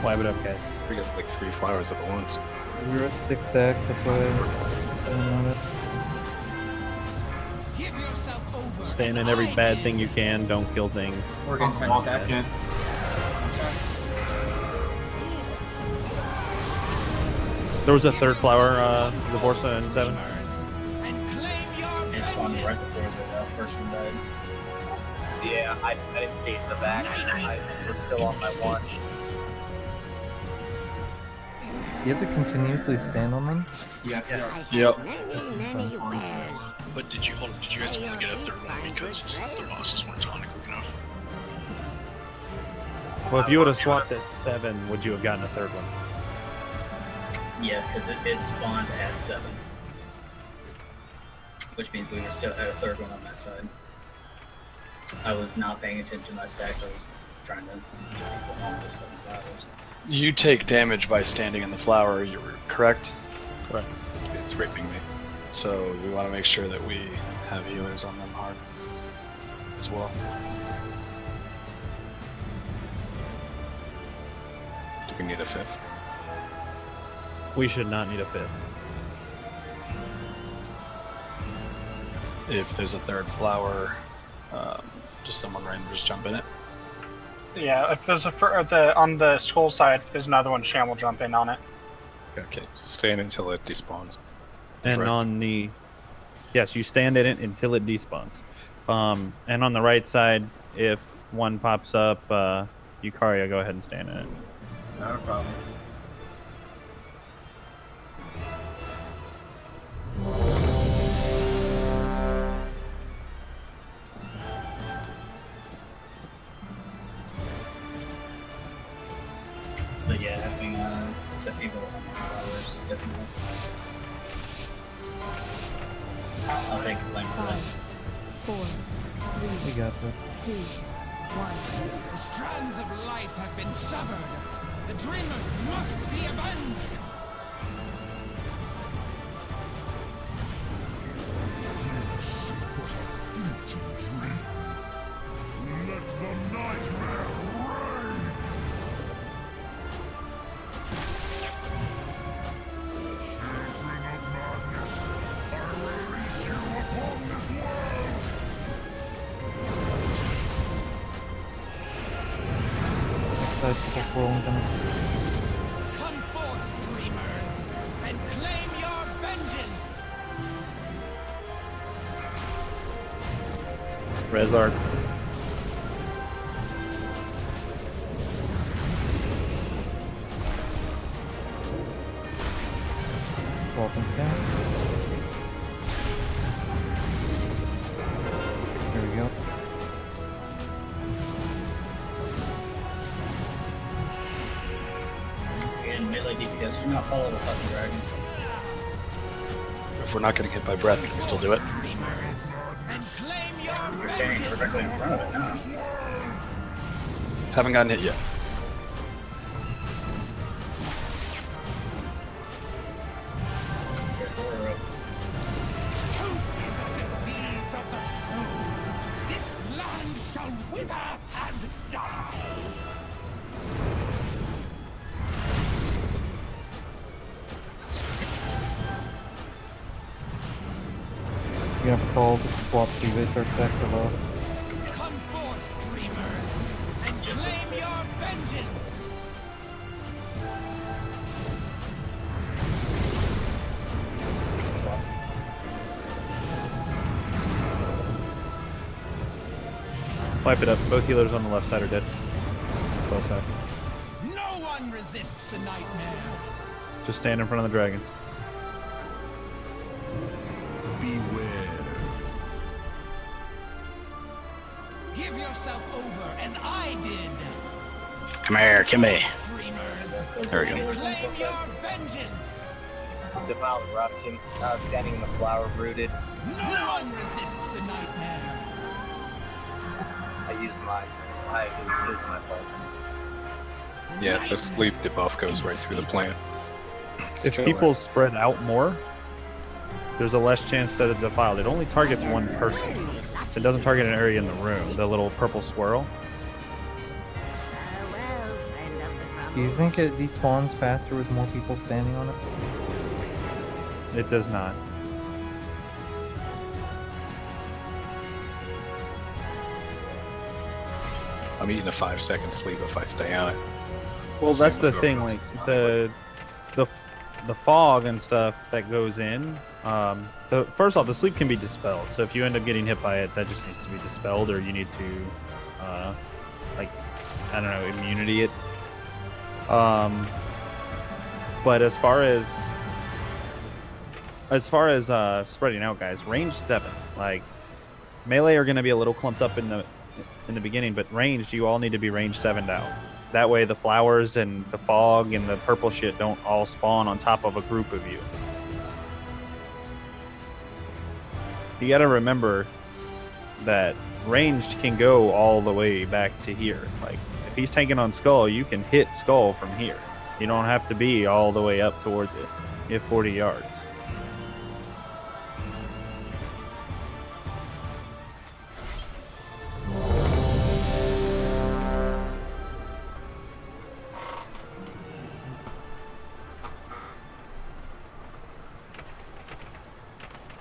Speaker 6: Wipe it up, guys.
Speaker 17: We got like 3 flowers at once.
Speaker 3: We were at 6 stacks, that's why I don't know that.
Speaker 20: Give yourself over.
Speaker 6: Stand in every bad thing you can, don't kill things.
Speaker 2: We're getting 10
Speaker 8: Boss,
Speaker 2: stacks.
Speaker 8: I can't.
Speaker 6: There was a 3rd flower, Zavorsa and 7.
Speaker 5: It spawned right before the first one died.
Speaker 1: Yeah, I didn't see it in the back. I was still on my one.
Speaker 3: You have to continuously stand on them?
Speaker 8: Yes.
Speaker 21: Yep.
Speaker 14: But did you guys want to get a 3rd one because the bosses weren't on it quick enough?
Speaker 6: Well, if you would have swapped at 7, would you have gotten a 3rd one?
Speaker 5: Yeah, because it spawned at 7. Which means we were still at a 3rd one on that side. I was not paying attention to my stacks, I was trying to keep people on this fucking flowers.
Speaker 21: You take damage by standing in the flower, you're correct?
Speaker 6: Correct.
Speaker 17: It's raping me.
Speaker 21: So we want to make sure that we have healers on them hard as well.
Speaker 17: Do we need a 5th?
Speaker 6: We should not need a 5th.
Speaker 21: If there's a 3rd flower, just someone rangers jump in it.
Speaker 15: Yeah, if there's on the skull side, if there's another one, Sham will jump in on it.
Speaker 21: Okay.
Speaker 17: Stay in until it despawns.
Speaker 6: And
Speaker 17: Correct.
Speaker 6: on the Yes, you stand in it until it despawns. And on the right side, if one pops up, Eukaria, go ahead and stand in it.
Speaker 2: Not a problem.
Speaker 5: But yeah, having set people on the flowers definitely. I'll take the blame for that.
Speaker 13: 4, 3,
Speaker 3: We got this.
Speaker 13: 2, 1.
Speaker 20: The strands of life have been severed. The dreamers must be avenged.
Speaker 22: Let the nightmare reign! Children of madness, I release you upon this world!
Speaker 3: Side people swirling coming.
Speaker 20: Come forth, dreamers, and claim your vengeance.
Speaker 6: Rezard.
Speaker 3: Swap soon. There we go.
Speaker 5: And melee DPS, do not follow the fucking dragons.
Speaker 21: If we're not getting hit by breath, can we still do it?
Speaker 20: And claim your
Speaker 5: You're standing directly in front of it now.
Speaker 21: Haven't gotten hit yet.
Speaker 20: is a disease of the soul. This land shall wither and die.
Speaker 3: You're gonna call the swap to Victor Sex or low.
Speaker 20: Come forth, dreamers, and claim your vengeance.
Speaker 6: Wipe it up. Both healers on the left side are dead. Spell side.
Speaker 20: No one resists the nightmare.
Speaker 6: Just stand in front of the dragons.
Speaker 22: Beware.
Speaker 20: Give yourself over as I did.
Speaker 21: Come here, Kimmy.
Speaker 20: Dreamers,
Speaker 21: There we go.
Speaker 20: and claim your vengeance.
Speaker 1: Defiled Eruption, standing in the flower rooted.
Speaker 20: No one resists the nightmare.
Speaker 1: I use my fault.
Speaker 23: Yeah, the sleep debuff goes right through the plant.
Speaker 6: If people spread out more, there's a less chance that it's defiled. It only targets one person. It doesn't target an area in the room, the little purple swirl.
Speaker 3: Do you think it despawns faster with more people standing on it?
Speaker 6: It does not.
Speaker 23: I'm eating a 5-second sleep if I stay on it.
Speaker 6: Well, that's the thing. Like the fog and stuff that goes in. First off, the sleep can be dispelled. So if you end up getting hit by it, that just needs to be dispelled, or you need to, like, I don't know, immunity it. But as far as spreading out, guys, range 7. Like melee are going to be a little clumped up in the beginning, but ranged, you all need to be range 7'd out. That way the flowers and the fog and the purple shit don't all spawn on top of a group of you. You gotta remember that ranged can go all the way back to here. Like, if he's tanking on Skull, you can hit Skull from here. You don't have to be all the way up towards it. You have 40 yards.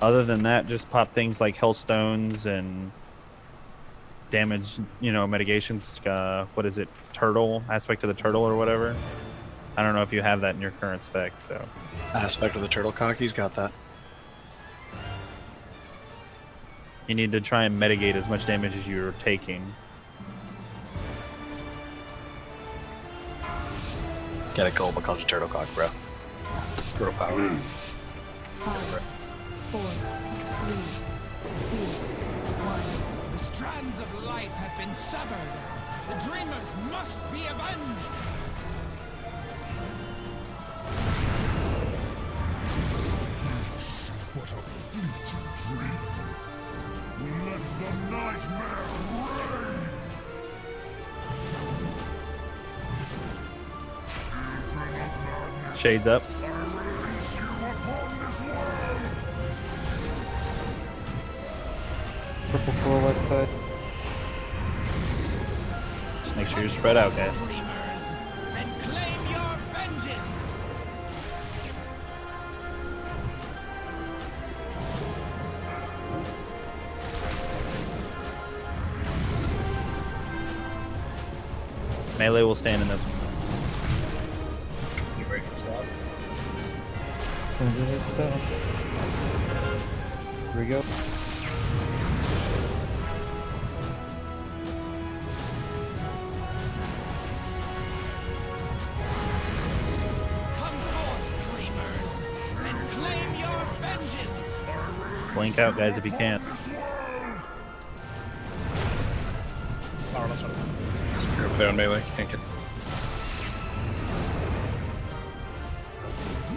Speaker 6: Other than that, just pop things like Hellstones and damage, mitigations. What is it? Turtle? Aspect of the turtle or whatever? I don't know if you have that in your current spec, so.
Speaker 21: Aspect of the turtle, Kaki's got that.
Speaker 6: You need to try and mitigate as much damage as you're taking.
Speaker 21: Gotta go because of turtle cock, bro. Girl power.
Speaker 13: 5, 4, 3, 2, 1.
Speaker 20: The strands of life have been severed. The dreamers must be avenged.
Speaker 22: What a fleeting dream. Let the nightmare reign! Children of madness,
Speaker 6: Shades up.
Speaker 22: I release you upon this world!
Speaker 3: Purple swirl left side.
Speaker 6: Just make sure you're spread out, guys.
Speaker 20: Dreamers, and claim your vengeance.
Speaker 6: Melee will stand in this one.
Speaker 5: You ready for swap?
Speaker 3: Send it itself. Here we go.
Speaker 20: Come forth, dreamers, and claim your vengeance.
Speaker 6: Blink out, guys, if you can.
Speaker 7: Power left side.
Speaker 9: You're over there on melee. Can't get.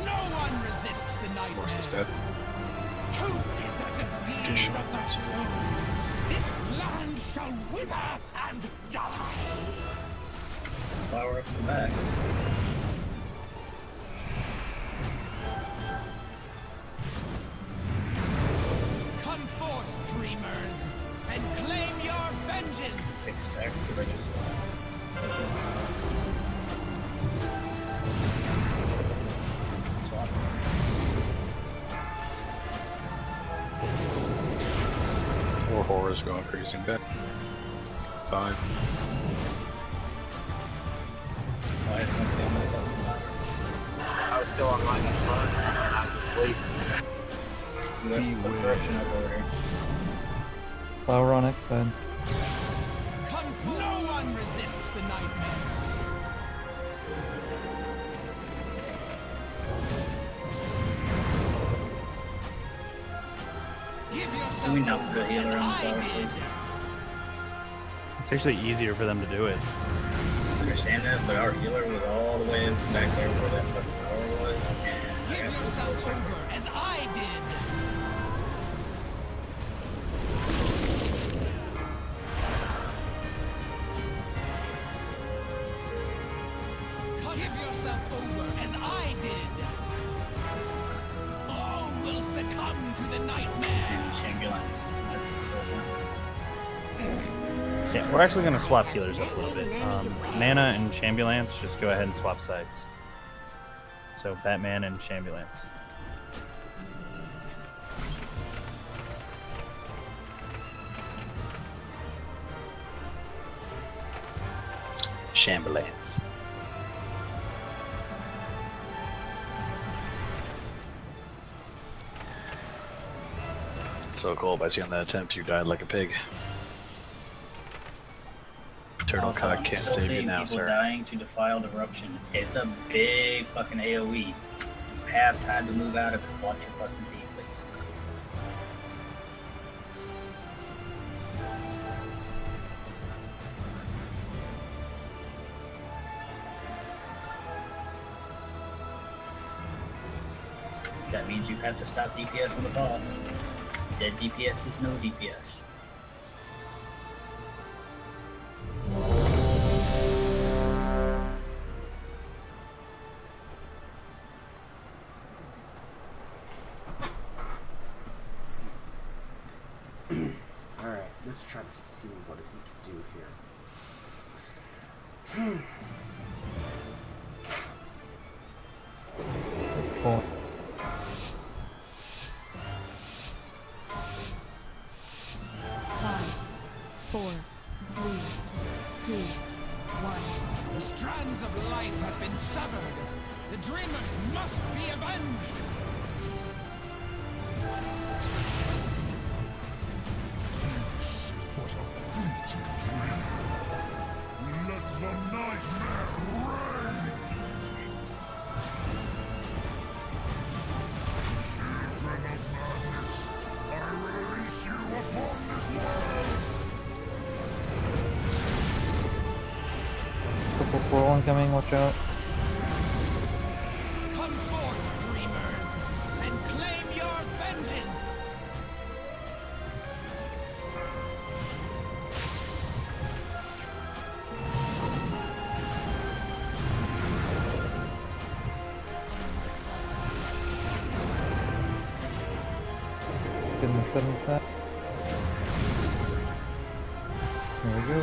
Speaker 20: No one resists the nightmare.
Speaker 9: Horse is dead.
Speaker 20: Who is a disease of the soul? This land shall wither and die.
Speaker 5: Power up the back.
Speaker 20: Come forth, dreamers, and claim your vengeance.
Speaker 5: 6 stacks. Get ready to swap. Swap.
Speaker 9: Four horrors going crazy in bed. 5.
Speaker 5: Why is my family
Speaker 1: I was still online at front. I was asleep.
Speaker 5: There's some corruption over here.
Speaker 3: Flower on X side.
Speaker 20: Come forth. No one resists the nightmare. Give yourself
Speaker 5: Do we not
Speaker 20: over
Speaker 5: put a healer
Speaker 20: as
Speaker 5: on the
Speaker 20: I
Speaker 5: tower,
Speaker 20: did.
Speaker 5: please?
Speaker 6: It's actually easier for them to do it.
Speaker 5: I understand that, but our healer was all the way back there where that fucking tower was, and I
Speaker 20: Give
Speaker 5: got to
Speaker 20: yourself
Speaker 5: closer.
Speaker 20: over as I did. Give yourself over as I did. All will succumb to the nightmare.
Speaker 5: And ambulance.
Speaker 6: Yeah, we're actually going to swap healers up a little bit. Mana and Shambulance, just go ahead and swap sides. So Batman and Shambulance.
Speaker 21: Shambulance. So cool, by seeing that attempt, you died like a pig. Turtle
Speaker 5: Also,
Speaker 21: cock
Speaker 5: I'm
Speaker 21: can't
Speaker 5: still
Speaker 21: save you
Speaker 5: seeing
Speaker 21: now,
Speaker 5: people
Speaker 21: sir.
Speaker 5: dying to defiled eruption. It's a big fucking AoE. You have time to move out of it. Watch your fucking feet, please. That means you have to stop DPS on the boss. Dead DPS is no DPS.
Speaker 2: Alright, let's try to see what we can do here.
Speaker 3: Cool.
Speaker 13: Five, 4, 3, 2, 1.
Speaker 20: The strands of life have been severed. The dreamers must be avenged.
Speaker 3: swirl incoming, watch out.
Speaker 20: Come forth, dreamers, and claim your vengeance.
Speaker 3: Getting the 7 stat. There we go.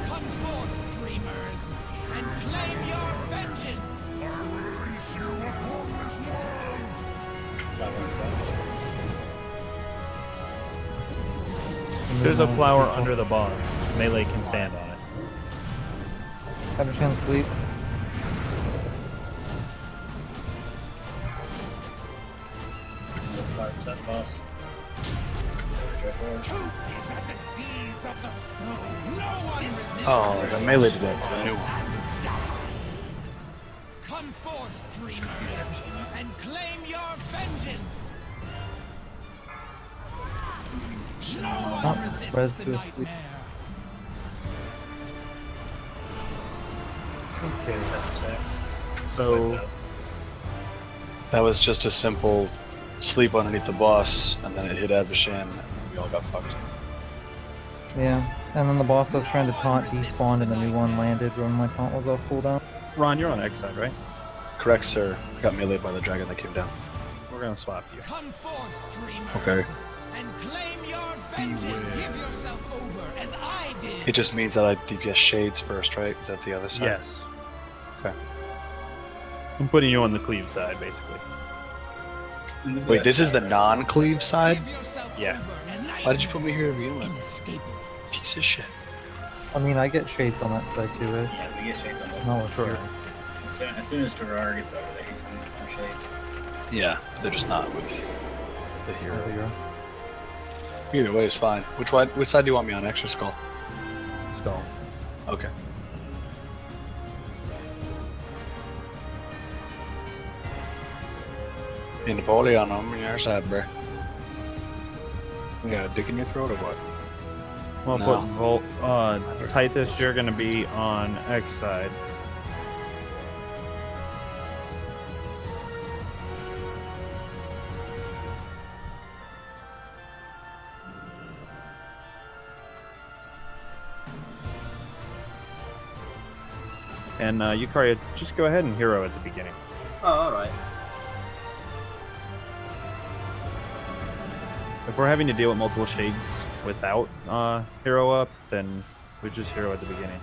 Speaker 20: Come forth, dreamers, and claim your vengeance.
Speaker 22: I release you upon this world.
Speaker 6: There's a flower under the bar. Melee can stand on it.
Speaker 3: Have a chance to sleep.
Speaker 5: Boss.
Speaker 20: Hope is a disease of the soul. No one resists.
Speaker 21: Oh, the melee did that. The new one.
Speaker 20: Come forth, dreamers, and claim your vengeance. No one resists
Speaker 3: Res
Speaker 20: the
Speaker 3: to a sleep.
Speaker 20: nightmare.
Speaker 6: Okay.
Speaker 5: Stacks.
Speaker 6: So
Speaker 21: That was just a simple sleep underneath the boss, and then it hit Avashan, and we all got fucked.
Speaker 3: Yeah, and then the boss I was trying to taunt despawned and the new one landed when my taunt was off cooldown.
Speaker 6: Ron, you're on X side, right?
Speaker 21: Correct, sir. I got meleeed by the dragon that came down.
Speaker 6: We're gonna swap you.
Speaker 20: Come forth, dreamers,
Speaker 21: Okay.
Speaker 20: and claim your vengeance. Give yourself over as I did.
Speaker 21: It just means that I DPS Shades first, right? Is that the other side?
Speaker 6: Yes.
Speaker 21: Okay.
Speaker 6: I'm putting you on the cleave side, basically.
Speaker 21: Wait, this is the non-cleave side?
Speaker 6: Yeah.
Speaker 21: Why did you put me here to begin with? Piece of shit.
Speaker 3: I mean, I get shades on that side too, right?
Speaker 5: Yeah, we get shades on this.
Speaker 3: Not with her.
Speaker 5: As soon as Terrar gets over there, he's gonna get more shades.
Speaker 21: Yeah, they're just not with the hero.
Speaker 3: The hero.
Speaker 21: Either way is fine. Which side do you want me on? Extra skull?
Speaker 6: Skull.
Speaker 21: Okay. Hey, Napoleon, I'm on your side, bro. You got a dick in your throat or what?
Speaker 6: Well,
Speaker 21: No.
Speaker 6: put Tithus, you're gonna be on X side. And Yukari, just go ahead and hero at the beginning.
Speaker 2: Oh, alright.
Speaker 6: If we're having to deal with multiple shades without hero up, then we just hero at the beginning.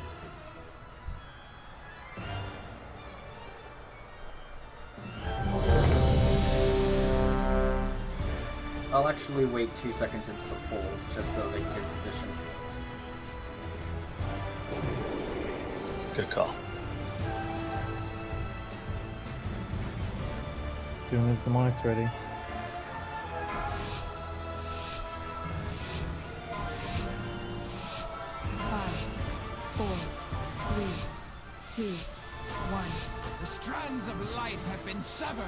Speaker 2: I'll actually wait 2 seconds into the poll, just so they can get position.
Speaker 21: Good call.
Speaker 3: As soon as the Monarch's ready.
Speaker 20: The strands of life have been severed.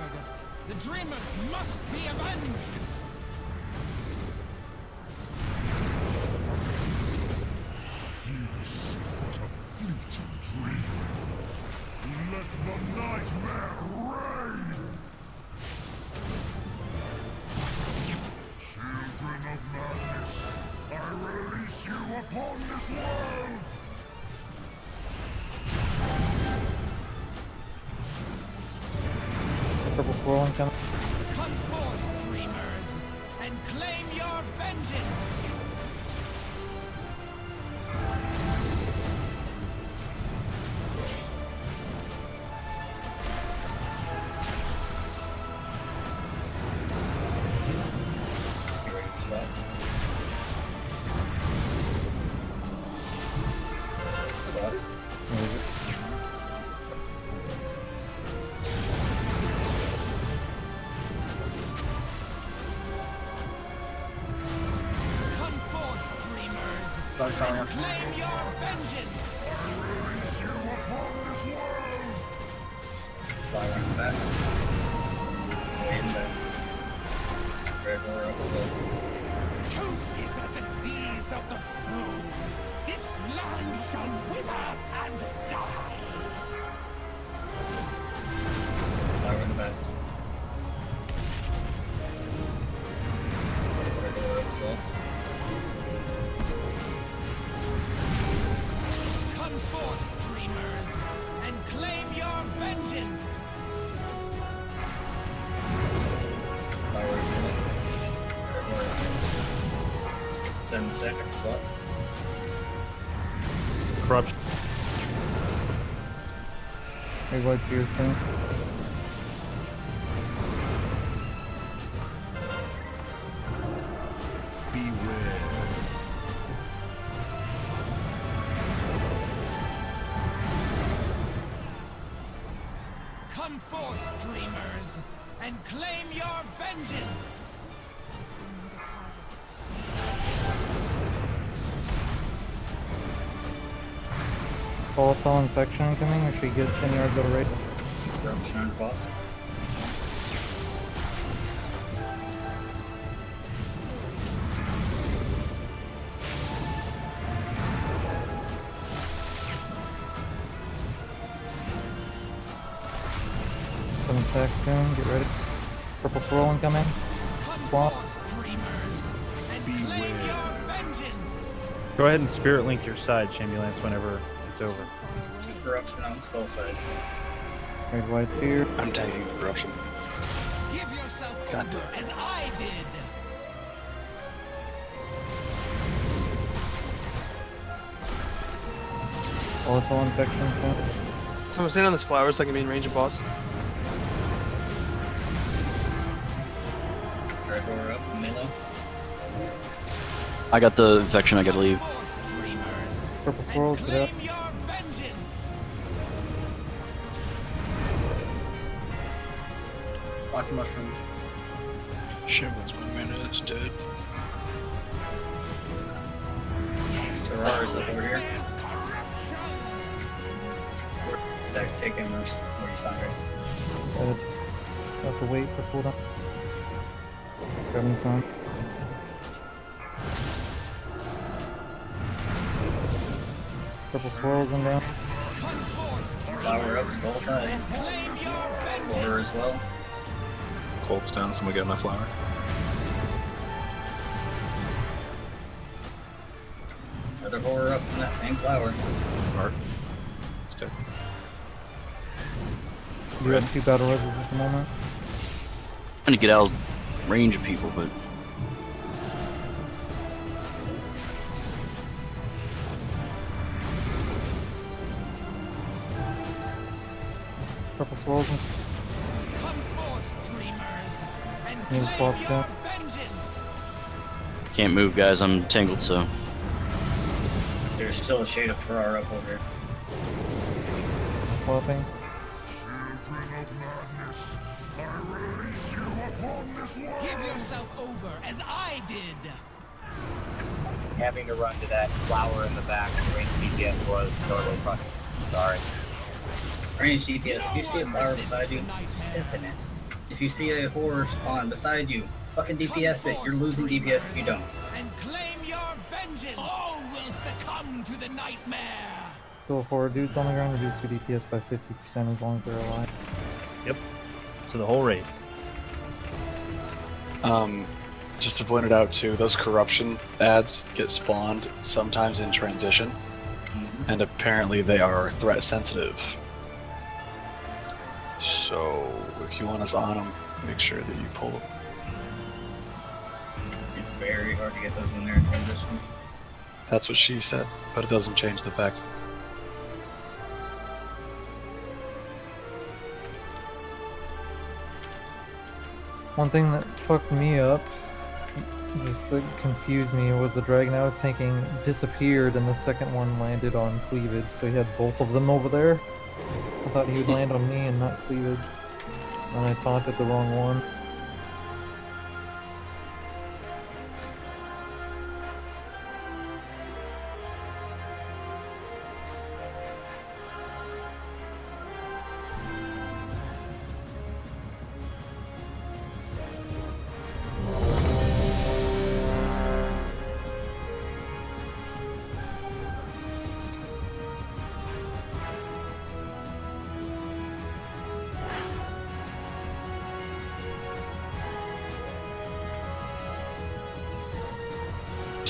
Speaker 20: The dreamers must be avenged.
Speaker 22: His but a fleeting dream. Let the nightmare reign. Children of madness, I release you upon this world.
Speaker 3: Purple swirl incoming.
Speaker 20: Come forth, dreamers, and claim your vengeance. Come forth, dreamers,
Speaker 2: Sunshine.
Speaker 20: and claim your vengeance.
Speaker 22: I release you upon this world.
Speaker 5: Fly around the back. Way in there. Dragor up a bit.
Speaker 20: Hope is a disease of the soul. This land shall wither and die.
Speaker 5: Flower in the back. Dragor up as well.
Speaker 20: Come forth, dreamers, and claim your vengeance.
Speaker 5: Flower in the middle. Dragor up. 7 stacks, swap.
Speaker 6: Corruption.
Speaker 3: Red white piercing.
Speaker 22: Beware.
Speaker 20: Come forth, dreamers, and claim your vengeance.
Speaker 3: Volatile infection incoming, or should we get 10 yards out of rate?
Speaker 5: Corruption on boss.
Speaker 3: Seven stacks soon, get ready. Purple swirl incoming. Swamp.
Speaker 6: Go ahead and spirit link your side, Shambulance, whenever it's over.
Speaker 5: Keep corruption on the skull side.
Speaker 3: Red white fear.
Speaker 21: I'm taking corruption.
Speaker 20: Give yourself
Speaker 21: God
Speaker 20: over
Speaker 21: damn.
Speaker 20: as I did.
Speaker 3: Volatile infection soon.
Speaker 11: Someone stand on this flower so I can be in range of boss.
Speaker 5: Dragor up, melee.
Speaker 4: I got the infection, I gotta leave.
Speaker 3: Purple swirls, get out.
Speaker 2: Watch mushrooms.
Speaker 14: Shivers 1 minute, it's dead.
Speaker 5: Terrar's up over here. Stack, take hammers. Where you sound right.
Speaker 3: Have to wait for cooldown. Grabbing some. Purple swirls in down.
Speaker 5: Flower up, skull side. Horror as well.
Speaker 23: Cold's down, so we got enough flower.
Speaker 5: Another horror up in that same flower.
Speaker 23: Art. It's dead.
Speaker 3: You have 2 battle reses at the moment.
Speaker 4: Trying to get out of range of people, but
Speaker 3: Purple swirls in. Need to swap soon.
Speaker 4: can't move, guys. I'm tangled, so.
Speaker 5: There's still a shade of Terrar up over here.
Speaker 3: Swapping.
Speaker 20: Give yourself over as I did.
Speaker 1: Having to run to that flower in the back, range DPS was totally fucking sorry.
Speaker 5: Range DPS, if you see a flower beside you, step in it. If you see a horror spawn beside you, fucking DPS it. You're losing DPS if you don't.
Speaker 20: And claim your vengeance. All will succumb to the nightmare.
Speaker 3: So horror dudes on the ground reduce your DPS by 50% as long as they're alive.
Speaker 6: Yep. So the whole raid.
Speaker 21: Just to point it out too, those corruption ads get spawned sometimes in transition, and apparently they are threat sensitive. So if you want us on them, make sure that you pull them.
Speaker 5: It's very hard to get those when they're in transition.
Speaker 21: That's what she said, but it doesn't change the fact.
Speaker 3: One thing that fucked me up, just that confused me, was the dragon I was tanking disappeared and the second one landed on cleavage, so he had both of them over there. I thought he would land on me and not cleavage, and I taunted the wrong one.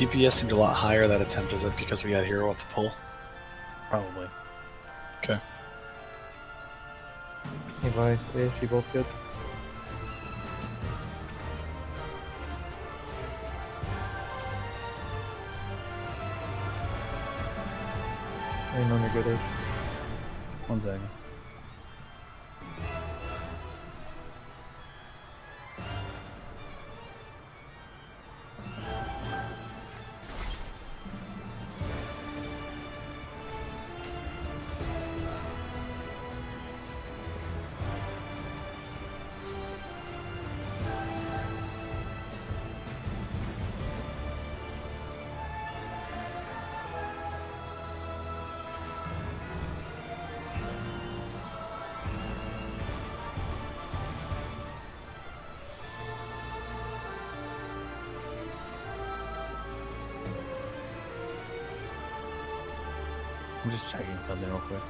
Speaker 21: DPS seemed a lot higher that attempt. Is it because we got hero with the pull?
Speaker 6: Probably.
Speaker 21: Okay.
Speaker 3: Hey, Vice, Ish, you both good? I know you're good, Ish.
Speaker 6: 1 second. I'm just checking something real quick.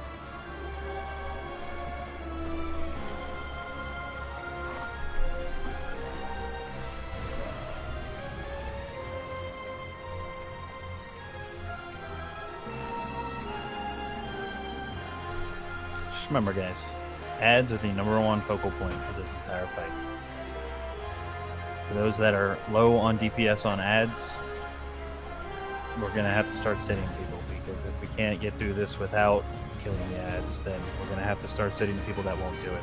Speaker 6: Just remember, guys, ads are the #1 focal point for this entire fight. For those that are low on DPS on ads, we're gonna have to start sitting people, because if we can't get through this without killing the ads, then we're gonna have to start sitting the people that won't do it.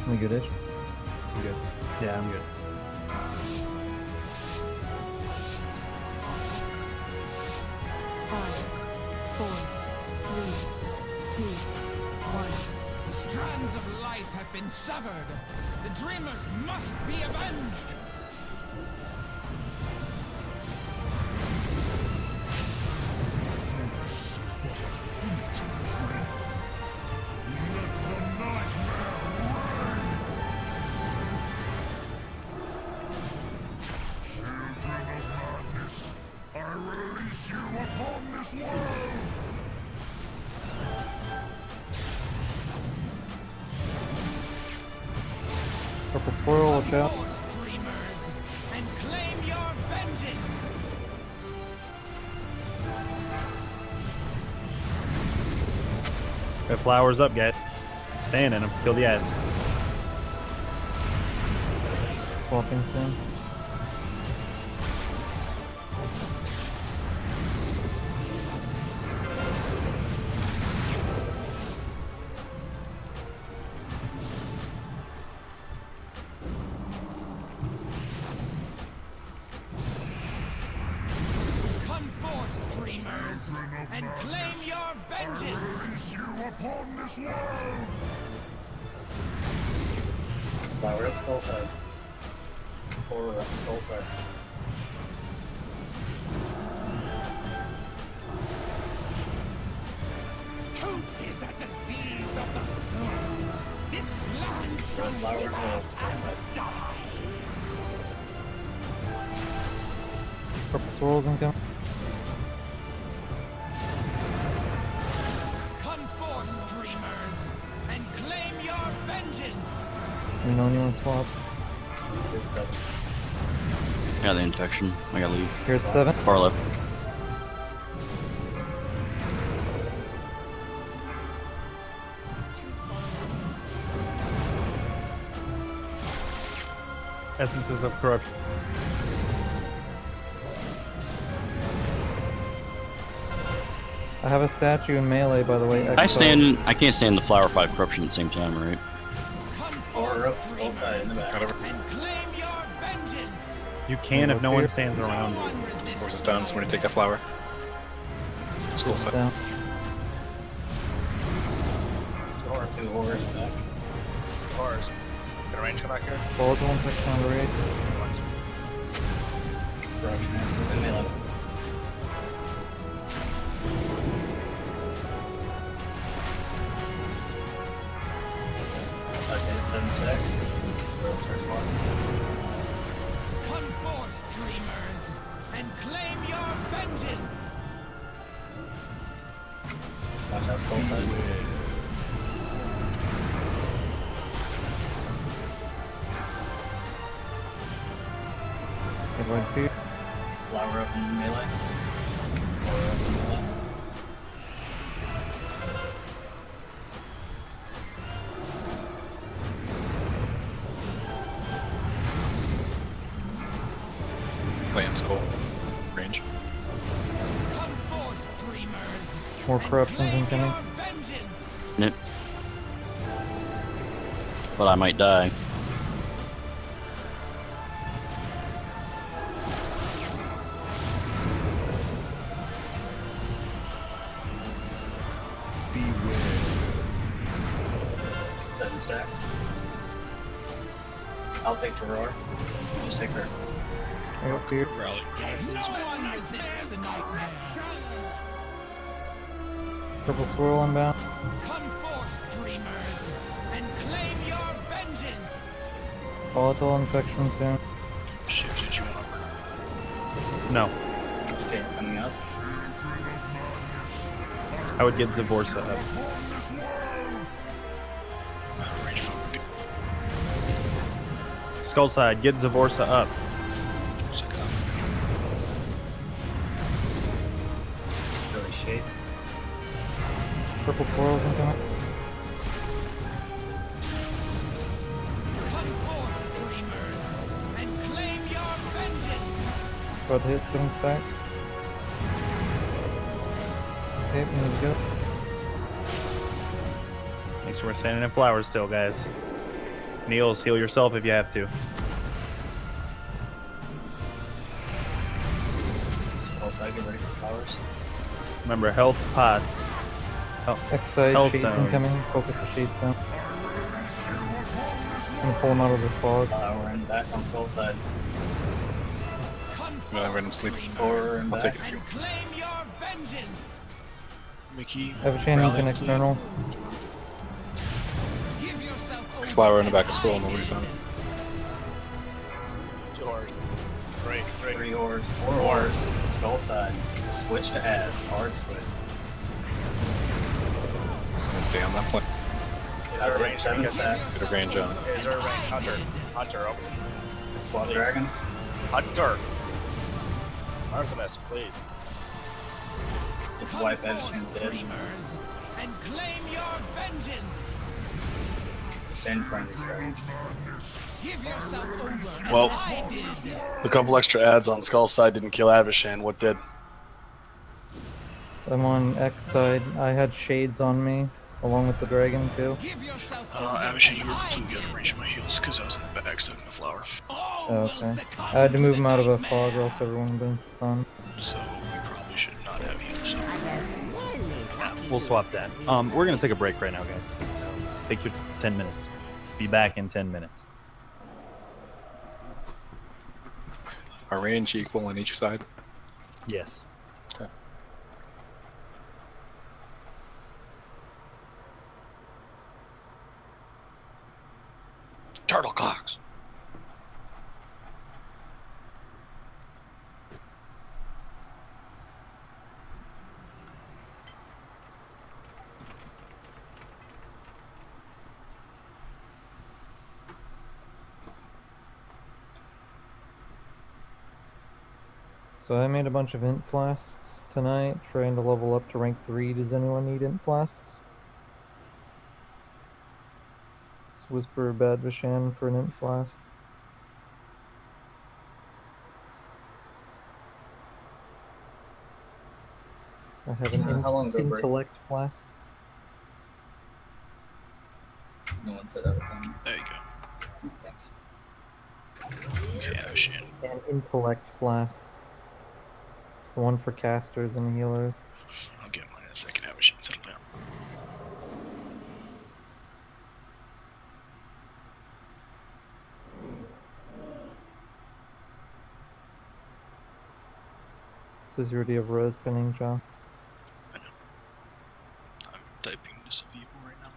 Speaker 3: We good, Ish?
Speaker 6: You good? Yeah, I'm good.
Speaker 13: Five, 4, 3, 2, 1.
Speaker 20: The strands of life have been severed. The dreamers must be avenged.
Speaker 22: I release you upon this world!
Speaker 3: Purple swirl, watch out.
Speaker 20: Dreamers, and claim your vengeance.
Speaker 6: Got flowers up, guys. Stand in them. Kill the ads.
Speaker 3: Swapping soon.
Speaker 20: Come forth, dreamers, and claim your vengeance.
Speaker 22: I release you upon this world!
Speaker 5: Flower up skull side. Horror up skull side.
Speaker 20: Hope is a disease of the soul. This land shall
Speaker 5: Flower
Speaker 20: wither
Speaker 5: up skull
Speaker 20: and
Speaker 5: side.
Speaker 20: die.
Speaker 3: Purple swirls incoming.
Speaker 20: Come forth, dreamers, and claim your vengeance.
Speaker 3: You know anyone swap?
Speaker 4: Got the infection. I gotta leave.
Speaker 3: Here at 7.
Speaker 4: Far left.
Speaker 6: Essences of corruption.
Speaker 3: I have a statue in melee, by the way.
Speaker 4: I can't stand the flower 5 corruption at the same time, right?
Speaker 5: Horror up skull side in the back.
Speaker 21: Whatever.
Speaker 6: You can if no one stands around you.
Speaker 21: Force stuns when you take that flower. School side.
Speaker 3: Down.
Speaker 5: Horror 2 horrors back.
Speaker 7: Horrors. Got a range come back here.
Speaker 3: Bullets one push on the raid.
Speaker 5: Corruption is in melee. Okay, 7 seconds. World starts walking.
Speaker 20: Come forth, dreamers, and claim your vengeance.
Speaker 5: Watch out, skull side.
Speaker 3: Void Fear.
Speaker 5: Flower up in melee. Aura up in melee.
Speaker 23: Lamb's cool. Range.
Speaker 3: More corruptions incoming.
Speaker 4: Yep. But I might die.
Speaker 22: Beware.
Speaker 5: 7 stacks. I'll take Terror. Just take her.
Speaker 3: I got fear.
Speaker 23: Rally.
Speaker 20: No one resists the nightmare.
Speaker 3: Purple swirl inbound.
Speaker 20: Come forth, dreamers, and claim your vengeance.
Speaker 3: Volatile infection soon.
Speaker 14: Shit, did you want to?
Speaker 6: No.
Speaker 5: Jade's coming up.
Speaker 6: I would get Zavorsa up.
Speaker 14: Range forward.
Speaker 6: Skull side, get Zavorsa up.
Speaker 5: Really shape.
Speaker 3: Purple swirls incoming.
Speaker 20: Come forth, dreamers, and claim your vengeance.
Speaker 3: About to hit 7 stacks. Okay, we need to go.
Speaker 6: Make sure we're standing in flowers still, guys. Niels, heal yourself if you have to.
Speaker 5: Also, get ready for flowers.
Speaker 6: Remember, health pots. Oh,
Speaker 3: X-side,
Speaker 6: health
Speaker 3: shades
Speaker 6: zone.
Speaker 3: incoming. Focus the shades down. I'm gonna pull them out of this fog.
Speaker 5: Flower and back on skull side.
Speaker 23: Random sleep.
Speaker 5: Or and
Speaker 23: I'll
Speaker 5: back.
Speaker 23: take it if you.
Speaker 20: Claim your vengeance.
Speaker 14: Mickey.
Speaker 3: Evashan needs an external.
Speaker 20: Give yourself over.
Speaker 23: Flower in the back of school on the loose side.
Speaker 7: 2 horrors. 3.
Speaker 5: 3 ores. 4 ores. Skull side. Switch to ads. Hard switch.
Speaker 23: Stay on that point.
Speaker 7: Is there a
Speaker 5: I'll
Speaker 7: range?
Speaker 5: take 7 stacks.
Speaker 23: Get a range on.
Speaker 7: Is there a range? Hunter. Hunter, open.
Speaker 5: Swap dragons.
Speaker 7: Hunter! Artemis, please.
Speaker 5: It's wipe Evashan's dead.
Speaker 20: Dreamers, and claim your vengeance.
Speaker 5: Stand in front of these dragons.
Speaker 20: Give yourself over.
Speaker 21: Well,
Speaker 20: as I did.
Speaker 21: a couple extra ads on Skull side didn't kill Avashan. What did?
Speaker 3: I'm on X side. I had shades on me, along with the dragon too.
Speaker 20: Give yourself
Speaker 14: Avashan, you were completely out of range of my heals because I was in the back soaking the flower.
Speaker 3: Oh, okay. I had to move him out of a fog, or else everyone would have been stunned.
Speaker 14: So we probably should not have heals.
Speaker 6: We'll swap that. We're gonna take a break right now, guys. So take your 10 minutes. Be back in 10 minutes.
Speaker 23: Our range equal on each side.
Speaker 6: Yes.
Speaker 23: Okay.
Speaker 21: Turtle cocks.
Speaker 3: So I made a bunch of int flasks tonight, trying to level up to rank 3. Does anyone need int flasks? Let's whisper Bad Vishan for an int flask. I have an
Speaker 5: How long's our break?
Speaker 3: intellect flask.
Speaker 5: No one said everything.
Speaker 14: There you go.
Speaker 5: Thanks.
Speaker 14: Okay, Avashan.
Speaker 3: An intellect flask. The one for casters and healers.
Speaker 14: I'll get mine in a second. Avashan, settle down.
Speaker 3: Says you already have res pinning, John.
Speaker 14: I know. I'm typing this evil right now.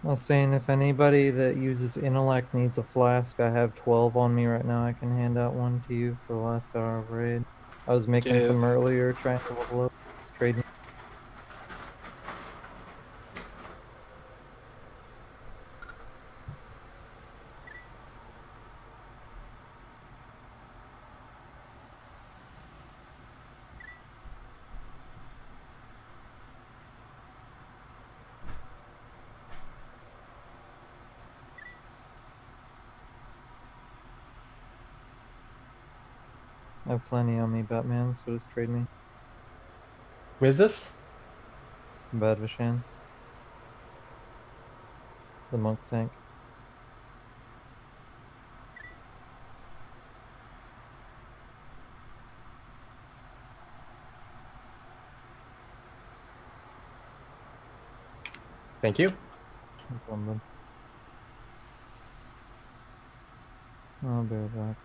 Speaker 3: I was saying if anybody that uses intellect needs a flask, I have 12 on me right now. I can hand out one to you for the last hour of raid. I was making
Speaker 21: Dude.
Speaker 3: some earlier, trying to level up. Just trading. I have plenty on me, Batman, so just trade me.
Speaker 10: Who is this?
Speaker 3: Bad Vishan. The monk tank.
Speaker 10: Thank you.
Speaker 3: No problem. I'll be right back.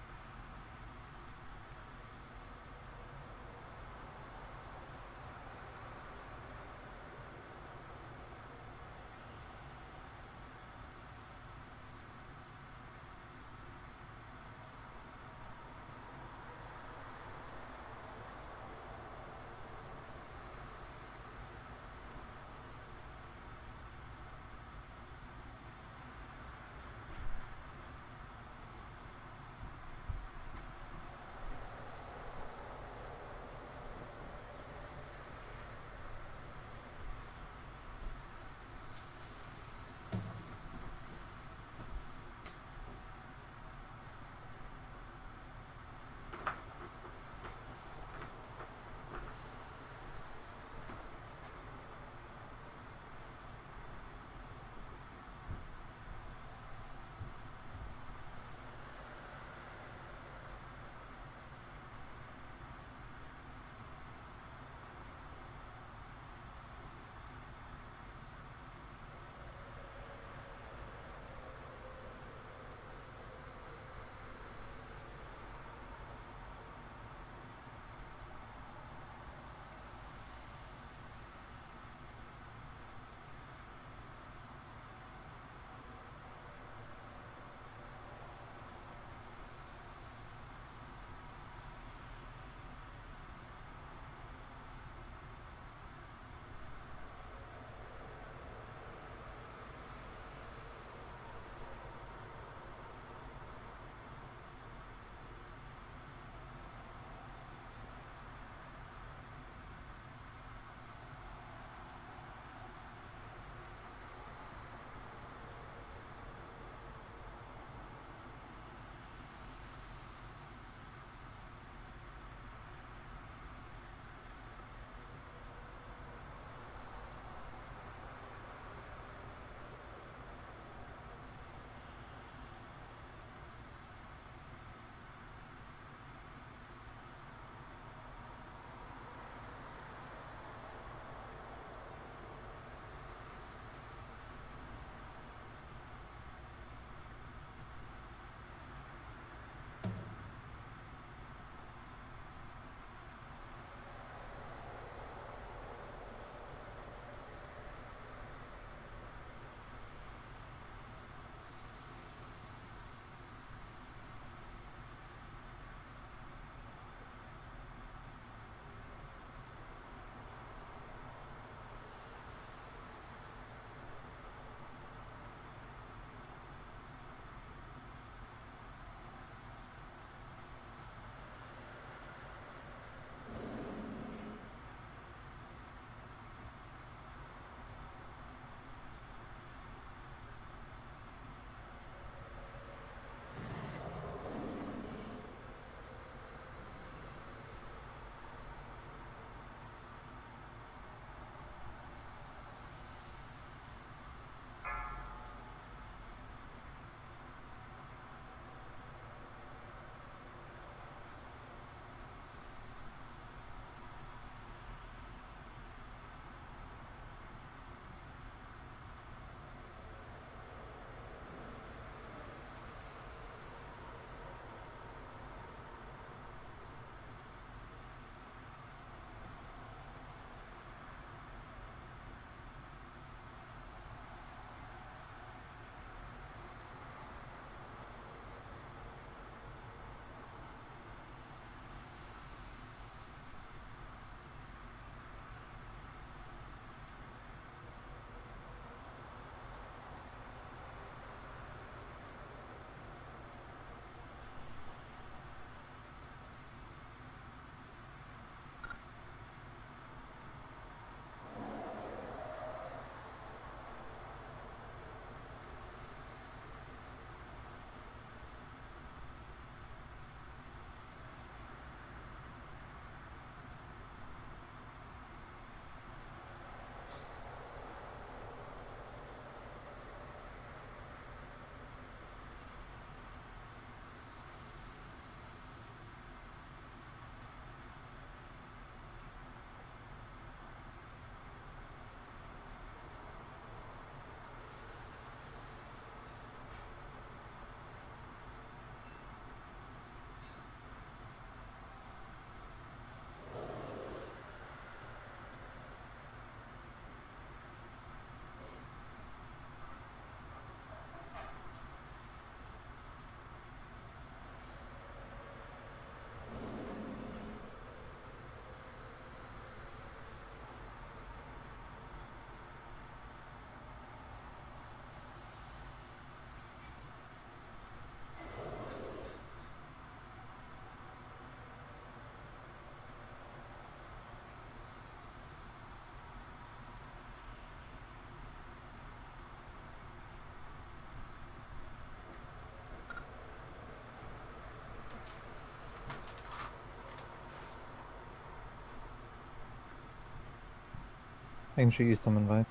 Speaker 3: I can shoot you some invite.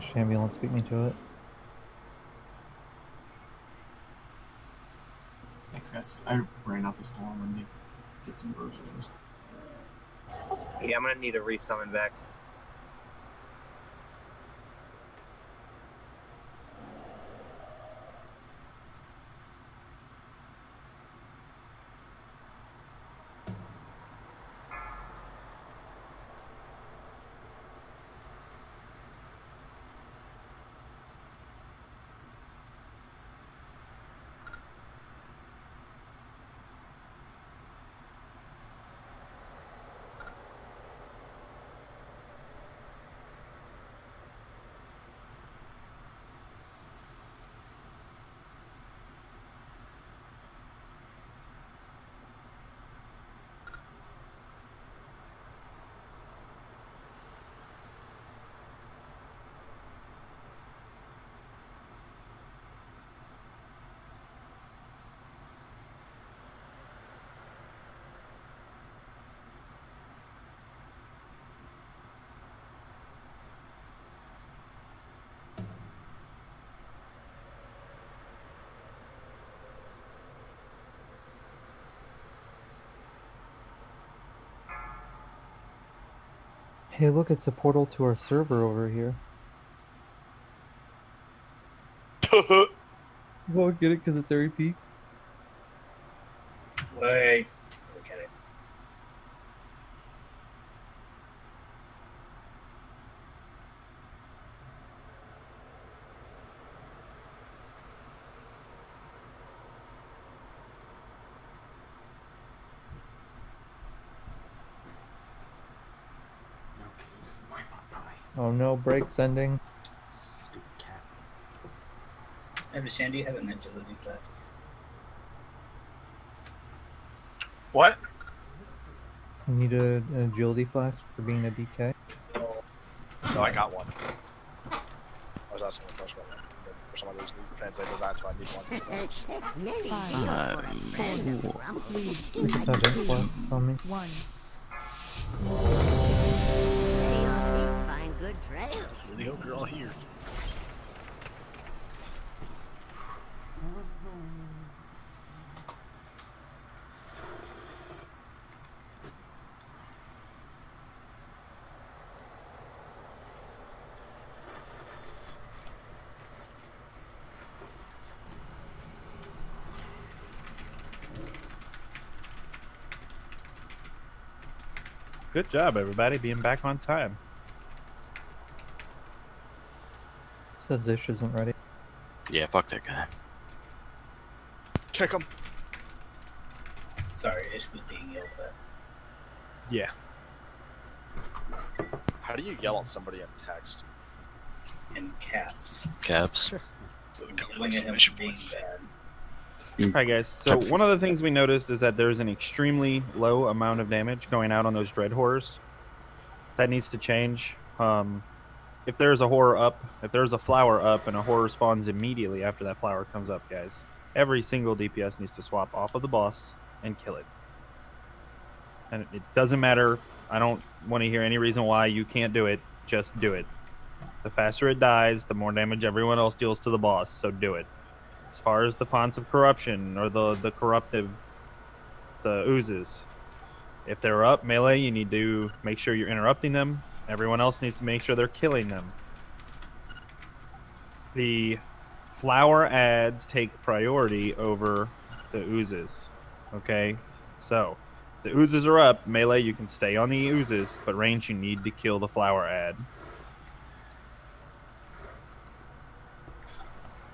Speaker 3: Shambulance beat me to it.
Speaker 8: Thanks, guys. I ran out the storm and get some groceries.
Speaker 1: Yeah, I'm gonna need a resummon back.
Speaker 3: Hey, look, it's a portal to our server over here. Well, get it because it's Airy Peak.
Speaker 5: Wait. Look at it.
Speaker 3: Oh no, brakes ending.
Speaker 2: Stupid cat.
Speaker 5: Ever Sandy have an agility class?
Speaker 15: What?
Speaker 3: You need an agility flask for being a DK?
Speaker 7: No, I got one. I was asking a question about that. For some reason, you translated that, so I need one.
Speaker 3: I just have ink flasks on me.
Speaker 20: Find good trails.
Speaker 7: Really hope you're all here.
Speaker 6: Good job, everybody, being back on time.
Speaker 3: It says Ish isn't ready.
Speaker 4: Yeah, fuck that guy.
Speaker 7: Kick him.
Speaker 5: Sorry, Ish was being yelled at.
Speaker 6: Yeah.
Speaker 7: How do you yell at somebody in text?
Speaker 5: In caps.
Speaker 4: Caps.
Speaker 5: Yelling at him for being bad.
Speaker 6: Alright guys, so one of the things we noticed is that there's an extremely low amount of damage going out on those dread horrors. That needs to change. If there's a horror up, if there's a flower up and a horror spawns immediately after that flower comes up, guys, every single DPS needs to swap off of the boss and kill it. And it doesn't matter, I don't want to hear any reason why you can't do it, just do it. The faster it dies, the more damage everyone else deals to the boss, so do it. As far as the fonts of corruption or the corruptive, the oozes, if they're up melee, you need to make sure you're interrupting them. Everyone else needs to make sure they're killing them. The flower ads take priority over the oozes. Okay, so the oozes are up melee. You can stay on the oozes, but range you need to kill the flower ad.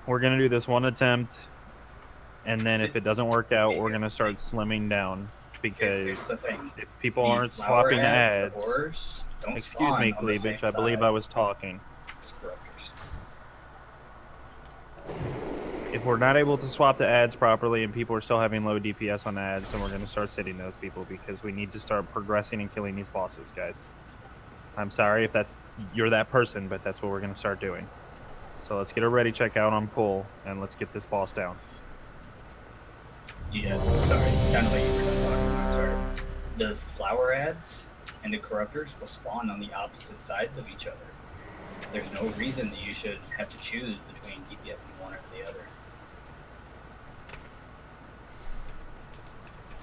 Speaker 6: We're going to do this one attempt, and then if it doesn't work out, we're going to start slimming down, because if people aren't swapping ads... Excuse me, Cleavage, I believe I was talking. If we're not able to swap the ads properly and people are still having low DPS on ads, then we're going to start sitting those people, because we need to start progressing and killing these bosses, guys. I'm sorry if you're that person, but that's what we're going to start doing. So let's get a ready check out on pull, and let's get this boss down.
Speaker 5: Yeah, sorry. It sounded like you were done talking when I started. The flower ads and the corruptors will spawn on the opposite sides of each other. There's no reason that you should have to choose between DPS and one or the other.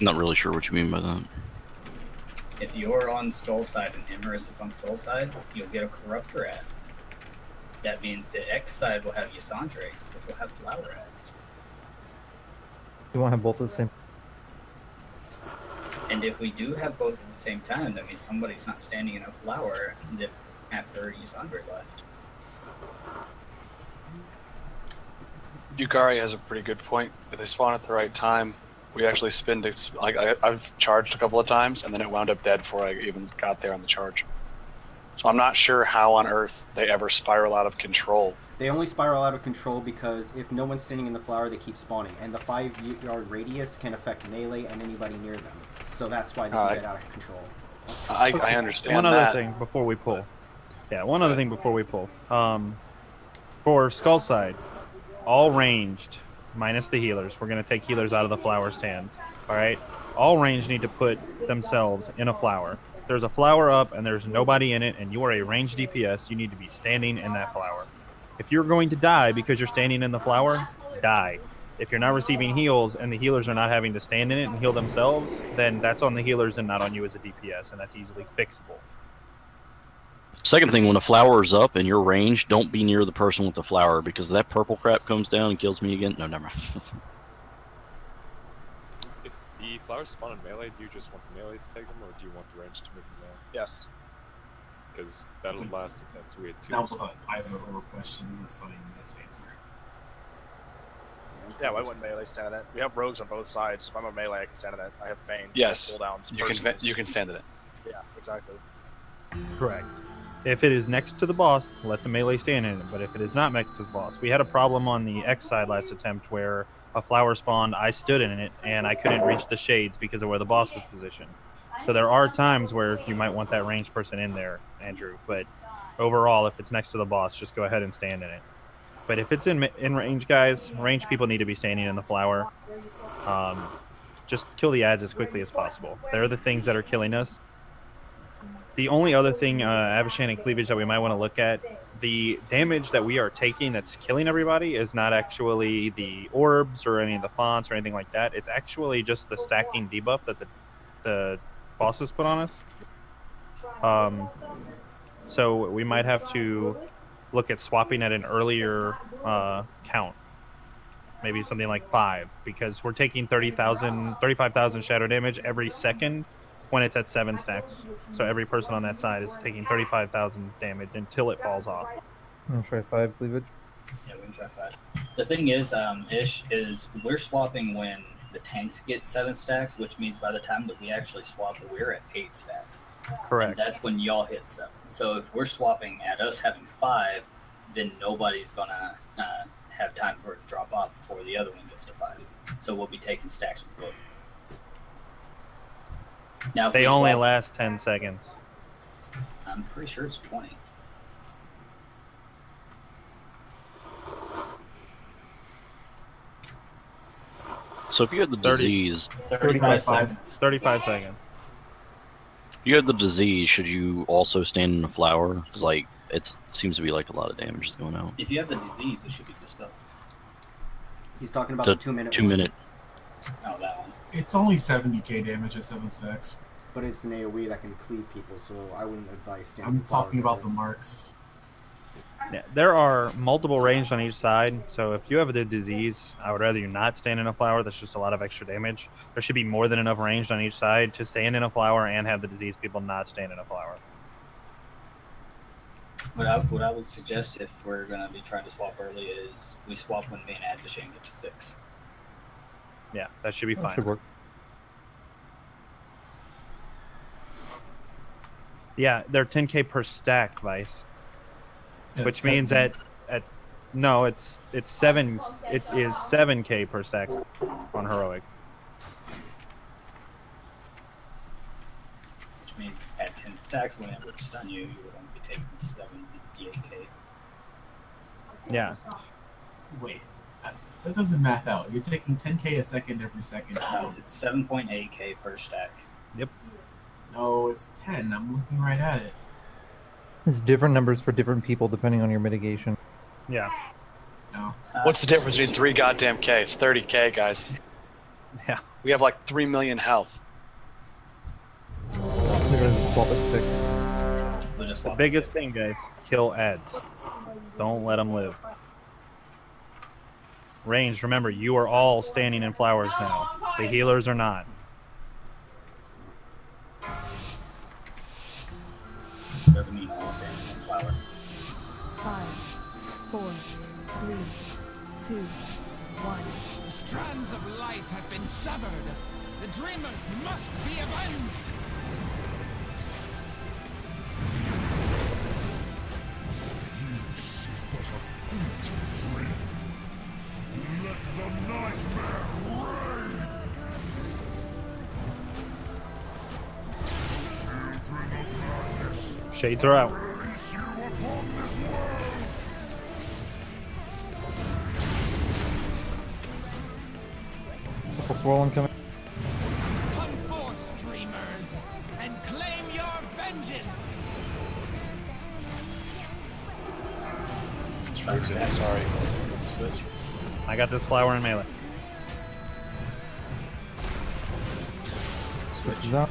Speaker 4: Not really sure what you mean by that.
Speaker 5: If you're on Skull side and Imerus is on Skull side, you'll get a corruptor ad. That means the X side will have Yasandre, which will have flower ads.
Speaker 3: You want to have both at the same.
Speaker 5: And if we do have both at the same time, that means somebody's not standing in a flower after Yasandre left.
Speaker 21: Yukari has a pretty good point. If they spawn at the right time, we actually spin to, like, I've charged a couple of times, and then it wound up dead before I even got there on the charge. So I'm not sure how on earth they ever spiral out of control.
Speaker 2: They only spiral out of control because if no one's standing in the flower, they keep spawning. And the 5-yard radius can affect melee and anybody near them. So that's why they can get out of control.
Speaker 21: I understand
Speaker 6: One
Speaker 21: that.
Speaker 6: other thing before we pull. Yeah, one other thing before we pull. For Skull side, all ranged, minus the healers. We're going to take healers out of the flower stand. Alright? All ranged need to put themselves in a flower. If there's a flower up and there's nobody in it and you are a ranged DPS, you need to be standing in that flower. If you're going to die because you're standing in the flower, die. If you're not receiving heals and the healers are not having to stand in it and heal themselves, then that's on the healers and not on you as a DPS, and that's easily fixable.
Speaker 4: Second thing, when a flower is up and you're ranged, don't be near the person with the flower because that purple crap comes down and kills me again. No, never mind.
Speaker 16: If the flowers spawn in melee, do you just want the melee to take them, or do you want the range to move them down?
Speaker 7: Yes.
Speaker 16: Because that'll last a 10 to 8
Speaker 8: That was an either or question. That's not even this answer.
Speaker 7: Yeah, why wouldn't melee stand in it? We have rogues on both sides. If I'm a melee, I can stand in it. I have Bane.
Speaker 21: Yes,
Speaker 7: cooldowns,
Speaker 21: you can stand in it.
Speaker 7: Yeah, exactly.
Speaker 6: Correct. If it is next to the boss, let the melee stand in it. But if it is not next to the boss, we had a problem on the X side last attempt where a flower spawned, I stood in it, and I couldn't reach the shades because of where the boss was positioned. So there are times where you might want that ranged person in there, Andrew. But overall, if it's next to the boss, just go ahead and stand in it. But if it's in range, guys, range people need to be standing in the flower. Just kill the ads as quickly as possible. They're the things that are killing us. The only other thing, Avachan and Cleavage, that we might want to look at, the damage that we are taking that's killing everybody is not actually the orbs or any of the fonts or anything like that. It's actually just the stacking debuff that the bosses put on us. So we might have to look at swapping at an earlier count. Maybe something like 5, because we're taking 35,000 shadow damage every second when it's at 7 stacks. So every person on that side is taking 35,000 damage until it falls off.
Speaker 3: I'm gonna try 5 cleavage.
Speaker 5: Yeah, we can try 5. The thing is, Ish, is we're swapping when the tanks get 7 stacks, which means by the time that we actually swap, we're at 8 stacks.
Speaker 6: Correct.
Speaker 5: And that's when y'all hit 7. So if we're swapping at us having 5, then nobody's gonna have time for it to drop off before the other one gets to 5. So we'll be taking stacks from both. Now, if
Speaker 6: They
Speaker 5: we
Speaker 6: only
Speaker 5: swap-
Speaker 6: last 10 seconds.
Speaker 5: I'm pretty sure it's 20.
Speaker 4: So if you had the
Speaker 6: 30
Speaker 4: disease,
Speaker 5: 35 seconds.
Speaker 6: 35 seconds.
Speaker 4: if you had the disease, should you also stand in a flower? Because like it seems to be like a lot of damage is going out.
Speaker 5: If you have the disease, it should be dispelled.
Speaker 2: He's talking about the 2 minute.
Speaker 4: 2 minute.
Speaker 5: Oh, that one.
Speaker 8: It's only 70k damage at 7 stacks.
Speaker 2: But it's an AoE that can cleave people, so I wouldn't advise standing.
Speaker 8: I'm
Speaker 2: in flower
Speaker 8: talking about
Speaker 2: cover.
Speaker 8: the marks.
Speaker 6: Yeah, there are multiple ranged on each side, so if you have the disease, I would rather you not stand in a flower. That's just a lot of extra damage. There should be more than enough ranged on each side to stand in a flower and have the disease people not stand in a flower.
Speaker 5: What I would suggest if we're going to be trying to swap early is we swap when me and Advashane get to 6.
Speaker 6: Yeah, that should be
Speaker 3: That
Speaker 6: fine.
Speaker 3: should work.
Speaker 6: Yeah, they're 10k per stack, Vice.
Speaker 8: Yeah,
Speaker 6: Which
Speaker 8: it's
Speaker 6: means
Speaker 8: 7.
Speaker 6: at no, it's 7. It is 7k per stack on heroic.
Speaker 5: Which means at 10 stacks, when it would stun you, you would only be taking 78k.
Speaker 6: Yeah.
Speaker 8: Wait, That doesn't math out. You're taking 10k a second every second.
Speaker 5: It's 7.8k per stack.
Speaker 6: Yep.
Speaker 8: No, it's 10. I'm looking right at it.
Speaker 3: It's different numbers for different people depending on your mitigation.
Speaker 6: Yeah.
Speaker 8: No.
Speaker 21: What's the difference between 3 goddamn K? It's 30k, guys.
Speaker 6: Yeah.
Speaker 21: We have like 3 million health.
Speaker 3: They're gonna swap it sick.
Speaker 6: The biggest thing, guys, kill ads. Don't let them live. Ranged, remember, you are all standing in flowers now. The healers are not.
Speaker 5: Doesn't mean all standing in flower.
Speaker 13: 5, 4, 3, 2, 1.
Speaker 20: The strands of life have been severed. The dreamers must be avenged.
Speaker 22: Let the nightmare reign! Children of madness,
Speaker 6: Shades are out.
Speaker 22: release you upon this world!
Speaker 3: Triple swirl incoming.
Speaker 20: Come forth, dreamers, and claim your vengeance.
Speaker 21: Sorry.
Speaker 5: Switch.
Speaker 6: I got this flower in melee.
Speaker 3: Switches out.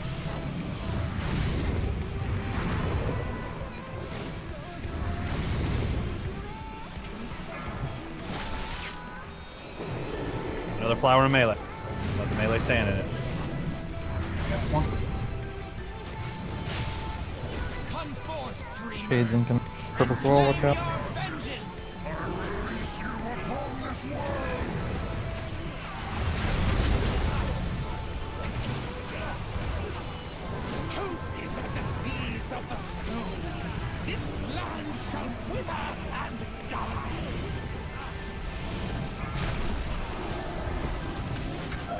Speaker 6: Another flower in melee. Let the melee stand in it.
Speaker 8: Got this one.
Speaker 20: Come forth, dreamers.
Speaker 3: Shades incoming. Purple swirl, watch out.
Speaker 22: Release you upon this world!
Speaker 20: Hope is a disease of the soul. This land shall wither and die.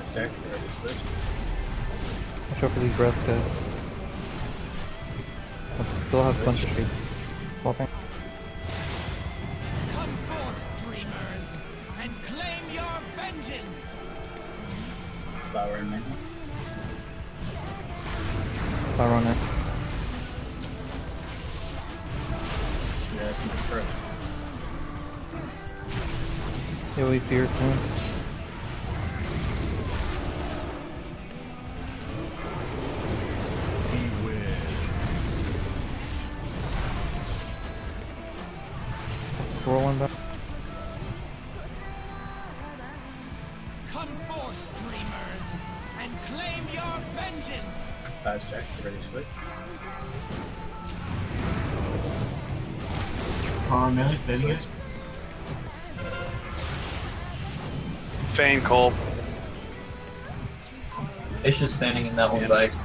Speaker 5: Stacks, get ready to switch.
Speaker 3: Watch out for these breaths, guys. I still have a bunch of shades. Swapping.
Speaker 20: Come forth, dreamers, and claim your vengeance.
Speaker 5: Flower in melee.
Speaker 3: Fire on it.
Speaker 5: Yeah, some first.
Speaker 3: You'll be fear soon. Swirl one back.
Speaker 20: Come forth, dreamers, and claim your vengeance.
Speaker 5: 5 stacks, get ready to switch.
Speaker 8: Power melee, saving it.
Speaker 21: Fane, Cole.
Speaker 12: It's just standing in that one base.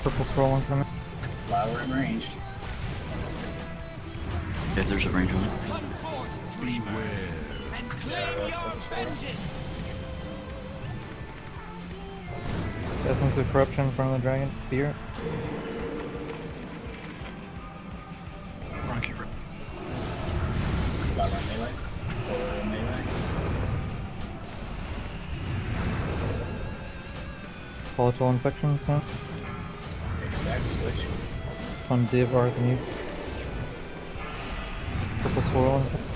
Speaker 3: Purple swirl incoming.
Speaker 5: Flower in ranged.
Speaker 4: If there's a range on it.
Speaker 20: Come forth, dreamers, and claim your vengeance.
Speaker 3: Essence of corruption in front of the dragon. Fear.
Speaker 5: Flower in melee. Flower in melee.
Speaker 3: Volatile infection soon.
Speaker 5: 6 stacks, switch.
Speaker 3: On div, Arth, and you. Purple swirl incoming.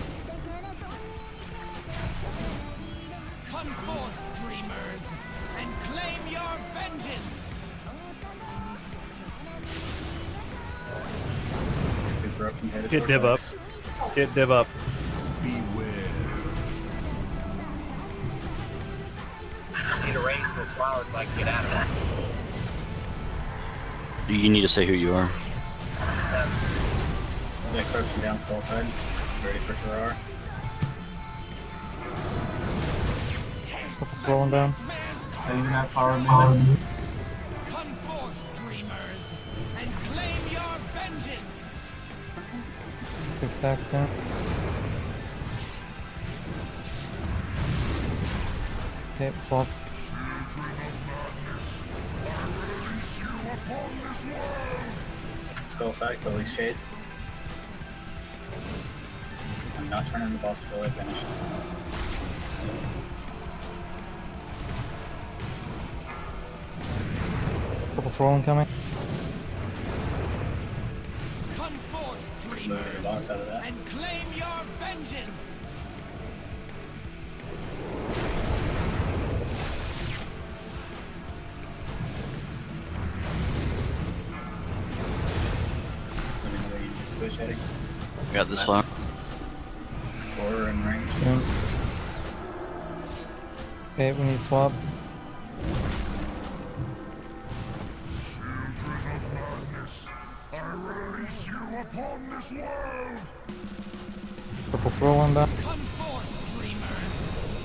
Speaker 20: Come forth, dreamers, and claim your vengeance.
Speaker 5: Good corruption headed
Speaker 6: Get
Speaker 5: towards
Speaker 6: div up.
Speaker 5: us.
Speaker 6: Get div up.
Speaker 1: I need a range for this flower so I can get out of that.
Speaker 4: You need to say who you are.
Speaker 5: Yeah, corruption down skull side. Ready for Terrar.
Speaker 3: Purple swirling down.
Speaker 8: Saving that power melee.
Speaker 20: Come forth, dreamers, and claim your vengeance.
Speaker 3: 6 stacks soon. Okay, swap.
Speaker 22: Children of madness, I release you
Speaker 5: Skull side, kill these shades. I'm not turning the boss until I finish.
Speaker 3: Purple swirl incoming.
Speaker 20: Come forth,
Speaker 5: Move
Speaker 20: dreamers,
Speaker 5: the boss out of that.
Speaker 20: and claim your vengeance.
Speaker 5: Let me know where you just switch heading.
Speaker 4: Got this flower.
Speaker 5: Horror and rings.
Speaker 3: Soon. Okay, we need swap.
Speaker 22: I release you upon this world!
Speaker 3: Purple swirl on back.
Speaker 20: Come forth, dreamers,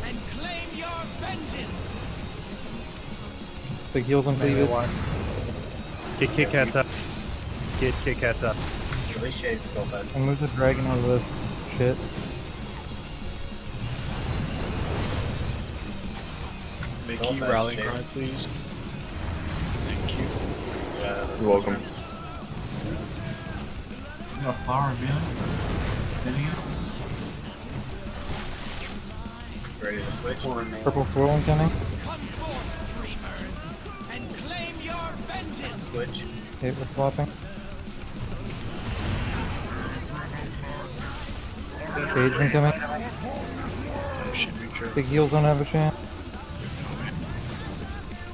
Speaker 20: and claim your vengeance.
Speaker 3: Big heals on cleavage.
Speaker 6: Get Kit Kats up. Get Kit Kats up.
Speaker 5: Kill these shades, skull side.
Speaker 3: And move the dragon out of this shit.
Speaker 9: Mickey, rallying cry, please. Thank you.
Speaker 21: Yeah,
Speaker 9: You're welcome.
Speaker 8: I got flower, man. Standing it.
Speaker 5: Ready to switch?
Speaker 3: Purple swirl incoming.
Speaker 20: Come forth, dreamers, and claim your vengeance.
Speaker 5: Switch.
Speaker 3: Okay, we're swapping. Shades incoming. Big heals on Avachan.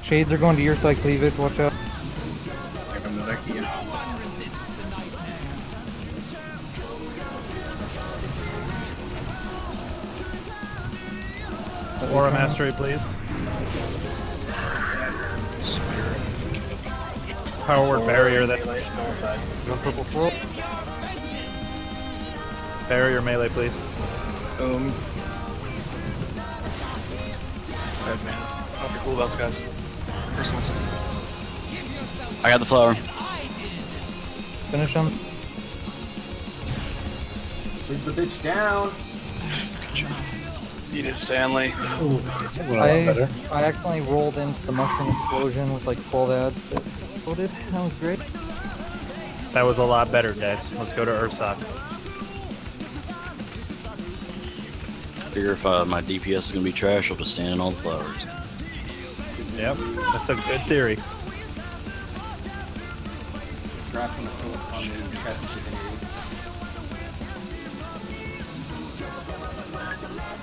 Speaker 3: Shades are going to your side cleavage, watch out.
Speaker 5: Here come the Becky.
Speaker 6: Aura Mastery, please. Power word barrier, that's
Speaker 5: Skull side.
Speaker 3: One purple swirl.
Speaker 6: barrier melee, please.
Speaker 21: Boom. 5 mana. Off your cooldowns, guys. First one's.
Speaker 4: I got the flower.
Speaker 3: Finish him.
Speaker 2: Leave the bitch down.
Speaker 21: Eat it, Stanley.
Speaker 3: I accidentally rolled into the mushroom explosion with like 12 ads. It exploded. That was great.
Speaker 6: That was a lot better, guys. Let's go to Ursoc.
Speaker 4: Figure if my DPS is gonna be trash, I'll just stand in all the flowers.
Speaker 6: Yep, that's a good theory.
Speaker 2: Grab from the on the chest divinity.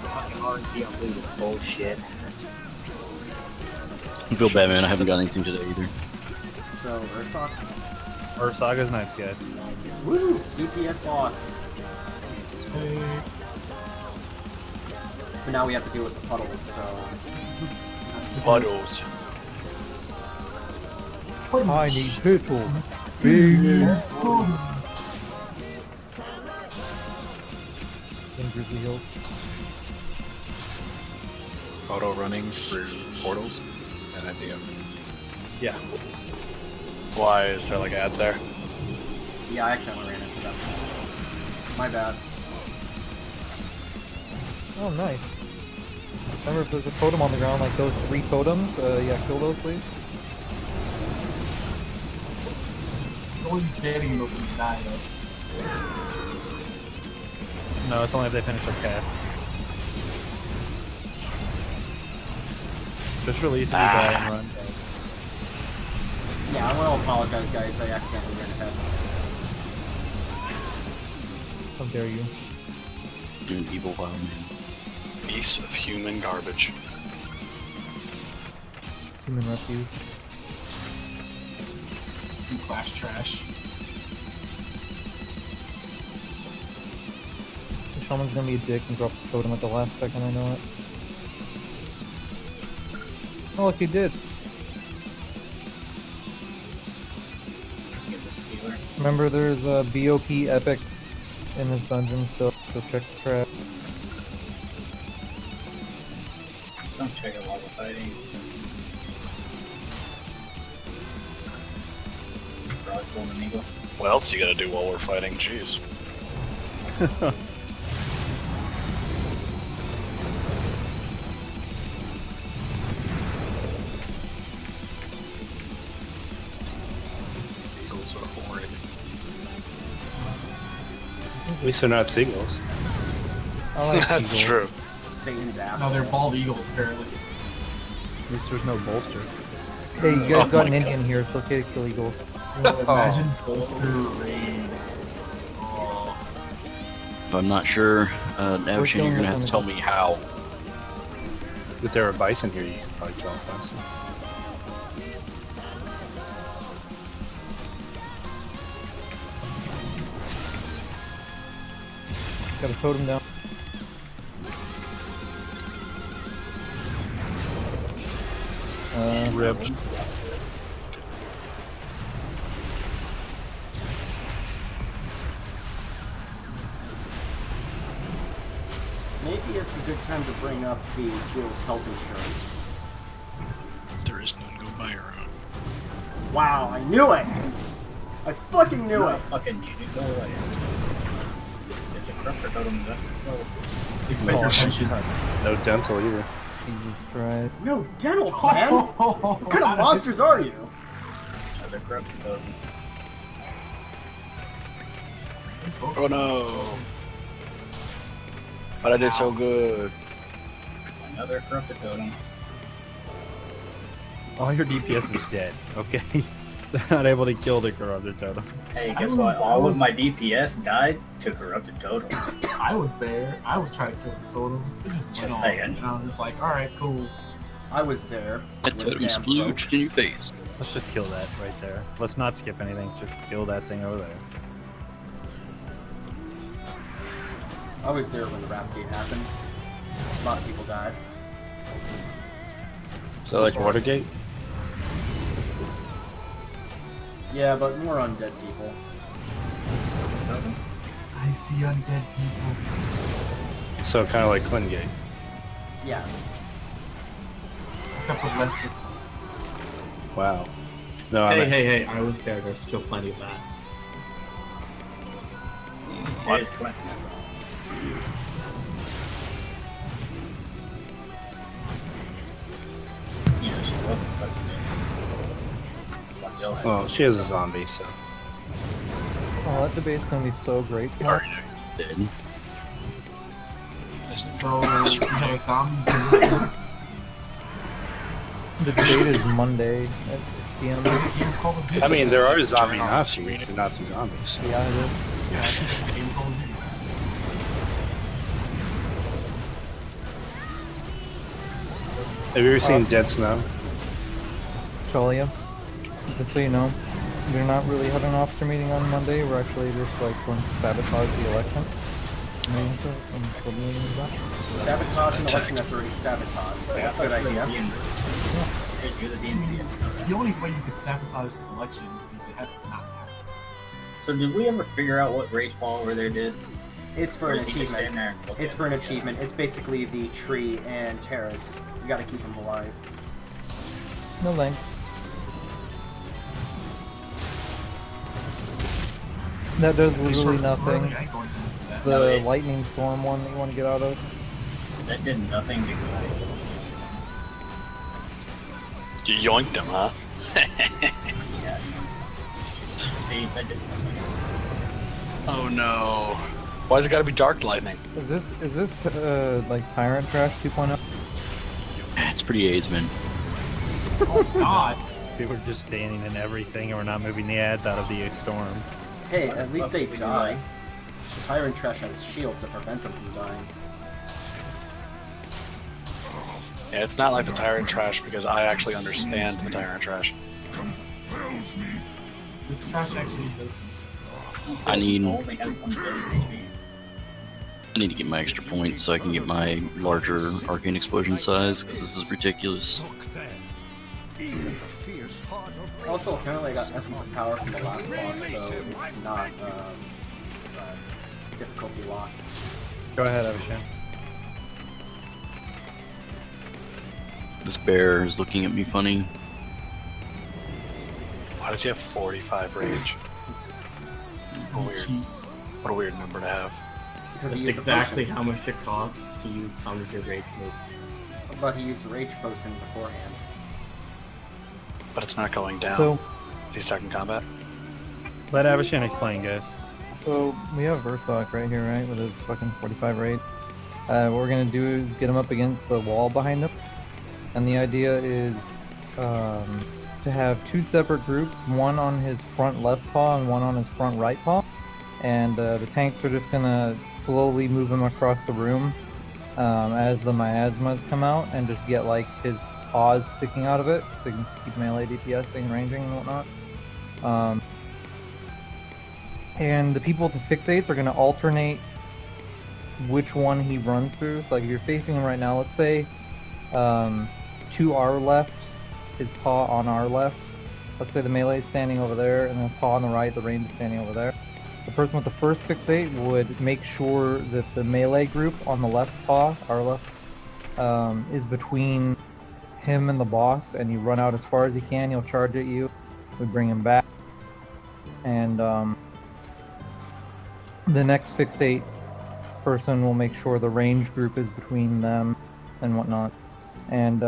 Speaker 1: Fucking RNG on blue is bullshit.
Speaker 4: I feel bad, man. I haven't got anything today either.
Speaker 2: So, Ursoc.
Speaker 6: Ursoc is nice, guys.
Speaker 2: Woo! DPS boss. But now we have to deal with the puddles, so...
Speaker 21: Puddles.
Speaker 3: I need purple. Big. Grizzly heal.
Speaker 23: Auto running through portals. An idea.
Speaker 6: Yeah.
Speaker 21: Why is there like ads there?
Speaker 2: Yeah, I accidentally ran into them. My bad.
Speaker 3: Oh, nice. Remember, if there's a totem on the ground, like those 3 totems, yeah, kill those, please.
Speaker 8: No one's standing in those when you die, though.
Speaker 6: No, it's only if they finish their cast. Just release it, you die and run.
Speaker 2: Yeah, I want to apologize, guys. I accidentally ran ahead.
Speaker 3: How dare you?
Speaker 4: You're an evil wild man.
Speaker 21: Piece of human garbage.
Speaker 3: Human refuse.
Speaker 8: You clash trash.
Speaker 3: The shaman's gonna be a dick and drop the totem at the last second, I know it. Oh, look, he did.
Speaker 5: Get this healer.
Speaker 3: Remember, there's BOP epics in this dungeon still, so check the trap.
Speaker 5: Don't check it while we're fighting. Broad golden eagle.
Speaker 21: What else you gotta do while we're fighting? Jeez.
Speaker 23: seagulls are horrid.
Speaker 17: At least they're not seagulls.
Speaker 3: I like
Speaker 21: That's
Speaker 3: eagle.
Speaker 21: true.
Speaker 2: Satan's ass.
Speaker 8: No, they're bald eagles apparently.
Speaker 6: At least there's no bolster.
Speaker 3: Hey, you guys
Speaker 21: Oh
Speaker 3: got
Speaker 21: my
Speaker 3: an
Speaker 21: God.
Speaker 3: Indian here. It's okay to kill eagle.
Speaker 8: Imagine bolster raid. Oh.
Speaker 4: I'm not sure. Navshin,
Speaker 3: killing
Speaker 4: you're gonna
Speaker 3: them
Speaker 4: have
Speaker 3: on
Speaker 4: to
Speaker 3: the
Speaker 4: tell me how.
Speaker 17: If there were bison here, you could probably kill them faster.
Speaker 3: Got a totem down.
Speaker 17: Ribbed.
Speaker 2: Maybe it's a good time to bring up the guild's health insurance.
Speaker 14: There is none. Go buy your own.
Speaker 2: Wow, I knew it! I fucking knew it!
Speaker 5: Fucking you, dude. Go away. It's a corruptor totem.
Speaker 8: Expect your pension.
Speaker 17: No dental either.
Speaker 3: Jesus Christ.
Speaker 2: No dental plan? What kind of monsters are you?
Speaker 5: Another corruptor totem.
Speaker 21: Oh no! But I did so good.
Speaker 5: Another corruptor totem.
Speaker 6: All your DPS is dead. Okay, they're not able to kill the corrupted totem.
Speaker 5: Hey, guess what? All of my DPS died to corrupted totems.
Speaker 8: I was there. I was trying to kill the totem. It just went off.
Speaker 5: saying.
Speaker 8: And I was just like, alright, cool.
Speaker 2: I was there.
Speaker 4: That
Speaker 2: when
Speaker 4: totem
Speaker 2: damn
Speaker 4: splooged in your face.
Speaker 6: Let's just kill that right there. Let's not skip anything. Just kill that thing over there.
Speaker 2: I was there when the Wrathgate happened. A lot of people died.
Speaker 17: Is that like Watergate?
Speaker 2: Yeah, but more undead people.
Speaker 8: I see undead people.
Speaker 17: So kind of like Klingate.
Speaker 2: Yeah.
Speaker 8: Except with less dicks.
Speaker 17: Wow. No,
Speaker 12: Hey, I was there. There's still plenty of that.
Speaker 5: It is Clint. You know, she wasn't such a big.
Speaker 17: Well, she is a zombie, so.
Speaker 3: Oh, that debate's gonna be so great.
Speaker 4: Dead.
Speaker 8: So, you have a zombie.
Speaker 3: The debate is Monday at 6 p.m.
Speaker 17: I mean, there are zombie Nazis, they're Nazi zombies.
Speaker 3: Yeah, it is.
Speaker 17: Have you ever seen Dead Snow?
Speaker 3: Chalia, just so you know, we're not really having an officer meeting on Monday. We're actually just like going to sabotage the election.
Speaker 2: Sabotage an election that's already sabotaged. That's a good idea.
Speaker 8: The only way you could sabotage this election would be to have it not happen.
Speaker 5: So did we ever figure out what Rage Ball over there did?
Speaker 2: It's for
Speaker 5: Or
Speaker 2: an
Speaker 5: did he just stand there
Speaker 2: achievement.
Speaker 5: and look
Speaker 2: It's
Speaker 5: at
Speaker 2: for an
Speaker 5: it?
Speaker 2: achievement. It's basically the tree and terrace. You gotta keep them alive.
Speaker 3: No link. That does literally nothing. It's the lightning storm one that you want to get out of.
Speaker 5: That did nothing because
Speaker 21: You yoinked him, huh?
Speaker 5: yeah. See, that did something.
Speaker 21: Oh no. Why's it gotta be dark lightning?
Speaker 3: Is this like Tyrant Trash 2.0?
Speaker 4: It's pretty AIDS, man.
Speaker 8: Oh god.
Speaker 6: People are just standing in everything and we're not moving the ads out of the storm.
Speaker 2: Hey, at least they die. The Tyrant Trash has shields to prevent them from dying.
Speaker 21: Yeah, it's not like the Tyrant Trash because I actually understand the Tyrant Trash.
Speaker 8: This trash actually does make sense.
Speaker 4: I need
Speaker 5: Only has one daily HP.
Speaker 4: I need to get my extra points so I can get my larger arcane explosion size because this is ridiculous.
Speaker 2: Also, apparently I got Essence of Power from the last boss, so it's not difficulty locked.
Speaker 6: Go ahead, Avishai.
Speaker 4: This bear is looking at me funny.
Speaker 21: Why does he have 45 rage? What a weird number to have.
Speaker 2: Because he
Speaker 12: That's
Speaker 2: used the
Speaker 12: exactly
Speaker 2: potion.
Speaker 12: how much it costs to use some of your rage moves.
Speaker 2: But he used the Rage Potion beforehand.
Speaker 21: But it's not going down.
Speaker 3: So-
Speaker 21: He's stuck in combat.
Speaker 6: Let Avashin explain, guys.
Speaker 3: So we have Versok right here, right, with his fucking 45 raid. What we're gonna do is get him up against the wall behind him, and the idea is to have two separate groups, one on his front left paw and one on his front right paw, and the tanks are just gonna slowly move him across the room as the miasmas come out, and just get like his paws sticking out of it, so you can keep melee DPSing, ranging, and whatnot. And the people with the fixates are going to alternate which one he runs through. So like if you're facing him right now, let's say to our left, his paw on our left. Let's say the melee is standing over there, and the paw on the right, the range is standing over there. The person with the first fixate would make sure that the melee group on the left paw, our left, is between him and the boss, and you run out as far as you can. He'll charge at you. We bring him back, and the next fixate person will make sure the range group is between them and whatnot. And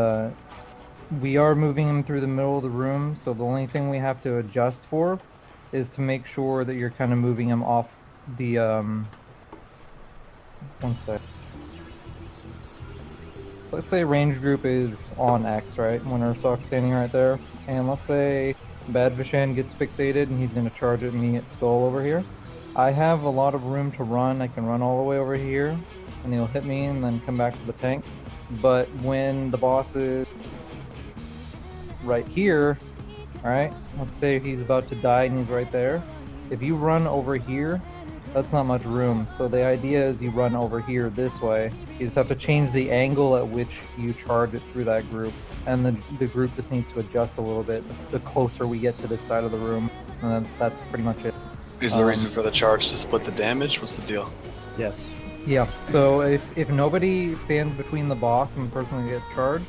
Speaker 3: we are moving him through the middle of the room, so the only thing we have to adjust for is to make sure that you're kind of moving him off the one sec. Let's say range group is on X, right? When Ursok's standing right there. And let's say Bad Vishan gets fixated and he's going to charge at me at Skull over here. I have a lot of room to run. I can run all the way over here, and he'll hit me and then come back to the tank. But when the boss is right here, alright, let's say he's about to die and he's right there. If you run over here, that's not much room. So the idea is you run over here this way. You just have to change the angle at which you charge it through that group. And the group just needs to adjust a little bit the closer we get to this side of the room. And that's pretty much it.
Speaker 21: Is the reason for the charge to split the damage? What's the deal?
Speaker 6: Yes.
Speaker 3: Yeah, so if nobody stands between the boss and the person that gets charged,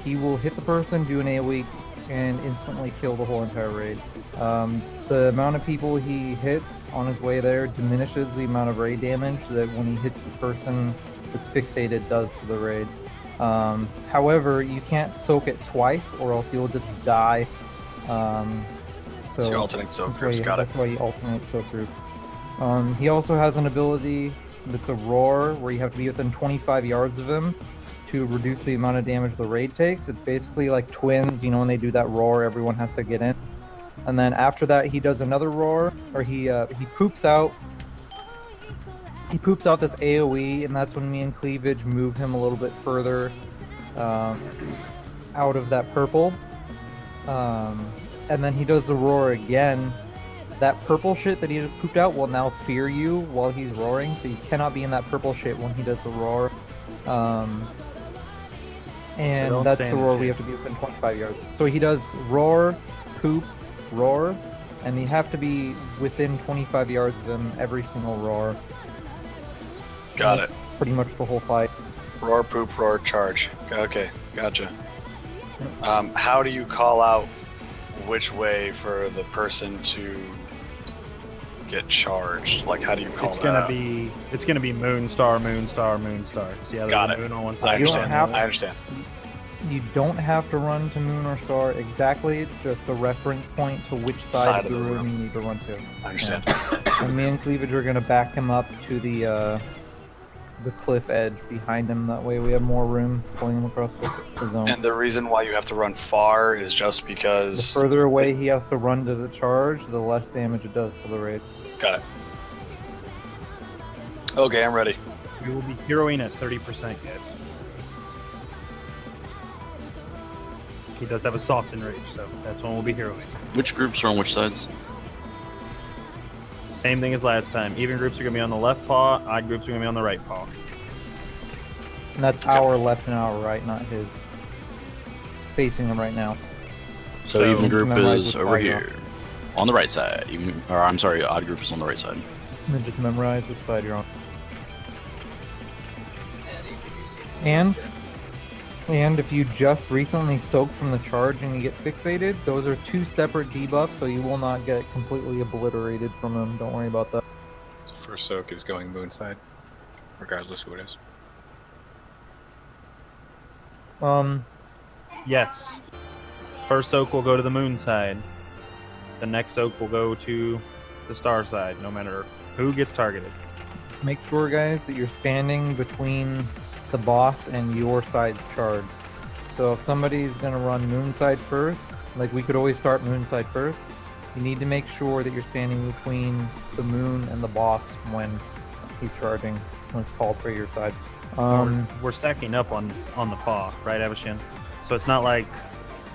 Speaker 3: he will hit the person, do an AoE, and instantly kill the whole entire raid. The amount of people he hit on his way there diminishes the amount of raid damage that when he hits the person that's fixated does to the raid. However, you can't soak it twice or else you'll just die. So
Speaker 21: you alternate soak groups, got it.
Speaker 3: That's why you alternate soak group. He also has an ability that's a roar, where you have to be within 25 yards of him to reduce the amount of damage the raid takes. It's basically like twins, you know, when they do that roar, everyone has to get in. And then after that, he does another roar, or he poops out. He poops out this AoE, and that's when me and Cleavage move him a little bit further out of that purple. And then he does the roar again. That purple shit that he just pooped out will now fear you while he's roaring, so you cannot be in that purple shit when he does the roar. And
Speaker 6: So
Speaker 3: that's the roar we have to be within 25 yards. So he does roar, poop, roar, and you have to be within 25 yards of him every single roar.
Speaker 21: Got it.
Speaker 3: Pretty much the whole fight.
Speaker 21: Roar, poop, roar, charge. Okay, gotcha. How do you call out which way for the person to get charged? Like, how do you call
Speaker 6: It's
Speaker 21: that
Speaker 6: gonna
Speaker 21: out?
Speaker 6: be Moon Star, Moon Star, Moon Star. See how
Speaker 21: Got
Speaker 6: there's
Speaker 21: it.
Speaker 6: a moon on one
Speaker 21: I
Speaker 6: side.
Speaker 21: understand.
Speaker 3: have-
Speaker 21: I understand.
Speaker 3: You don't have to run to Moon or Star exactly, it's just a reference point to which side of the room you need to run to.
Speaker 21: I understand.
Speaker 3: Yeah. And me and Cleavage are gonna back him up to the cliff edge behind him, that way we have more room pulling him across the zone.
Speaker 21: And the reason why you have to run far is just
Speaker 3: The
Speaker 21: because...
Speaker 3: further away he has to run to the charge, the less damage it does to the raid.
Speaker 21: Got it. Okay, I'm ready.
Speaker 6: We will be heroing at 30%, guys. He does have a soft enrage, so that's when we'll be heroing.
Speaker 4: Which groups are on which sides?
Speaker 6: Same thing as last time. Even groups are going to be on the left paw, odd groups are going to be on the right paw.
Speaker 3: And that's our left and our right, not his. Facing him right now.
Speaker 4: So even group
Speaker 3: memorize
Speaker 4: is
Speaker 3: which
Speaker 4: over
Speaker 3: side you're
Speaker 4: here, on the right side. Even, or I'm sorry, odd group is on the right side.
Speaker 3: And then just memorize which side you're on. And if you just recently soaked from the charge and you get fixated, those are two separate debuffs, so you will not get completely obliterated from them. Don't worry about that.
Speaker 23: First soak is going moonside, regardless who it is.
Speaker 6: Yes. First soak will go to the moon side. The next soak will go to the star side, no matter who gets targeted.
Speaker 3: Make sure, guys, that you're standing between the boss and your side's charge. So if somebody's going to run Moonside first, like we could always start Moonside first, you need to make sure that you're standing between the moon and the boss when he's charging, when it's called for your side.
Speaker 6: We're stacking up on the paw, right, Avashin? So it's not like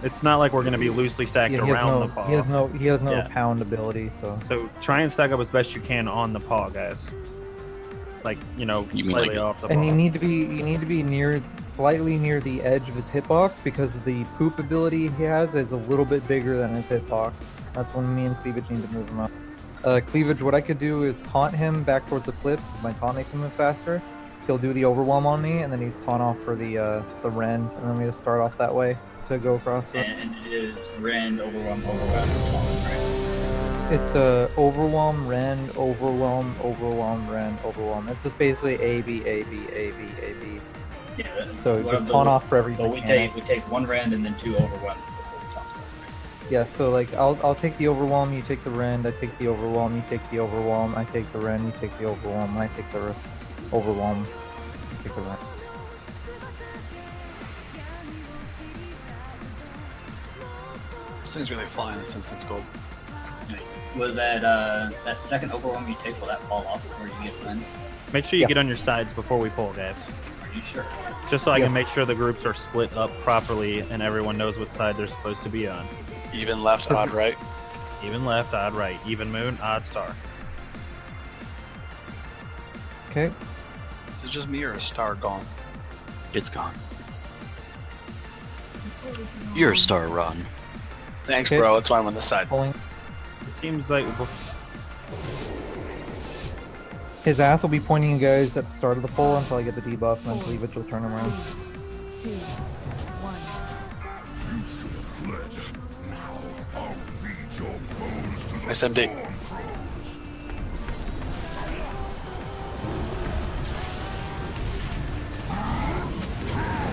Speaker 6: we're going to be loosely stacked around the paw.
Speaker 3: He has no pound ability, so
Speaker 6: try and stack up as best you can on the paw, guys. Like, slightly off the paw.
Speaker 3: And you need to be slightly near the edge of his hitbox, because the poop ability he has is a little bit bigger than his hitbox. That's when me and Cleavage need to move him up. Cleavage, what I could do is taunt him back towards the cliffs. My taunt makes him move faster. He'll do the overwhelm on me, and then he's taunt off for the rend, and then we just start off that way to go across.
Speaker 5: And it is rend, overwhelm, taunt, right?
Speaker 3: It's overwhelm, rend, overwhelm, rend, overwhelm. It's just basically A, B, A, B, A, B, A, B.
Speaker 5: Yeah.
Speaker 3: So just taunt off for every.
Speaker 5: So we take one rend and then 2 overwhelm.
Speaker 3: Yeah, so like I'll take the overwhelm, you take the rend, I take the overwhelm, you take the overwhelm, I take the rend, you take the overwhelm, I take the overwhelm, you take the rend.
Speaker 21: This thing's really flying since it's gold.
Speaker 5: Will that second overwhelm you take, will that fall off before you get rend?
Speaker 6: Make sure you get on your sides before we pull, guys.
Speaker 5: Are you sure?
Speaker 6: Just so I can make sure the groups are split up properly and everyone knows what side they're supposed to be on.
Speaker 21: Even left, odd right.
Speaker 6: Even left, odd right. Even moon, odd star.
Speaker 3: Okay.
Speaker 21: Is it just me or is star gone?
Speaker 4: It's gone. You're a star, Ron.
Speaker 21: Thanks, bro. That's why I'm on this side.
Speaker 6: It seems like
Speaker 3: his ass will be pointing you guys at the start of the pull until I get the debuff, and then Cleavage will turn around.
Speaker 13: 2, 1.
Speaker 21: SMD.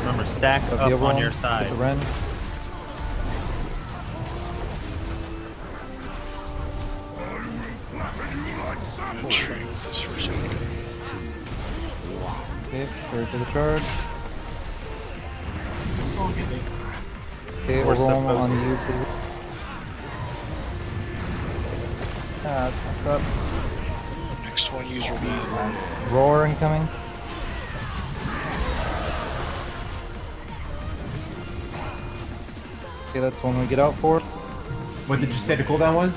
Speaker 6: Remember, stack up on your side.
Speaker 3: Okay, third to the charge. Okay, overwhelm on you, please. Ah, that's messed up.
Speaker 17: Next one, use release.
Speaker 3: Roar incoming. Okay, that's one we get out for.
Speaker 10: What did you say the cooldown was?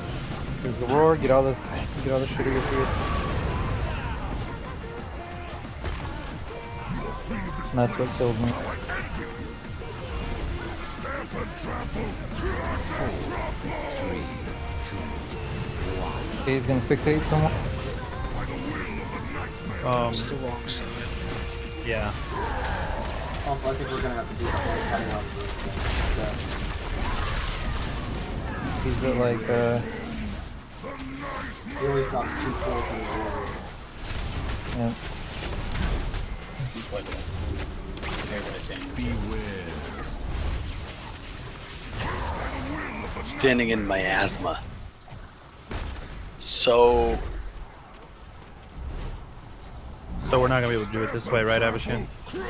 Speaker 3: There's the roar. Get all the shit of your feet. And that's what killed me. Okay, he's gonna fixate someone.
Speaker 17: It's the wrong side.
Speaker 6: Yeah.
Speaker 2: Also, I think we're gonna have to do something cutting off the
Speaker 3: He's at like
Speaker 2: he always drops 2 kills on the warriors.
Speaker 3: Yeah.
Speaker 21: Beware. Standing in miasma. So
Speaker 6: we're not gonna be able to do it this way, right, Avashin?
Speaker 3: You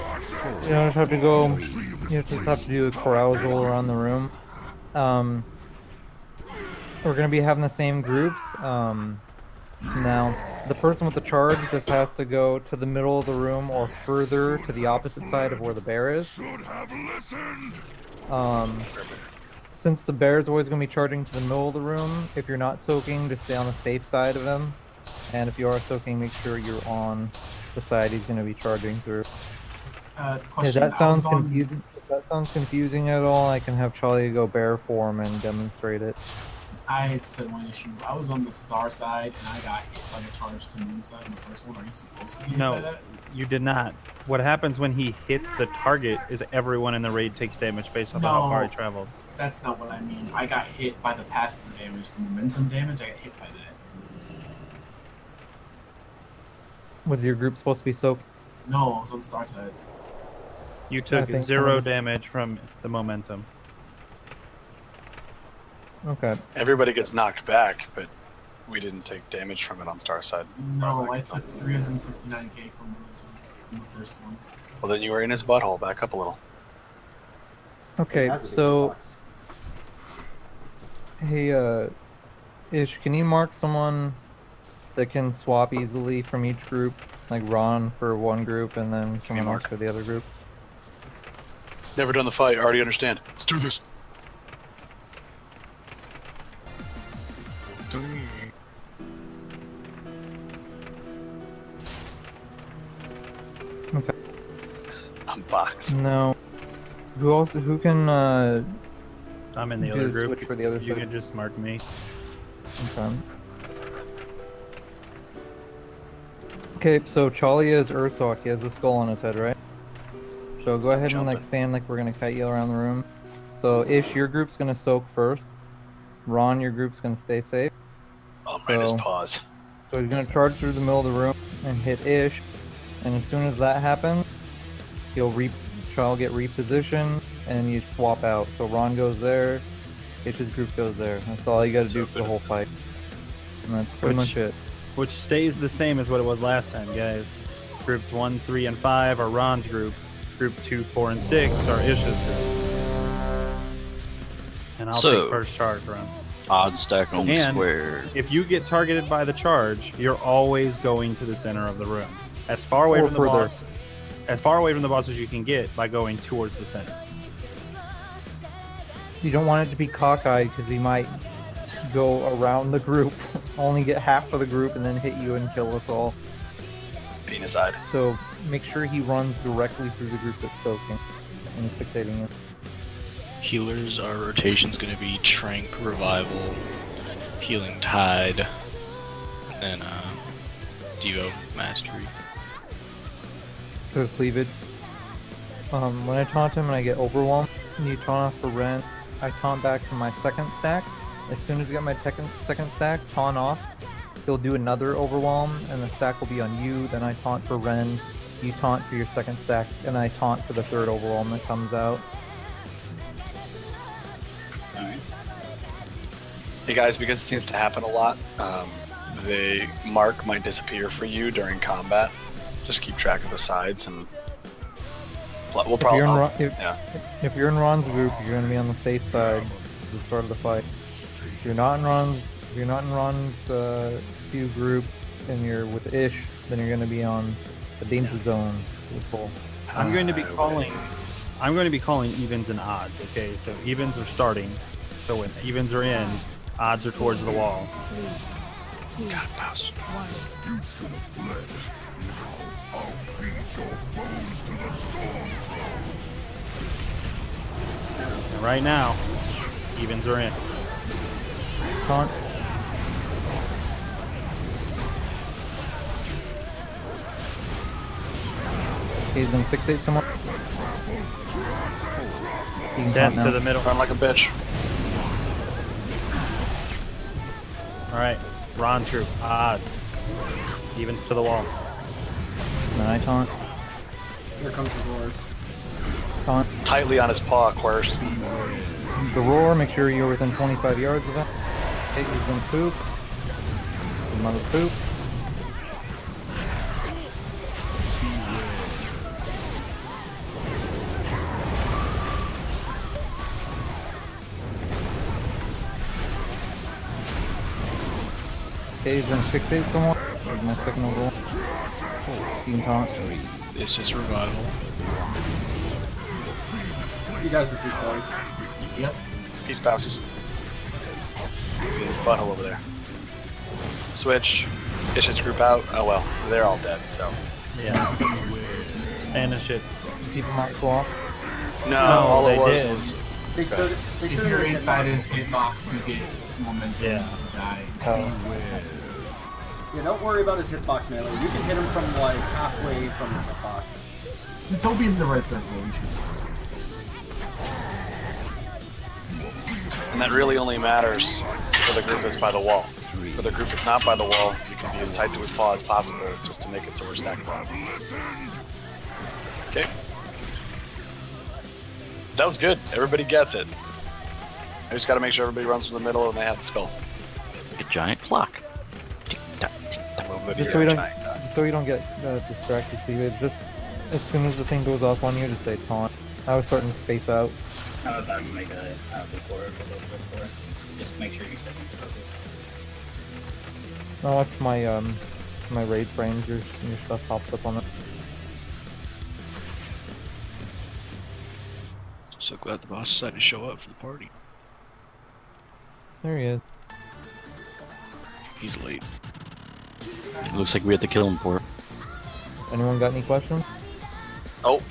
Speaker 3: just have to go. You just have to do a carousal around the room. We're gonna be having the same groups. Now, the person with the charge just has to go to the middle of the room or further to the opposite side of where the bear is. Since the bear is always going to be charging to the middle of the room, if you're not soaking, just stay on the safe side of him. And if you are soaking, make sure you're on the side he's going to be charging through. If that sounds confusing, if that sounds confusing at all, I can have Charlie go bear form and demonstrate it.
Speaker 8: I just had one issue. I was on the star side and I got hit by the charge to moon side in the first one. Are you supposed to get hit by
Speaker 6: No,
Speaker 8: that?
Speaker 6: you did not. What happens when he hits the target is everyone in the raid takes damage based on how far he traveled.
Speaker 8: That's not what I mean. I got hit by the pass-through damage, the momentum damage. I got hit by that.
Speaker 3: Was your group supposed to be soaked?
Speaker 8: No, I was on star side.
Speaker 6: You took 0 damage from the momentum.
Speaker 3: Okay.
Speaker 21: everybody gets knocked back, but we didn't take damage from it on Star side.
Speaker 8: No, I took 369k from the first one.
Speaker 21: Well, then you were in his butthole. Back up a little.
Speaker 3: Okay, so hey, Ish, can you mark someone that can swap easily from each group, like Ron for one group and then someone else for the other group?
Speaker 21: Never done the fight. Already understand. Let's do this.
Speaker 3: Okay.
Speaker 21: Unbox.
Speaker 3: No. Who else? Who can?
Speaker 6: I'm in the
Speaker 3: do
Speaker 6: other
Speaker 3: the
Speaker 6: group.
Speaker 3: switch for the other
Speaker 6: You
Speaker 3: side?
Speaker 6: can just mark me.
Speaker 3: Okay. Okay, so Charlie is Ursoc. He has a skull on his head, right? So go ahead and like stand like we're gonna kite you around the room. So Ish, your group's gonna soak first. Ron, your group's gonna stay safe.
Speaker 21: Oh, minus pause.
Speaker 3: So he's gonna charge through the middle of the room and hit Ish, and as soon as that happens, he'll Charlie get repositioned and you swap out. So Ron goes there, Ish's group goes there. That's all you gotta do for the whole fight. And that's pretty much it.
Speaker 6: Which stays the same as what it was last time, guys. Groups 1, 3, and 5 are Ron's group. Group 2, 4, and 6 are Ish's group. And I'll take first charge, Ron.
Speaker 4: Odd stack on
Speaker 6: And
Speaker 4: square.
Speaker 6: if you get targeted by the charge, you're always going to the center of the room. As far away
Speaker 3: Or
Speaker 6: from the
Speaker 3: further.
Speaker 6: boss, as far away from the boss as you can get by going towards the center.
Speaker 3: You don't want it to be cockeyed because he might go around the group, only get half of the group, and then hit you and kill us all.
Speaker 21: Penis-eyed.
Speaker 3: So make sure he runs directly through the group that's soaking and is fixating you.
Speaker 14: Healers, our rotation's gonna be Trank, Revival, Healing Tide, and Devo Mastery.
Speaker 3: So cleavage. When I taunt him and I get overwhelmed, and you taunt off for Ren, I taunt back to my second stack. As soon as I get my second stack, taunt off, he'll do another overwhelm, and the stack will be on you. Then I taunt for Ren, you taunt for your second stack, and I taunt for the third overwhelm that comes out.
Speaker 21: Hey guys, because it seems to happen a lot, the mark might disappear for you during combat. Just keep track of the sides, and we'll probably.
Speaker 3: If you're in Ron's group, you're gonna be on the safe side at the start of the fight. If you're not in Ron's few groups and you're with Ish, then you're gonna be on the danger zone.
Speaker 6: I'm going to be calling evens and odds. Okay, so evens are starting. So when evens are in, odds are towards the wall.
Speaker 21: God, mouse.
Speaker 22: You should have fled. Now I'll feed your bones to the storm.
Speaker 6: And right now, evens are in.
Speaker 3: Taunt. He's gonna fixate someone. He can
Speaker 6: Death
Speaker 3: taunt now.
Speaker 6: to the middle.
Speaker 21: Run like a bitch.
Speaker 6: Alright, Ron's group, odds. Evens to the wall.
Speaker 3: Then I taunt.
Speaker 2: Here comes the roars.
Speaker 3: Taunt.
Speaker 21: Tightly on his paw, of course.
Speaker 3: The roar, make sure you're within 25 yards of it. Okay, he's gonna poop. Another poop. Okay, he's gonna fixate someone. There's my second overall. Team taunt.
Speaker 14: This is Revival.
Speaker 2: You guys were too close.
Speaker 8: Yep.
Speaker 21: Peace, spouses. Butthole over there. Switch. Ish's group out. Oh well, they're all dead, so.
Speaker 6: Yeah. Spanish it.
Speaker 3: People might swap.
Speaker 21: No, all it
Speaker 6: they
Speaker 21: was
Speaker 6: did.
Speaker 21: was.
Speaker 2: They stood. They
Speaker 8: If
Speaker 2: stood
Speaker 8: you're
Speaker 2: in
Speaker 8: inside
Speaker 2: his
Speaker 8: his hitbox, you get momentum
Speaker 6: Yeah.
Speaker 8: and die.
Speaker 2: Yeah, don't worry about his hitbox melee. You can hit him from like halfway from his hitbox.
Speaker 8: Just don't be in the red circle. You should.
Speaker 21: And that really only matters for the group that's by the wall. For the group that's not by the wall, you can be as tight to his paw as possible just to make it so we're stacked up. Okay. That was good. Everybody gets it. I just gotta make sure everybody runs from the middle and they have the skull.
Speaker 4: A giant clock.
Speaker 9: the move that
Speaker 3: Just
Speaker 9: you're
Speaker 3: so
Speaker 9: trying.
Speaker 3: we don't get distracted, cleavage. Just as soon as the thing goes off on you, just say taunt. I was starting to space out.
Speaker 5: I'm about to make a recorder for both of us for it. Just make sure you set these focus.
Speaker 3: I'll watch my my raid frames. Your stuff pops up on it.
Speaker 14: So glad the boss decided to show up for the party.
Speaker 3: There he is.
Speaker 14: He's late.
Speaker 4: Looks like we have to kill him for it.
Speaker 3: Anyone got any questions?
Speaker 21: Oh.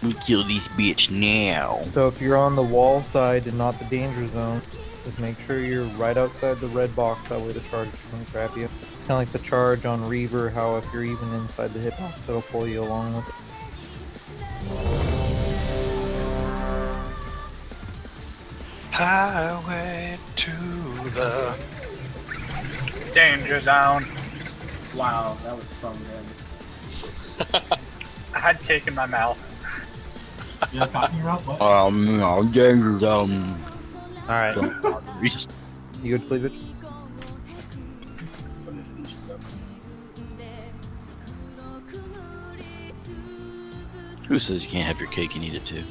Speaker 4: We kill this bitch now.
Speaker 3: So if you're on the wall side and not the danger zone, just make sure you're right outside the red box. That way the charge doesn't grab you. It's kind of like the charge on Reaver. How if you're even inside the hitbox, it'll pull you along with it.
Speaker 21: Highway to the
Speaker 15: Danger zone.
Speaker 2: Wow, that was so good.
Speaker 15: I had cake in my mouth.
Speaker 8: You have coffee in your mouth? What?
Speaker 4: No, danger zone.
Speaker 6: Alright.
Speaker 3: You good, cleavage?
Speaker 4: Who says you can't have your cake and eat it too?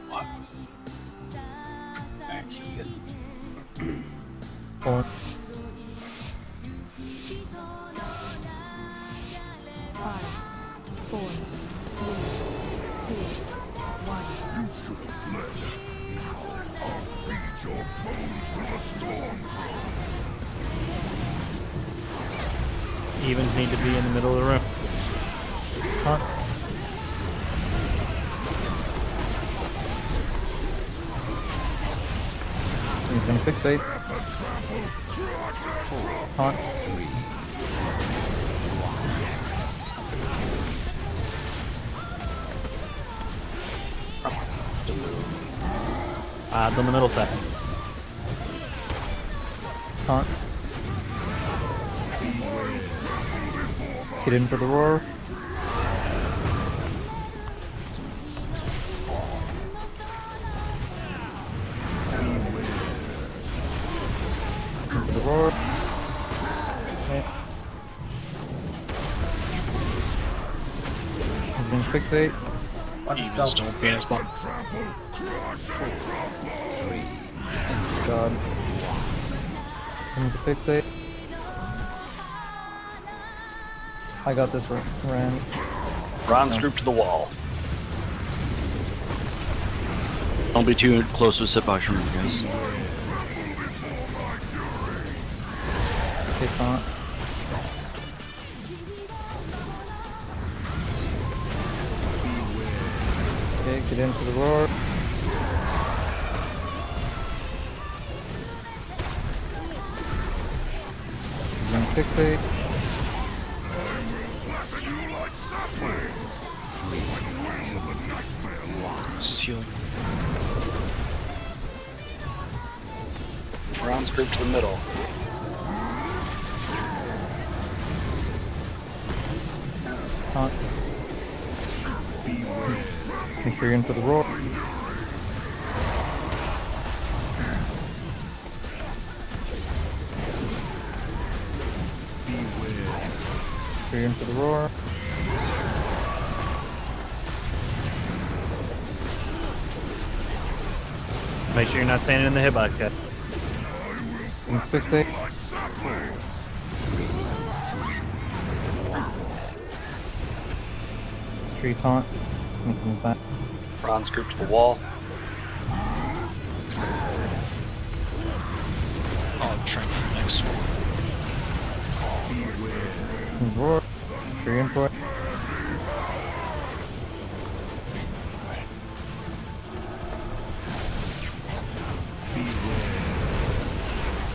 Speaker 5: What? Alright, should be good.
Speaker 3: Four.
Speaker 13: 5, 4, 3, 2, 1.
Speaker 22: You should have fled. I'll feed your bones to the storm.
Speaker 6: Evens need to be in the middle of the room.
Speaker 3: Huh? He's gonna fixate. Taunt.
Speaker 6: Odds on the middle side.
Speaker 3: Taunt. Get in for the roar. Into the roar. Okay. He's gonna fixate.
Speaker 2: Watch
Speaker 14: Evens
Speaker 2: yourself.
Speaker 14: don't be in his bump.
Speaker 3: God. Comes to fixate. I got this, Rand.
Speaker 21: Ron's group to the wall.
Speaker 4: Don't be too close to the hitbox, remember, guys.
Speaker 3: Okay, taunt. Okay, get into the roar. He's gonna fixate.
Speaker 14: This is healing.
Speaker 21: Ron's group to the middle.
Speaker 3: Taunt. Make sure you're in for the roar. Make sure you're in for the roar.
Speaker 6: Make sure you're not standing in the hitbox yet.
Speaker 3: Let's fixate. Street taunt. He comes back.
Speaker 21: Ron's group to the wall.
Speaker 14: Oh, I'm trying for the next one.
Speaker 3: Comes roar. Make sure you're in for it.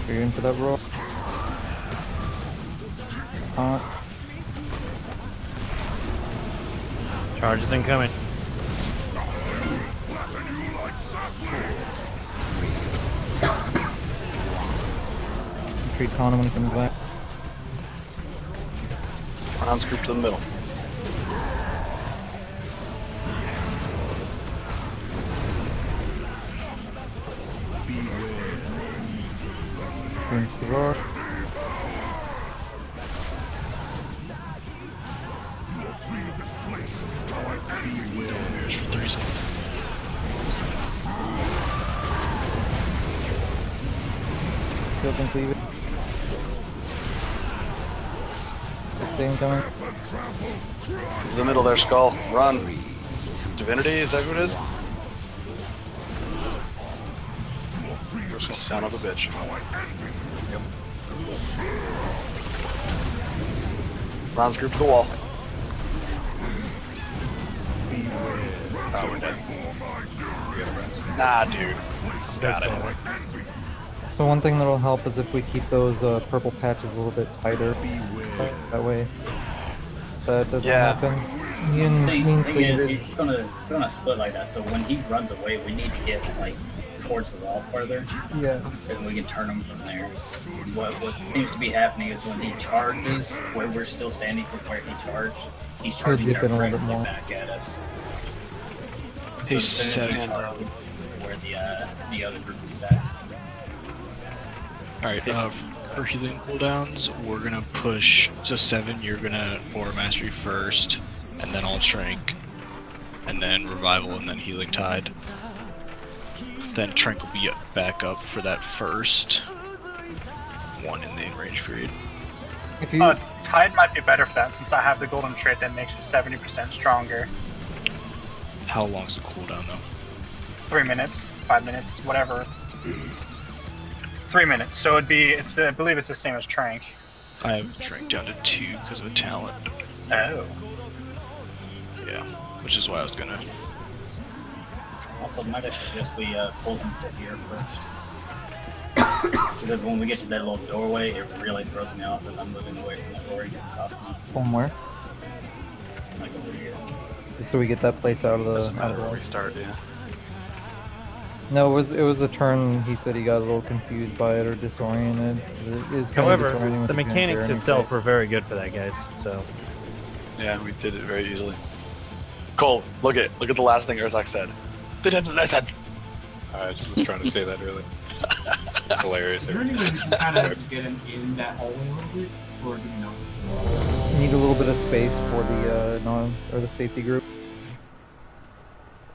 Speaker 3: You're in for that roll. Taunt.
Speaker 6: Charge is incoming.
Speaker 3: Treat taunt him when he comes back.
Speaker 21: Ron's group to the middle.
Speaker 3: roar. Kill them, cleave it. Same coming.
Speaker 21: The middle there, Skull. Run. Divinity, is that who it is? Son of a bitch. Yep. Ron's group to the wall.
Speaker 9: Oh, we're dead. We gotta rest.
Speaker 21: Nah, dude. Got it.
Speaker 3: So one thing that'll help is if we keep those purple patches a little bit tighter. That way that doesn't happen.
Speaker 5: Thing is, it's gonna split like that. So when he runs away, we need to get like towards the wall further.
Speaker 3: Yeah.
Speaker 5: And we can turn him from there. What seems to be happening is when he charges, where we're still standing from where he charged, he's charging
Speaker 3: dip in a little bit more.
Speaker 5: back at us.
Speaker 14: He's
Speaker 5: So as soon as he
Speaker 14: 7.
Speaker 5: charges, where the other group is stacked.
Speaker 14: Alright, for healing cooldowns, we're gonna push. So 7, you're gonna Aura Mastery first, and then I'll Trank, and then Revival, and then Healing Tide. Then Trank will be back up for that first one in the in-range period.
Speaker 3: If you
Speaker 15: Tide might be better for that since I have the golden trait that makes it 70% stronger.
Speaker 14: How long's the cooldown though?
Speaker 15: 3 minutes, 5 minutes, whatever. 3 minutes, so I believe it's the same as Trank.
Speaker 14: I have Trank down to 2 because of a talent.
Speaker 15: Oh.
Speaker 14: Yeah, which is why I was gonna.
Speaker 5: Also, might I suggest we pull him to here first? Because when we get to that little doorway, it really throws me off as I'm moving away from that door. You can cop me.
Speaker 3: From where?
Speaker 5: Like over here.
Speaker 3: Just so we get that place out of the.
Speaker 21: Doesn't matter where we start, yeah.
Speaker 3: No, it was a turn. He said he got a little confused by it or disoriented. It is kind of
Speaker 6: However,
Speaker 3: disorienting with
Speaker 6: the mechanics
Speaker 3: Garen
Speaker 6: itself were very good for that, guys. So.
Speaker 21: Yeah, we did it very easily. Cole, look at the last thing Urzak said. They didn't listen.
Speaker 9: I was just trying to say that earlier. It's hilarious.
Speaker 8: Is there any way we can kind of get him in that hallway a little bit? Or do we know?
Speaker 3: Need a little bit of space for the the safety group.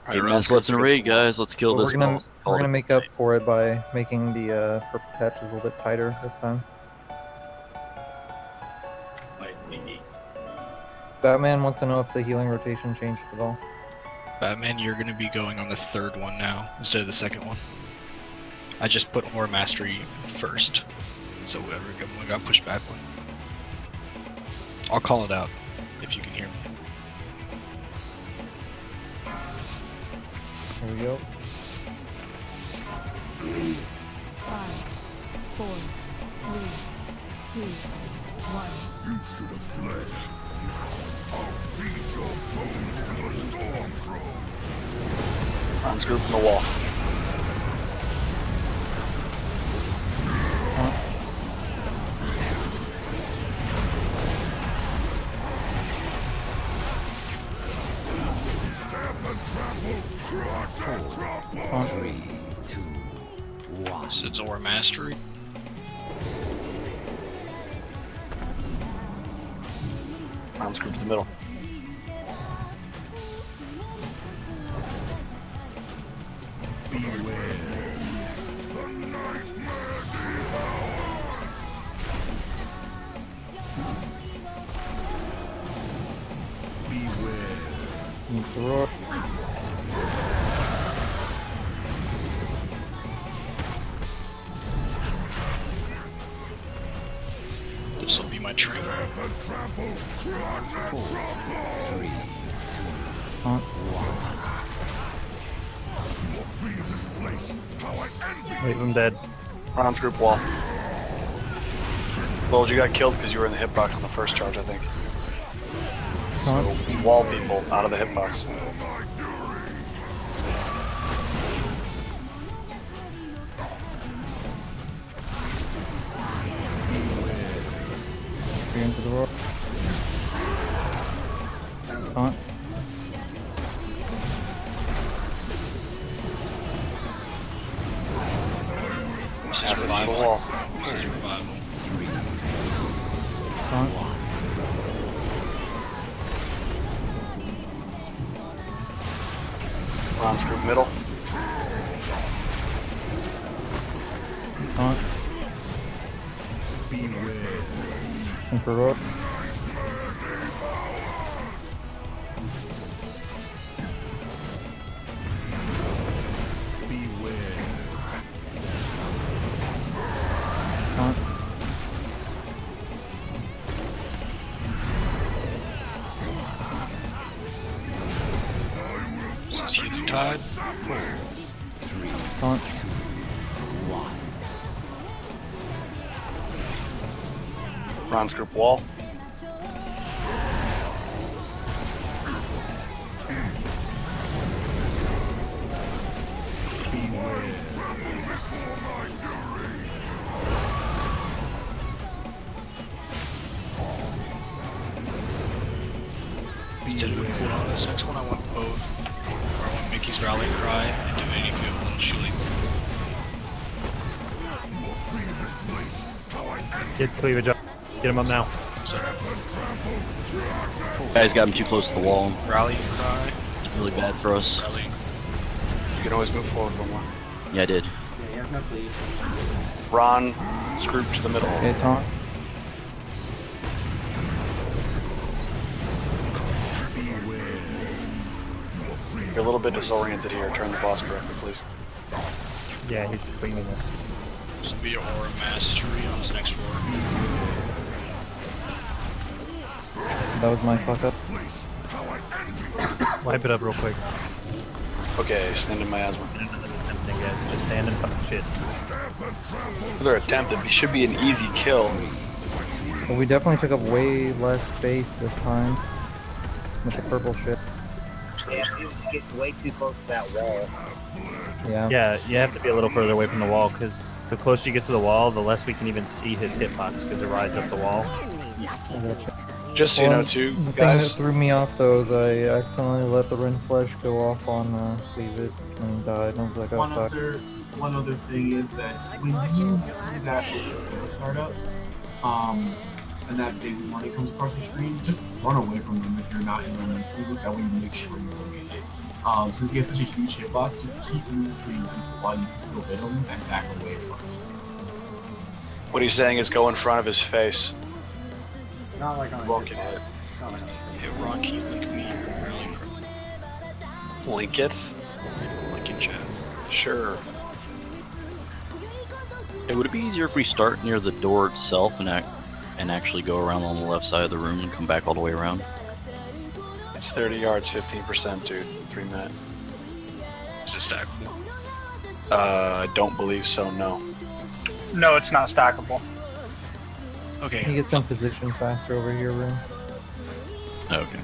Speaker 4: 8 minutes left in the raid, guys. Let's kill
Speaker 3: But
Speaker 4: this.
Speaker 3: we're gonna make up for it by making the purple patches a little bit tighter this time. Batman wants to know if the healing rotation changed at all.
Speaker 14: Batman, you're gonna be going on the 3rd one now instead of the 2nd one. I just put Aura Mastery first, so everyone got pushed back one. I'll call it out if you can hear me.
Speaker 3: Here we go.
Speaker 13: 5, 4, 3, 2, 1.
Speaker 22: You should have fled. I'll feed your bones to the Stormcrow.
Speaker 21: Ron's group in the wall.
Speaker 14: So it's Aura Mastery.
Speaker 21: Ron's group in the middle.
Speaker 3: Roar.
Speaker 14: This will be my train.
Speaker 22: 4, 3, 2,
Speaker 3: 1.
Speaker 6: Wait, I'm dead.
Speaker 21: Ron's group wall. Well, you got killed because you were in the hitbox on the first charge, I think. So, wall people out of the hitbox.
Speaker 3: Into the roar. Taunt.
Speaker 14: This is
Speaker 21: Access to the
Speaker 14: revival.
Speaker 21: wall.
Speaker 14: This is revival.
Speaker 21: Bronze group middle.
Speaker 3: Taunt. Infrared. Taunt.
Speaker 14: This is healing tide.
Speaker 3: Taunt.
Speaker 21: Bronze group wall.
Speaker 14: Instead of a cooldown, this next one I want both. Or I want Mickey's rallying cry and Divinity Fuel and shielding.
Speaker 6: Get cleavage up. Get him up now.
Speaker 14: Sorry.
Speaker 4: Guys got him too close to the wall.
Speaker 14: Rallying cry.
Speaker 4: It's really bad for us.
Speaker 14: Rallying.
Speaker 21: You can always move forward one more.
Speaker 4: Yeah, I did.
Speaker 2: Yeah, he has no cleave.
Speaker 21: Ron, group to the middle.
Speaker 3: Okay, taunt.
Speaker 21: You're a little bit disoriented here. Turn the boss correctly, please.
Speaker 6: Yeah, he's cleaning this.
Speaker 14: This will be Aura Mastery on his next roar.
Speaker 3: That was my fuck up.
Speaker 6: Wipe it up real quick.
Speaker 21: Okay, stand in miasma.
Speaker 6: Tempting, guys. Just stand and fucking shit.
Speaker 21: Another attempt. It should be an easy kill.
Speaker 3: But we definitely took up way less space this time with the purple shit.
Speaker 1: Yeah, he was getting way too close to that wall.
Speaker 3: Yeah.
Speaker 6: Yeah, you have to be a little further away from the wall, because the closer you get to the wall, the less we can even see his hitbox, because it rides up the wall.
Speaker 21: Just so you know, too,
Speaker 3: The thing
Speaker 21: guys.
Speaker 3: that threw me off though is I accidentally let the Ren Flesh go off on David and he died. And I was like, oh fuck.
Speaker 8: One other thing is that when you see that skill startup, and that big warning comes across your screen, just run away from them if you're not in the mental loop. That way you make sure you locate it. Since he has such a huge hitbox, just keep moving pretty mental while you can still hit him and back away as far as you can.
Speaker 21: What he's saying is go in front of his face.
Speaker 2: Not like on a
Speaker 21: Won't get hit.
Speaker 2: Not like on a
Speaker 14: Hey, Ron, can you link me your rallying cry?
Speaker 21: Link it?
Speaker 14: Link in chat.
Speaker 21: Sure.
Speaker 4: Hey, would it be easier if we start near the door itself and actually go around on the left side of the room and come back all the way around?
Speaker 21: It's 30 yards, 15%, dude. 3 minutes.
Speaker 14: Is it stackable?
Speaker 21: I don't believe so, no.
Speaker 15: No, it's not stackable.
Speaker 14: Okay.
Speaker 3: He gets in position faster over here, room.
Speaker 4: Okay.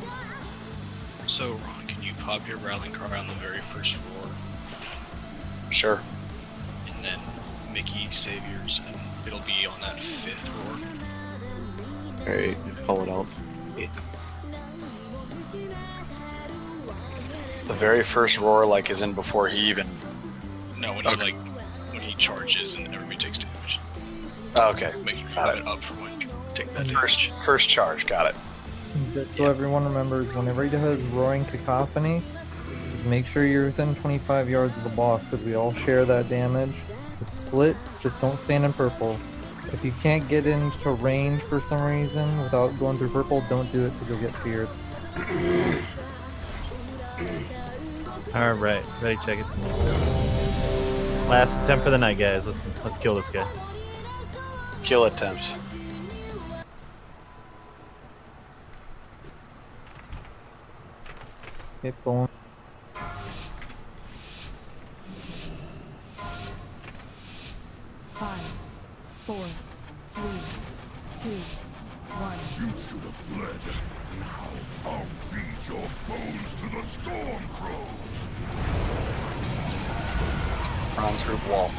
Speaker 14: So, Ron, can you pop your rallying cry on the very first roar?
Speaker 21: Sure.
Speaker 14: And then Mickey Saviors, and it'll be on that 5th roar.
Speaker 11: Alright, just call it out.
Speaker 21: The very first roar, like, is in before he even...
Speaker 14: No, when he when he charges and everybody takes damage.
Speaker 21: Okay.
Speaker 14: Make sure you
Speaker 21: Got
Speaker 14: have
Speaker 21: it.
Speaker 14: it up for when you take that
Speaker 21: First,
Speaker 14: damage.
Speaker 21: first charge, got it.
Speaker 3: Just so everyone remembers, whenever he does Roaring Cacophony, just make sure you're within 25 yards of the boss, because we all share that damage. It's split, just don't stand in purple. If you can't get into range for some reason without going through purple, don't do it because you'll get feared.
Speaker 6: Alright, ready, check it. Last attempt for the night, guys. Let's kill this guy.
Speaker 21: Kill attempts.
Speaker 3: Get going.
Speaker 13: Five, four, three, two, one.
Speaker 22: You should have fled. Now, I'll feed your bones to the Stormcrow.
Speaker 21: Bronze group wall.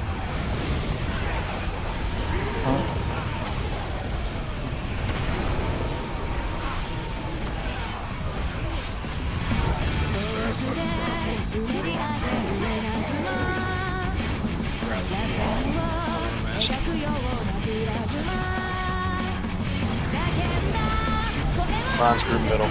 Speaker 21: Bronze group middle.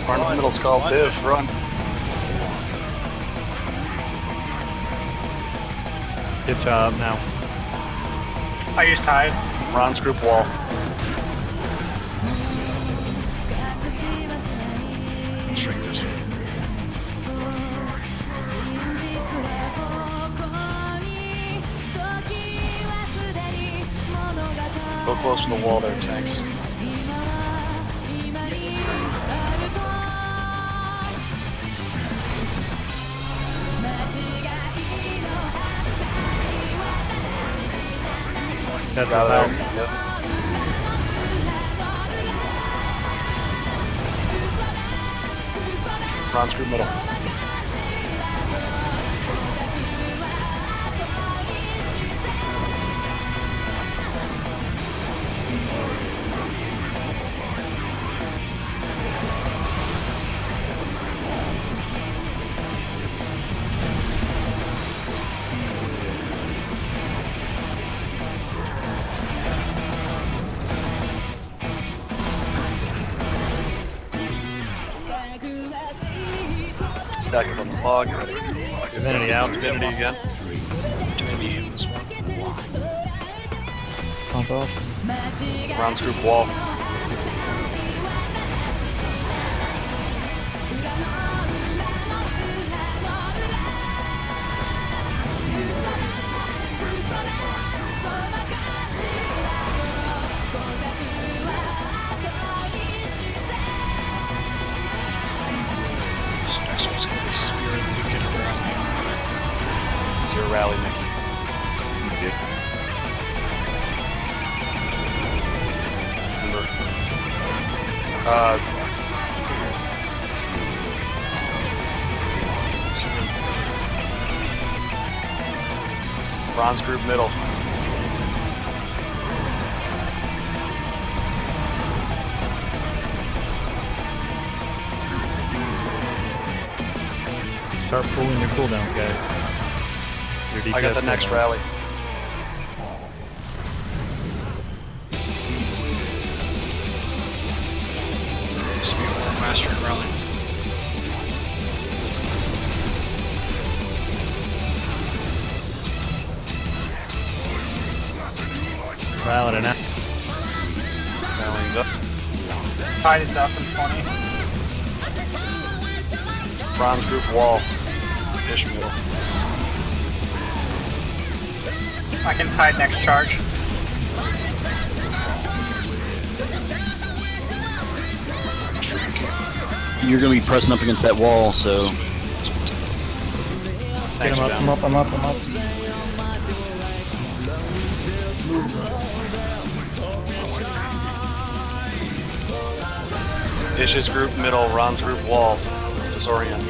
Speaker 21: Front middle skull, div, run.
Speaker 6: Good job now.
Speaker 15: I use tide.
Speaker 21: Bronze group wall.
Speaker 14: Shrink this one.
Speaker 21: Go close to the wall there, tanks.
Speaker 6: That's
Speaker 21: Out
Speaker 6: out.
Speaker 21: of there. Yep. Bronze group middle. Stack up on the log.
Speaker 6: Divinity out.
Speaker 21: Divinity again.
Speaker 14: Divinity heals one.
Speaker 3: Pump off.
Speaker 21: Bronze group wall.
Speaker 14: This next one's gonna be Spirit Lucan Rally.
Speaker 21: This is your rally, Mickey. Bronze group middle.
Speaker 6: Start pulling your cooldowns, guys. Your DPS
Speaker 21: I got the next
Speaker 6: cooldown.
Speaker 21: rally.
Speaker 14: Spirit War Master and Rally.
Speaker 6: Paladin out.
Speaker 21: Rallying up.
Speaker 15: Tide is up in 20.
Speaker 21: Bronze group wall. Ish middle.
Speaker 15: I can tide next charge.
Speaker 4: You're gonna be pressing up against that wall, so
Speaker 21: Thanks,
Speaker 3: I'm
Speaker 21: Ben.
Speaker 3: up, I'm up, I'm up.
Speaker 21: Ish's group middle. Ron's group wall. Disorient.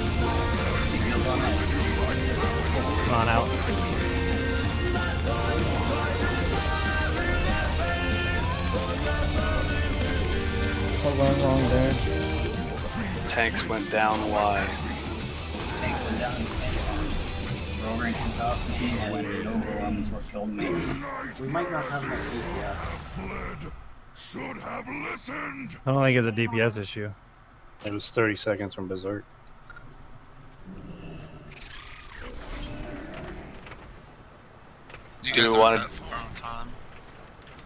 Speaker 6: Come on out.
Speaker 3: What went wrong there?
Speaker 21: Tanks went down wide.
Speaker 5: Tanks went down at the same time. Rover and Kentuff and overruns were killed me.
Speaker 2: We might not have enough DPS.
Speaker 22: Should have listened.
Speaker 6: I don't think it's a DPS issue.
Speaker 17: It was 30 seconds from Berserk.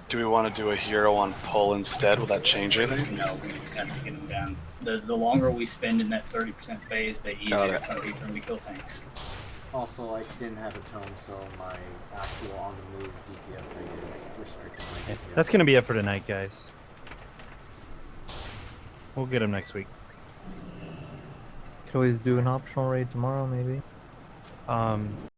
Speaker 21: Do we want to do a hero on pull instead? Will that change anything?
Speaker 5: No, we have to get them down. The longer we spend in that 30% phase, the easier it's going to be for them to kill tanks.
Speaker 2: Also, I didn't have a tome, so my actual on-the-move DPS thing is restricted. My DPS.
Speaker 6: That's gonna be it for tonight, guys. We'll get him next week.
Speaker 3: Could always do an optional raid tomorrow, maybe.